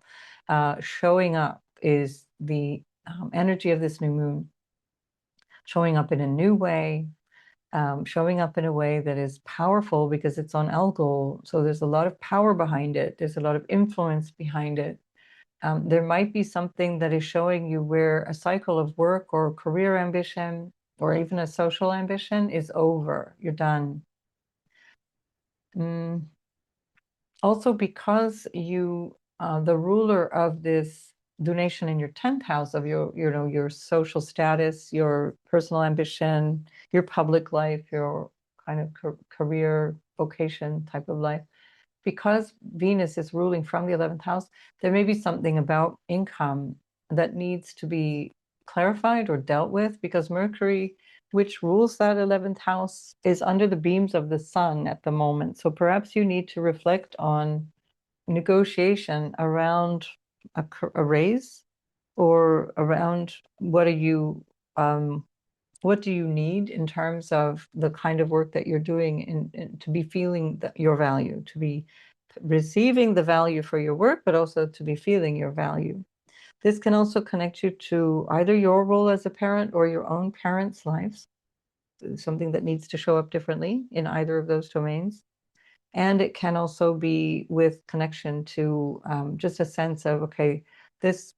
Showing up is the energy of this new moon. Showing up in a new way, showing up in a way that is powerful because it's on Algol. So there's a lot of power behind it. There's a lot of influence behind it. There might be something that is showing you where a cycle of work or career ambition or even a social ambition is over. You're done. Also, because the ruler of this donation in your 10th house of your social status, your personal ambition, your public life, your kind of career vocation type of life, because Venus is ruling from the 11th house, there may be something about income that needs to be clarified or dealt with, because Mercury, which rules that 11th house, is under the beams of the sun at the moment. So perhaps you need to reflect on negotiation around a raise, or around what do you need in terms of the kind of work that you're doing, and to be feeling your value, to be receiving the value for your work, but also to be feeling your value. This can also connect you to either your role as a parent or your own parents' lives, something that needs to show up differently in either of those domains. And it can also be with connection to just a sense of, okay, this,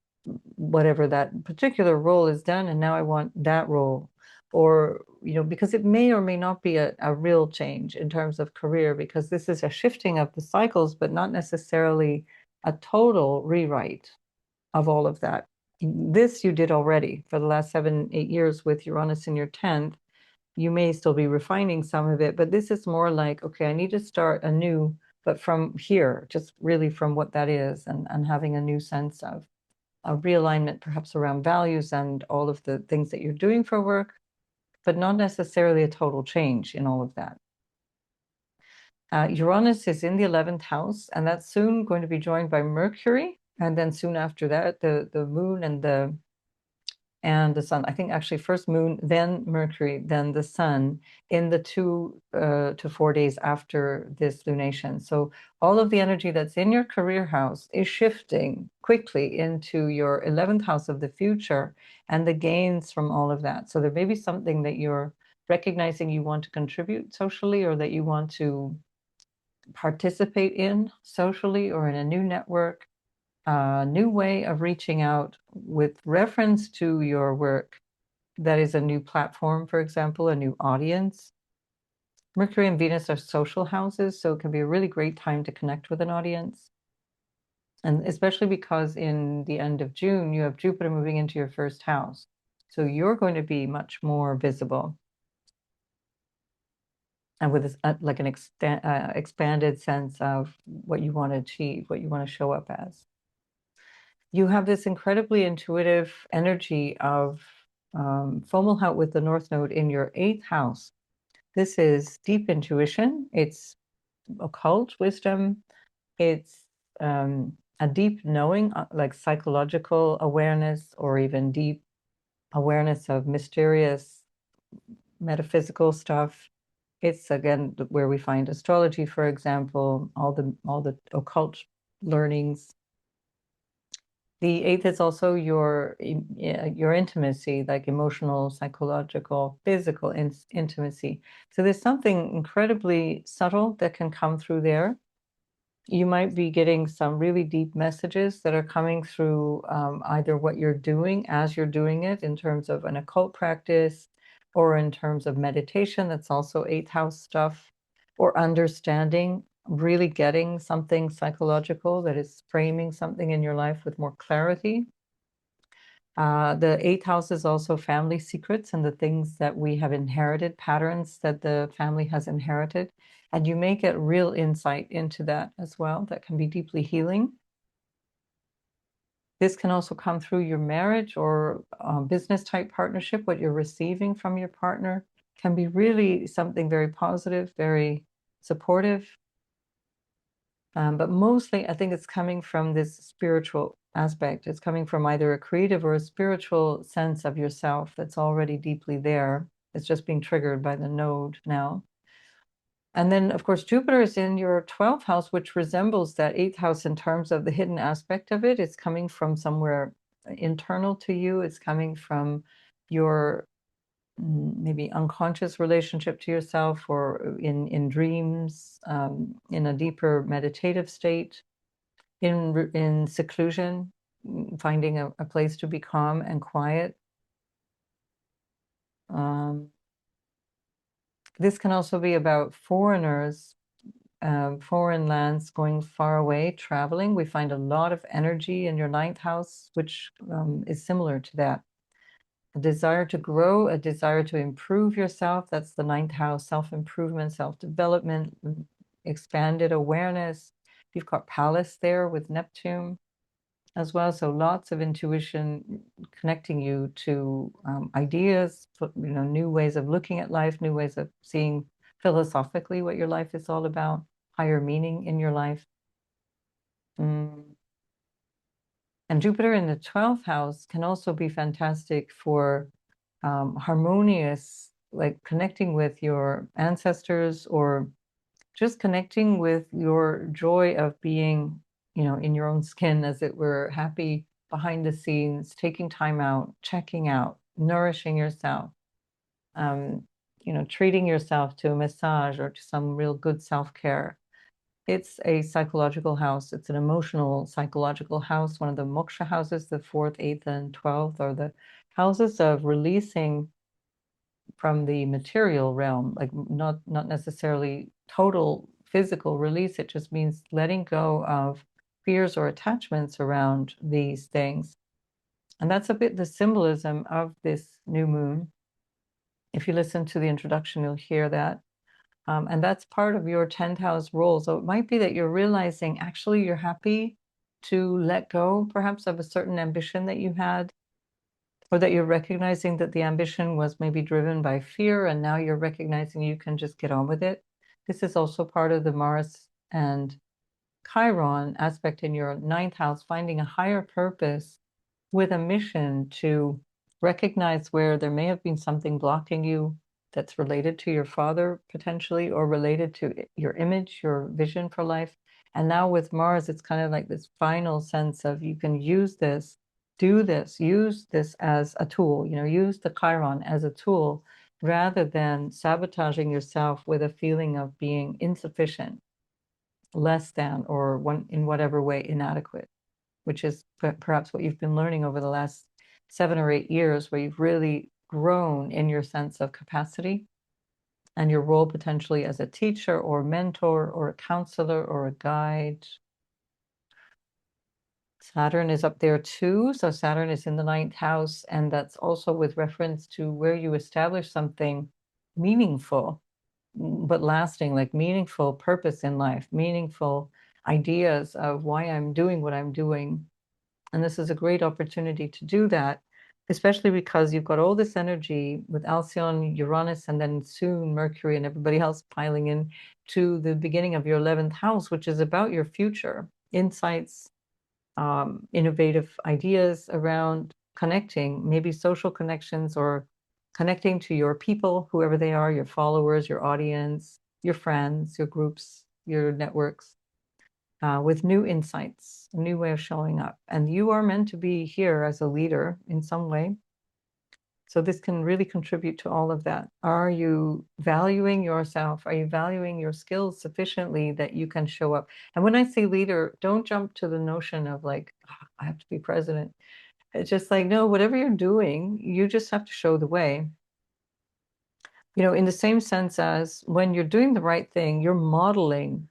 whatever that particular role is done, and now I want that role. Or, because it may or may not be a real change in terms of career, because this is a shifting of the cycles, but not necessarily a total rewrite of all of that. This you did already for the last 7-8 years with Uranus in your 10th. You may still be refining some of it, but this is more like, okay, I need to start anew, but from here, just really from what that is, and having a new sense of a realignment, perhaps around values and all of the things that you're doing for work, but not necessarily a total change in all of that. Uranus is in the 11th house, and that's soon going to be joined by Mercury, and then soon after that, the moon and the sun. I think actually first moon, then Mercury, then the sun in the 2 to 4 days after this lunation. So all of the energy that's in your career house is shifting quickly into your 11th house of the future and the gains from all of that. So there may be something that you're recognizing you want to contribute socially, or that you want to participate in socially, or in a new network, a new way of reaching out with reference to your work. That is a new platform, for example, a new audience. Mercury and Venus are social houses, so it can be a really great time to connect with an audience. And especially because in the end of June, you have Jupiter moving into your first house. So you're going to be much more visible, and with this, like an expanded sense of what you want to achieve, what you want to show up as. You have this incredibly intuitive energy of Fomalhaut with the North Node in your 8th house. This is deep intuition. It's occult wisdom. It's a deep knowing, like psychological awareness, or even deep awareness of mysterious metaphysical stuff. It's again where we find astrology, for example, all the occult learnings. The 8th is also your intimacy, like emotional, psychological, physical intimacy. So there's something incredibly subtle that can come through there. You might be getting some really deep messages that are coming through either what you're doing as you're doing it in terms of an occult practice, or in terms of meditation, that's also 8th house stuff, or understanding, really getting something psychological that is framing something in your life with more clarity. The 8th house is also family secrets and the things that we have inherited, patterns that the family has inherited. And you may get real insight into that as well. That can be deeply healing. This can also come through your marriage or business type partnership. What you're receiving from your partner can be really something very positive, very supportive. But mostly, I think it's coming from this spiritual aspect. It's coming from either a creative or a spiritual sense of yourself that's already deeply there. It's just being triggered by the node now. And then, of course, Jupiter is in your 12th house, which resembles that 8th house in terms of the hidden aspect of it. It's coming from somewhere internal to you. It's coming from your maybe unconscious relationship to yourself, or in dreams, in a deeper meditative state, in seclusion, finding a place to be calm and quiet. This can also be about foreigners, foreign lands, going far away, traveling. We find a lot of energy in your 9th house, which is similar to that. A desire to grow, a desire to improve yourself. That's the 9th house, self-improvement, self-development, expanded awareness. You've got Pallas there with Neptune as well. So lots of intuition connecting you to ideas, new ways of looking at life, new ways of seeing philosophically what your life is all about, higher meaning in your life. And Jupiter in the 12th house can also be fantastic for harmonious, like connecting with your ancestors, or just connecting with your joy of being, in your own skin, as it were, happy behind the scenes, taking time out, checking out, nourishing yourself, treating yourself to a massage or to some real good self-care. It's a psychological house. It's an emotional psychological house. One of the moksha houses, the 4th, 8th, and 12th, are the houses of releasing from the material realm, like not necessarily total physical release. It just means letting go of fears or attachments around these things. And that's a bit the symbolism of this new moon. If you listen to the introduction, you'll hear that. And that's part of your 10th house role. So it might be that you're realizing actually you're happy to let go perhaps of a certain ambition that you had, or that you're recognizing that the ambition was maybe driven by fear, and now you're recognizing you can just get on with it. This is also part of the Mars and Chiron aspect in your 9th house, finding a higher purpose with a mission to recognize where there may have been something blocking you that's related to your father potentially, or related to your image, your vision for life. And now with Mars, it's kind of like this final sense of you can use this, do this, use this as a tool, use the Chiron as a tool rather than sabotaging yourself with a feeling of being insufficient, less than, or in whatever way inadequate, which is perhaps what you've been learning over the last 7 or 8 years, where you've really grown in your sense of capacity and your role potentially as a teacher or mentor or a counselor or a guide. Saturn is up there too. So Saturn is in the 9th house, and that's also with reference to where you establish something meaningful, but lasting, like meaningful purpose in life, meaningful ideas of why I'm doing what I'm doing. And this is a great opportunity to do that, especially because you've got all this energy with Alcyon, Uranus, and then soon Mercury and everybody else piling in to the beginning of your 11th house, which is about your future, insights, innovative ideas around connecting, maybe social connections, or connecting to your people, whoever they are, your followers, your audience, your friends, your groups, your networks, with new insights, a new way of showing up. And you are meant to be here as a leader in some way. So this can really contribute to all of that. Are you valuing yourself? Are you valuing your skills sufficiently that you can show up? And when I say leader, don't jump to the notion of like, "Oh, I have to be president." It's just like, no, whatever you're doing, you just have to show the way. In the same sense as when you're doing the right thing, you're modeling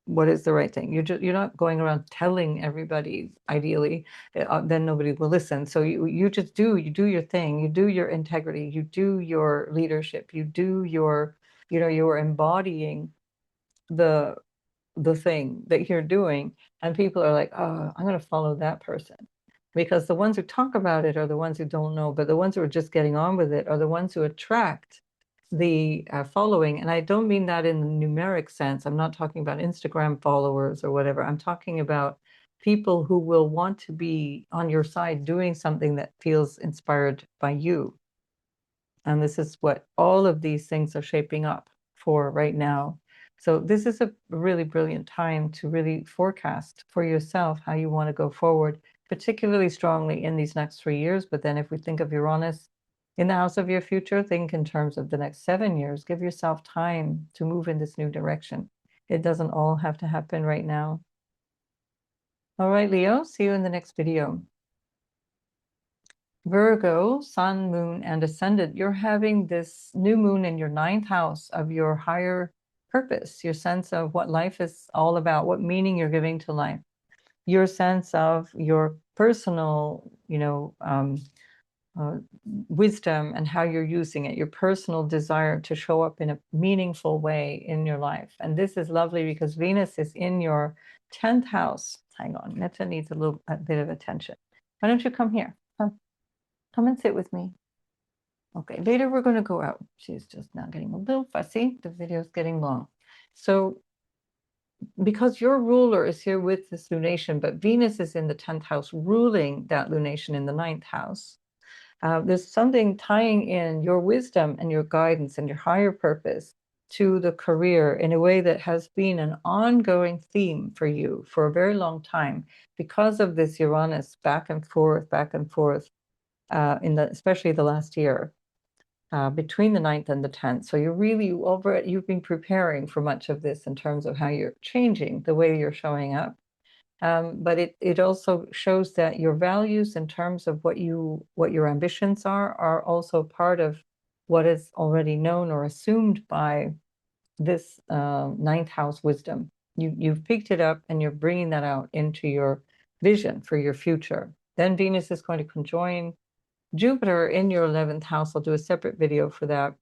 what is the right thing. You're not going around telling everybody, ideally, then nobody will listen. So you do your thing, you do your integrity, you do your leadership, you do your, you're embodying the thing that you're doing, and people are like, oh, I'm going to follow that person. Because the ones who talk about it are the ones who don't know, but the ones who are just getting on with it are the ones who attract the following. And I don't mean that in the numeric sense. I'm not talking about Instagram followers or whatever. I'm talking about people who will want to be on your side doing something that feels inspired by you. And this is what all of these things are shaping up for right now. So this is a really brilliant time to really forecast for yourself how you want to go forward, particularly strongly in these next 3 years. But then if we think of Uranus in the house of your future, think in terms of the next 7 years. Give yourself time to move in this new direction. It doesn't all have to happen right now. All right, Leo, see you in the next video. Virgo, sun, moon, and ascendant, you're having this new moon in your 9th house of your higher purpose, your sense of what life is all about, what meaning you're giving to life, your sense of your personal, wisdom and how you're using it, your personal desire to show up in a meaningful way in your life. And this is lovely because Venus is in your 10th house. Hang on, Meta needs a bit of attention. Why don't you come here? Come and sit with me. Okay, later we're going to go out. She's just now getting a little fussy. The video is getting long. So because your ruler is here with this lunation, but Venus is in the 10th house ruling that lunation in the 9th house, there's something tying in your wisdom and your guidance and your higher purpose to the career in a way that has been an ongoing theme for you for a very long time because of this Uranus back and forth, especially the last year. between the 9th and the 10th. So you've been preparing for much of this in terms of how you're changing the way you're showing up. But it also shows that your values in terms of what your ambitions are also part of what is already known or assumed by this 9th house wisdom. You've picked it up and you're bringing that out into your vision for your future. Then Venus is going to conjoin Jupiter in your 11th house. I'll do a separate video for that.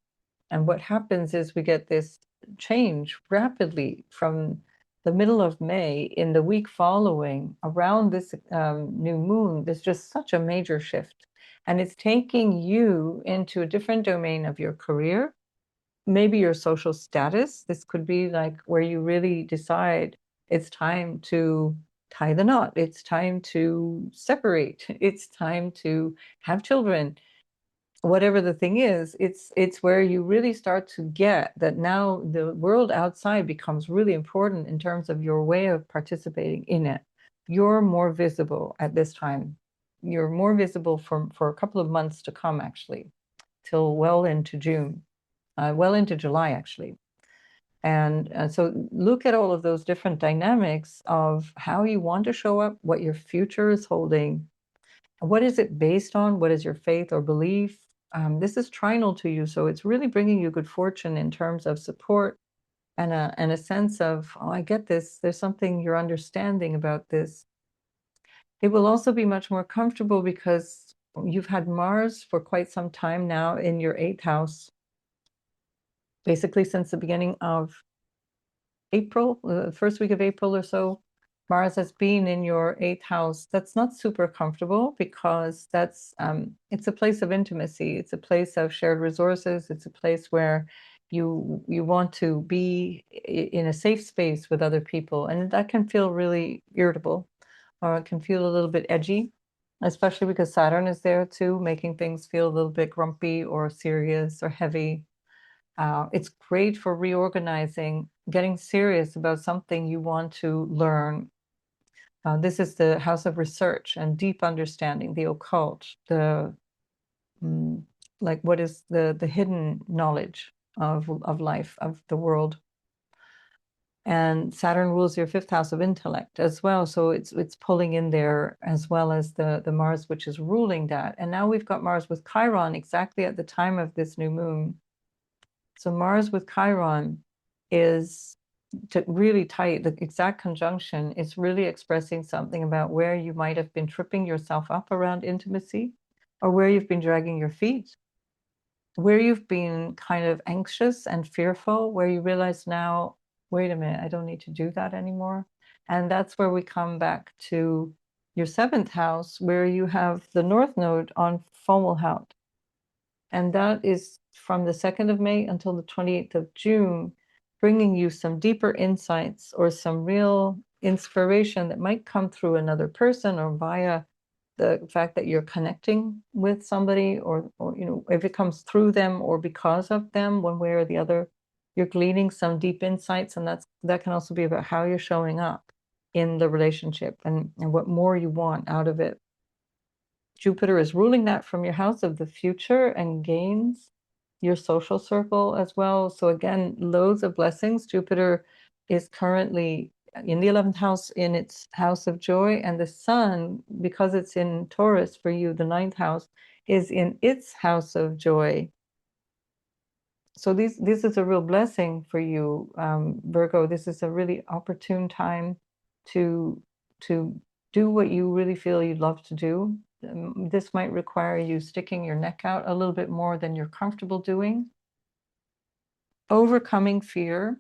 And what happens is we get this change rapidly from the middle of May. In the week following, around this new moon, there's just such a major shift. And it's taking you into a different domain of your career, maybe your social status. This could be like where you really decide it's time to tie the knot. It's time to separate. It's time to have children. Whatever the thing is, it's where you really start to get that now the world outside becomes really important in terms of your way of participating in it. You're more visible at this time. You're more visible for a couple of months to come, actually, till well into June, well into July, actually. And so look at all of those different dynamics of how you want to show up, what your future is holding. What is it based on? What is your faith or belief? This is trinal to you, so it's really bringing you good fortune in terms of support and a sense of, oh, I get this. There's something you're understanding about this. It will also be much more comfortable because you've had Mars for quite some time now in your 8th house, basically since the beginning of April, the first week of April or so. Mars has been in your 8th house. That's not super comfortable because that's it's a place of intimacy. It's a place of shared resources. It's a place where you want to be in a safe space with other people, and that can feel really irritable, or it can feel a little bit edgy, especially because Saturn is there too, making things feel a little bit grumpy or serious or heavy. It's great for reorganizing, getting serious about something you want to learn. This is the house of research and deep understanding, the occult, like what is the hidden knowledge of life, of the world. And Saturn rules your 5th house of intellect as well, so it's pulling in there, as well as the Mars, which is ruling that. And now we've got Mars with Chiron exactly at the time of this new moon. So Mars with Chiron is really tight. The exact conjunction is really expressing something about where you might have been tripping yourself up around intimacy, or where you've been dragging your feet, where you've been kind of anxious and fearful, where you realize now, wait a minute, I don't need to do that anymore. And that's where we come back to your 7th house, where you have the North Node on Fomalhaut. And that is from the 2nd of May until the 28th of June, bringing you some deeper insights or some real inspiration that might come through another person or via the fact that you're connecting with somebody, or if it comes through them or because of them, one way or the other, you're gleaning some deep insights. And that can also be about how you're showing up in the relationship and what more you want out of it. Jupiter is ruling that from your house of the future and gains, your social circle as well. So again, loads of blessings. Jupiter is currently in the 11th house, in its house of joy, and the sun, because it's in Taurus for you, the 9th house, is in its house of joy. So this is a real blessing for you, Virgo. This is a really opportune time to do what you really feel you'd love to do. This might require you sticking your neck out a little bit more than you're comfortable doing. Overcoming fear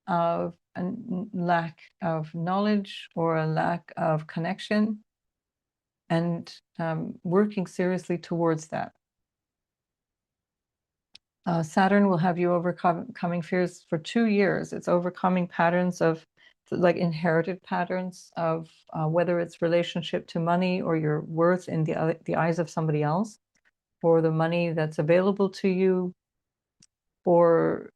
of a lack of knowledge or a lack of connection, and working seriously towards that. Saturn will have you overcoming fears for 2 years. It's overcoming patterns of, like, inherited patterns of whether it's relationship to money or your worth in the eyes of somebody else, or the money that's available to you, or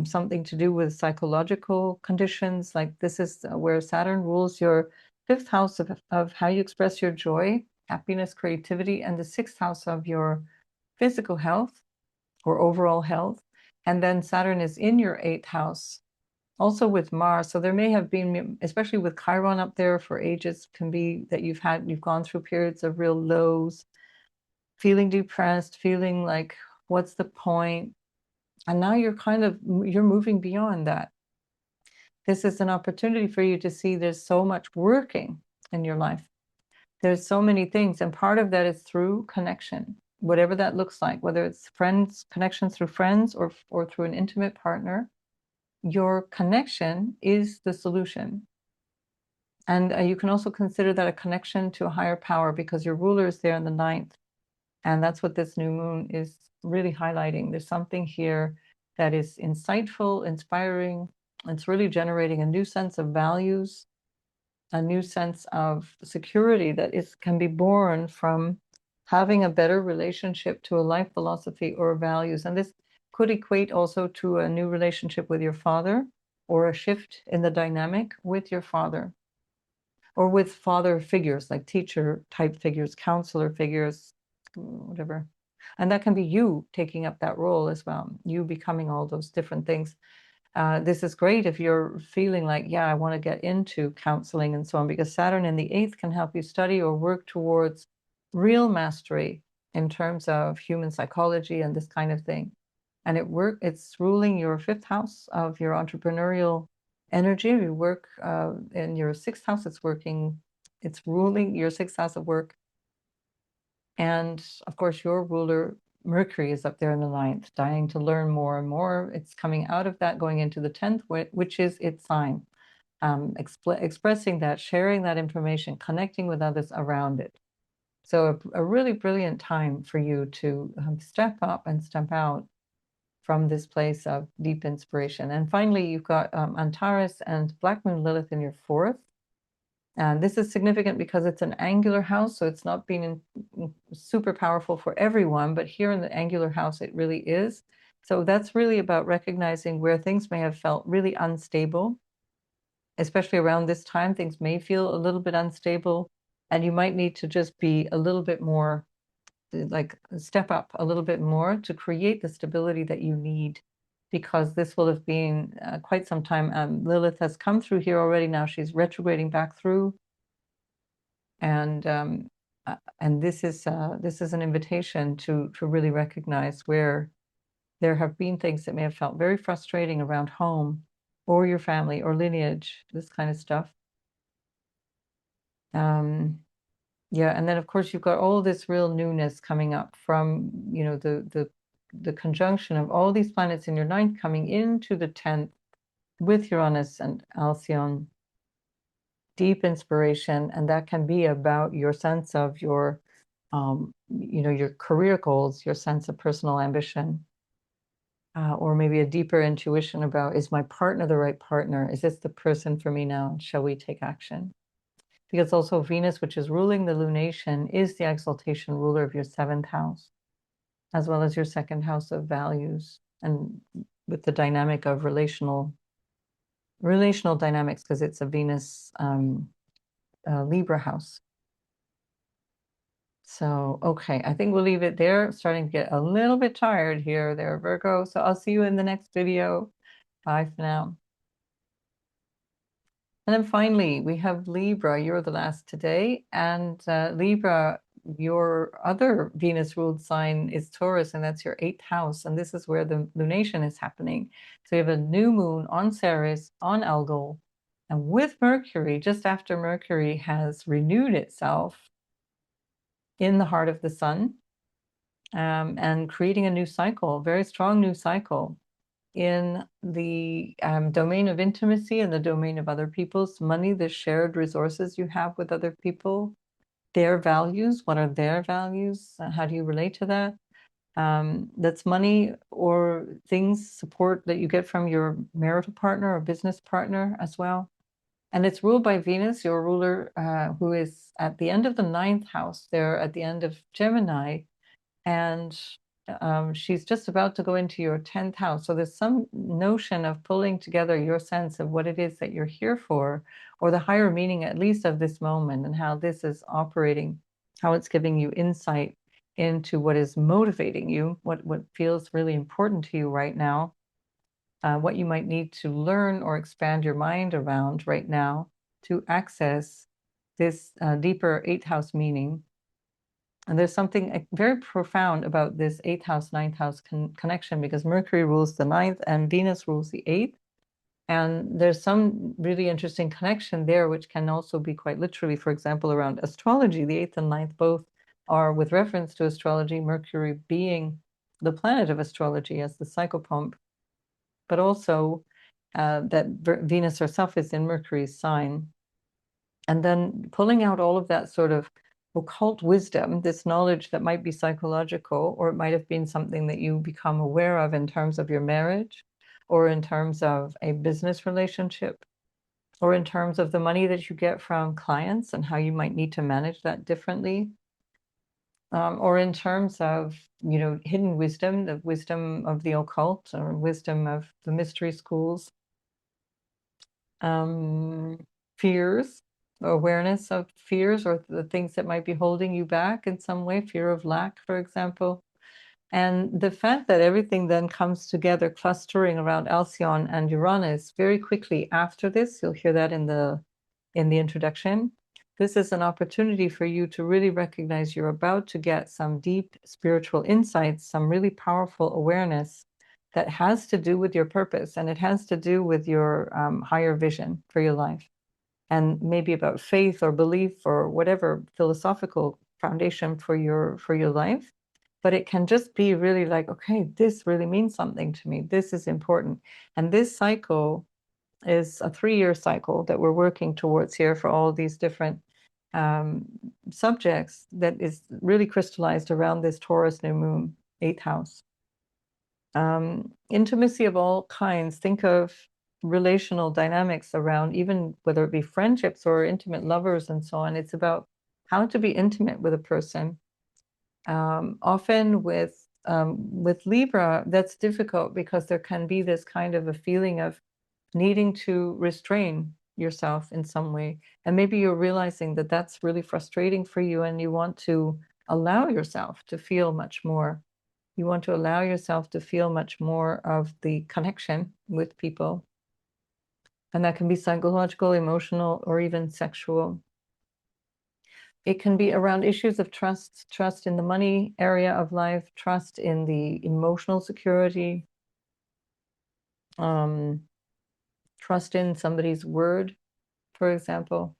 something to do with psychological conditions. Like, this is where Saturn rules your 5th house of how you express your joy, happiness, creativity, and the 6th house of your physical health. or overall health. And then Saturn is in your 8th house, also with Mars. So there may have been, especially with Chiron up there for ages, can be that you've gone through periods of real lows, feeling depressed, feeling like, what's the point? And now you're moving beyond that. This is an opportunity for you to see there's so much working in your life. There's so many things, and part of that is through connection, whatever that looks like, whether it's friends, connection through friends, or through an intimate partner. Your connection is the solution. And you can also consider that a connection to a higher power, because your ruler is there in the 9th. And that's what this new moon is really highlighting. There's something here that is insightful, inspiring. It's really generating a new sense of values, a new sense of security that can be born from having a better relationship to a life philosophy or values. And this could equate also to a new relationship with your father, or a shift in the dynamic with your father, or with father figures like teacher type figures, counselor figures, whatever. And that can be you taking up that role as well, you becoming all those different things. This is great if you're feeling like, yeah, I want to get into counseling and so on, because Saturn in the 8th can help you study or work towards real mastery in terms of human psychology and this kind of thing. And it's ruling your 5th house of your entrepreneurial energy. You work in your 6th house, it's ruling your 6th house of work. And of course, your ruler, Mercury, is up there in the 9th, dying to learn more and more. It's coming out of that, going into the 10th, which is its sign, expressing that, sharing that information, connecting with others around it. So a really brilliant time for you to step up and step out from this place of deep inspiration. And finally, you've got Antares and Black Moon Lilith in your 4th. And this is significant because it's an angular house, so it's not being super powerful for everyone, but here in the angular house, it really is. So that's really about recognizing where things may have felt really unstable, especially around this time. Things may feel a little bit unstable, and you might need to just be a little bit more, like step up a little bit more to create the stability that you need, because this will have been quite some time. Lilith has come through here already. Now she's retrograding back through, and this is an invitation to really recognize where there have been things that may have felt very frustrating around home, or your family, or lineage, this kind of stuff. Yeah, and then of course you've got all this real newness coming up from, you know, the conjunction of all these planets in your 9th coming into the 10th with Uranus and Alcyon. Deep inspiration, and that can be about your sense of your, you know, your career goals, your sense of personal ambition, or maybe a deeper intuition about, is my partner the right partner? Is this the person for me now? Shall we take action? Because also Venus, which is ruling the lunation, is the exaltation ruler of your 7th house, as well as your 2nd house of values, and with the dynamic of relational dynamics, because it's a Venus Libra house. So, okay, I think we'll leave it there. I'm starting to get a little bit tired here, there, Virgo. So I'll see you in the next video. Bye for now. And then finally, we have Libra. You're the last today. And Libra, your other Venus-ruled sign is Taurus, and that's your 8th house. And this is where the lunation is happening. So you have a new moon on Ceres, on Algol, and with Mercury, just after Mercury has renewed itself in the heart of the sun, and creating a new cycle, a very strong new cycle in the domain of intimacy and the domain of other people's money, the shared resources you have with other people, their values. What are their values? How do you relate to that? That's money or things, support that you get from your marital partner or business partner as well. And it's ruled by Venus, your ruler, who is at the end of the 9th house, there at the end of Gemini, and she's just about to go into your 10th house. So there's some notion of pulling together your sense of what it is that you're here for, or the higher meaning, at least, of this moment, and how this is operating, how it's giving you insight into what is motivating you, what feels really important to you right now, what you might need to learn or expand your mind around right now to access this deeper eighth house meaning. And there's something very profound about this eighth house, ninth house connection, because Mercury rules the ninth and Venus rules the eighth. And there's some really interesting connection there, which can also be quite literally, for example, around astrology. The eighth and ninth both are with reference to astrology, Mercury being the planet of astrology as the psychopomp, but also that Venus herself is in Mercury's sign. And then pulling out all of that sort of occult wisdom, this knowledge that might be psychological, or it might have been something that you become aware of in terms of your marriage, or in terms of a business relationship, or in terms of the money that you get from clients and how you might need to manage that differently, or in terms of, hidden wisdom, the wisdom of the occult or wisdom of the mystery schools, fears, awareness of fears or the things that might be holding you back in some way, fear of lack, for example. And the fact that everything then comes together, clustering around Alcyone and Uranus very quickly after this, you'll hear that in the introduction. This is an opportunity for you to really recognize you're about to get some deep spiritual insights, some really powerful awareness that has to do with your purpose, and it has to do with your higher vision for your life, and maybe about faith or belief or whatever philosophical foundation for your life. But it can just be really like, okay, this really means something to me. This is important. And this cycle is a 3-year cycle that we're working towards here for all these different subjects that is really crystallized around this Taurus new moon, 8th house. Intimacy of all kinds. Think of relational dynamics around, even whether it be friendships or intimate lovers and so on. It's about how to be intimate with a person. Often with Libra, that's difficult because there can be this kind of a feeling of needing to restrain yourself in some way. And maybe you're realizing that that's really frustrating for you and you want to allow yourself to feel much more. You want to allow yourself to feel much more of the connection with people. And that can be psychological, emotional, or even sexual. It can be around issues of trust in the money area of life, trust in the emotional security, trust in somebody's word, for example.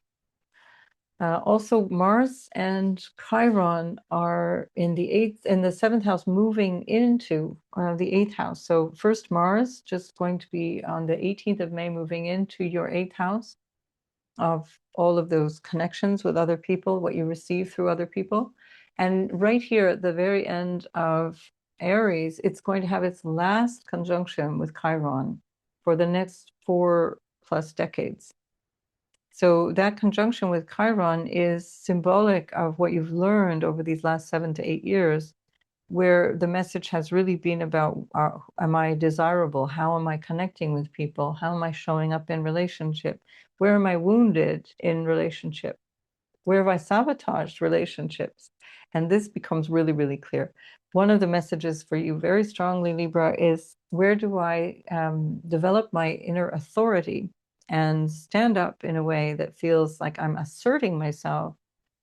Also, Mars and Chiron are in the 7th house, moving into the 8th house. So first Mars, just going to be on the 18th of May, moving into your 8th house of all of those connections with other people, what you receive through other people. And right here at the very end of Aries, it's going to have its last conjunction with Chiron for the next 4+ decades. So that conjunction with Chiron is symbolic of what you've learned over these last 7 to 8 years, where the message has really been about, am I desirable? How am I connecting with people? How am I showing up in relationship? Where am I wounded in relationship? Where have I sabotaged relationships? And this becomes really, really clear. One of the messages for you very strongly, Libra, is where do I develop my inner authority and stand up in a way that feels like I'm asserting myself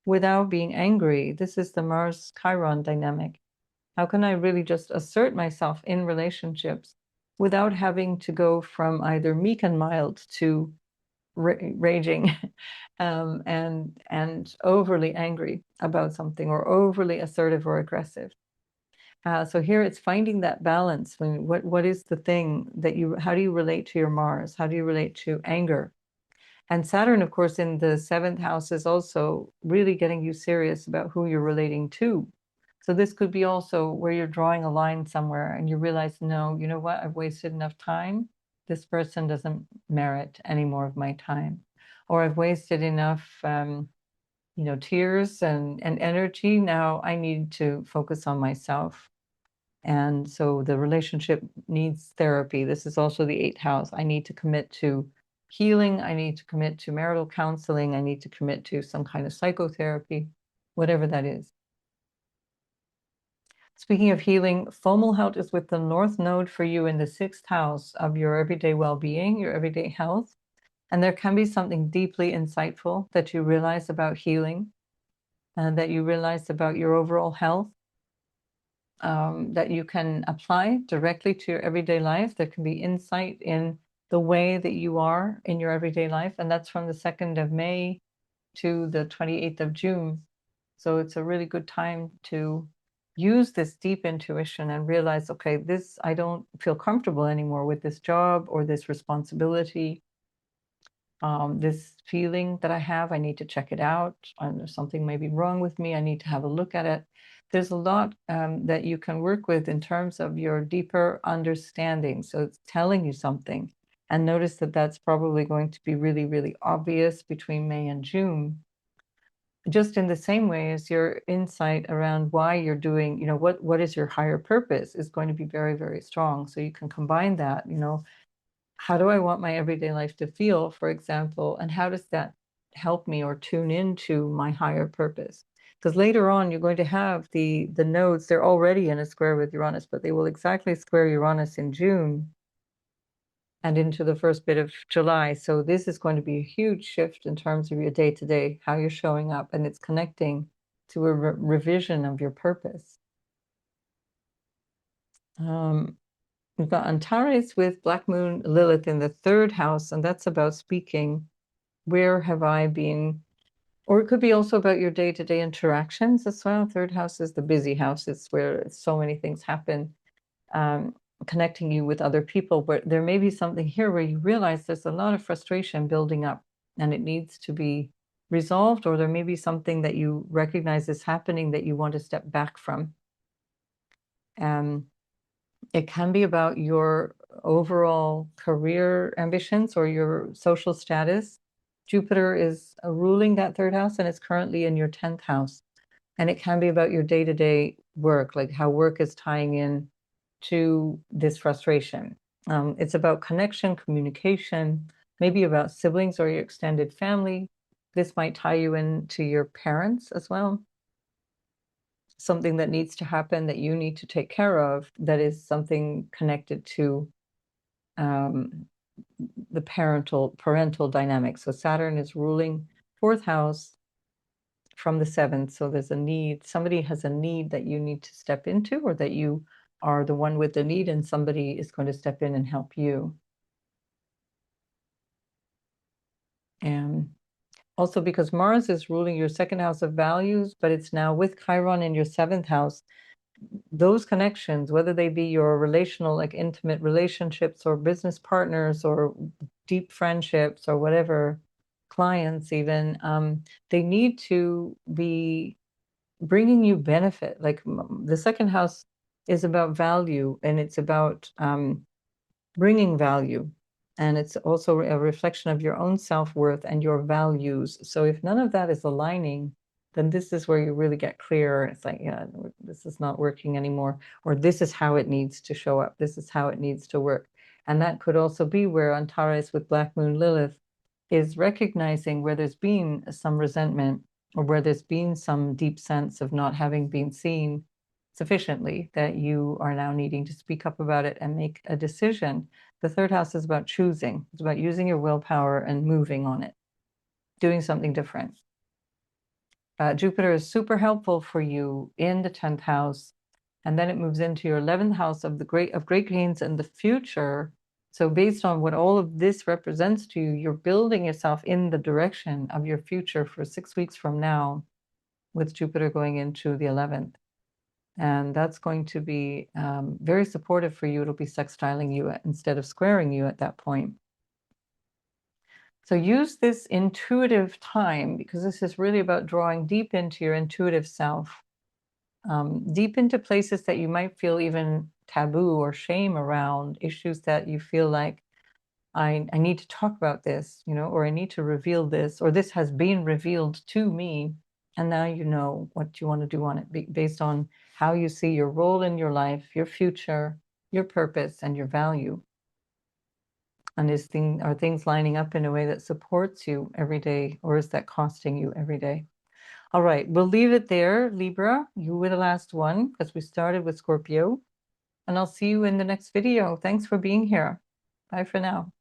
without being angry? This is the Mars-Chiron dynamic. How can I really just assert myself in relationships without having to go from either meek and mild to raging and overly angry about something, or overly assertive or aggressive? So here it's finding that balance. What is the thing that how do you relate to your Mars? How do you relate to anger? And Saturn, of course, in the 7th house is also really getting you serious about who you're relating to. So this could be also where you're drawing a line somewhere and you realize, no, you know what, I've wasted enough time. This person doesn't merit any more of my time. Or I've wasted enough, tears and energy. Now I need to focus on myself. And so the relationship needs therapy. This is also the 8th house. I need to commit to healing. I need to commit to marital counseling. I need to commit to some kind of psychotherapy, whatever that is. Speaking of healing, Fomalhaut is with the North Node for you in the 6th house of your everyday well-being, your everyday health. And there can be something deeply insightful that you realize about healing and that you realize about your overall health that you can apply directly to your everyday life. There can be insight in the way that you are in your everyday life. And that's from the 2nd of May to the 28th of June. So it's a really good time to use this deep intuition and realize, okay, I don't feel comfortable anymore with this job or this responsibility. This feeling that I have, I need to check it out. There's something may be wrong with me. I need to have a look at it. There's a lot that you can work with in terms of your deeper understanding. So it's telling you something. And notice that that's probably going to be really, really obvious between May and June. Just in the same way as your insight around why you're doing, what is your higher purpose is going to be very, very strong. So you can combine that, how do I want my everyday life to feel, for example, and how does that help me or tune into my higher purpose? Because later on, you're going to have the nodes, they're already in a square with Uranus, but they will exactly square Uranus in June and into the first bit of July. So this is going to be a huge shift in terms of your day-to-day, how you're showing up, and it's connecting to a revision of your purpose. We've got Antares with Black Moon Lilith in the 3rd house, and that's about speaking. Where have I been? Or it could be also about your day-to-day interactions as well. 3rd house is the busy house. It's where so many things happen, connecting you with other people. But there may be something here where you realize there's a lot of frustration building up and it needs to be resolved, or there may be something that you recognize is happening that you want to step back from. It can be about your overall career ambitions or your social status. Jupiter is ruling that 3rd house and it's currently in your 10th house. And it can be about your day-to-day work, like how work is tying in to this frustration. It's about connection, communication, maybe about siblings or your extended family. This might tie you into your parents as well. Something that needs to happen that you need to take care of, that is something connected to the parental dynamic. So Saturn is ruling 4th house from the 7th. So there's a need, somebody has a need that you need to step into, or that you are the one with the need and somebody is going to step in and help you. And also because Mars is ruling your 2nd house of values, but it's now with Chiron in your 7th house. Those connections, whether they be your relational, like intimate relationships or business partners or deep friendships or whatever, clients even, they need to be bringing you benefit. Like the 2nd house is about value and it's about bringing value. And it's also a reflection of your own self-worth and your values. So if none of that is aligning, then this is where you really get clear. It's like, yeah, this is not working anymore, or this is how it needs to show up. This is how it needs to work. And that could also be where Antares with Black Moon Lilith is recognizing where there's been some resentment or where there's been some deep sense of not having been seen sufficiently, that you are now needing to speak up about it and make a decision. The 3rd house is about choosing. It's about using your willpower and moving on it, doing something different. Jupiter is super helpful for you in the 10th house, and then it moves into your 11th house of great gains in the future. So based on what all of this represents to you, you're building yourself in the direction of your future for 6 weeks from now, with Jupiter going into the 11th. And that's going to be very supportive for you. It'll be sextiling you instead of squaring you at that point. So use this intuitive time, because this is really about drawing deep into your intuitive self, deep into places that you might feel even taboo or shame around, issues that you feel like, I need to talk about this, or I need to reveal this, or this has been revealed to me. And now you know what you want to do on it based on how you see your role in your life, your future, your purpose, and your value. And are things lining up in a way that supports you every day, or is that costing you every day? All right, we'll leave it there, Libra. You were the last one because we started with Scorpio. And I'll see you in the next video. Thanks for being here. Bye for now.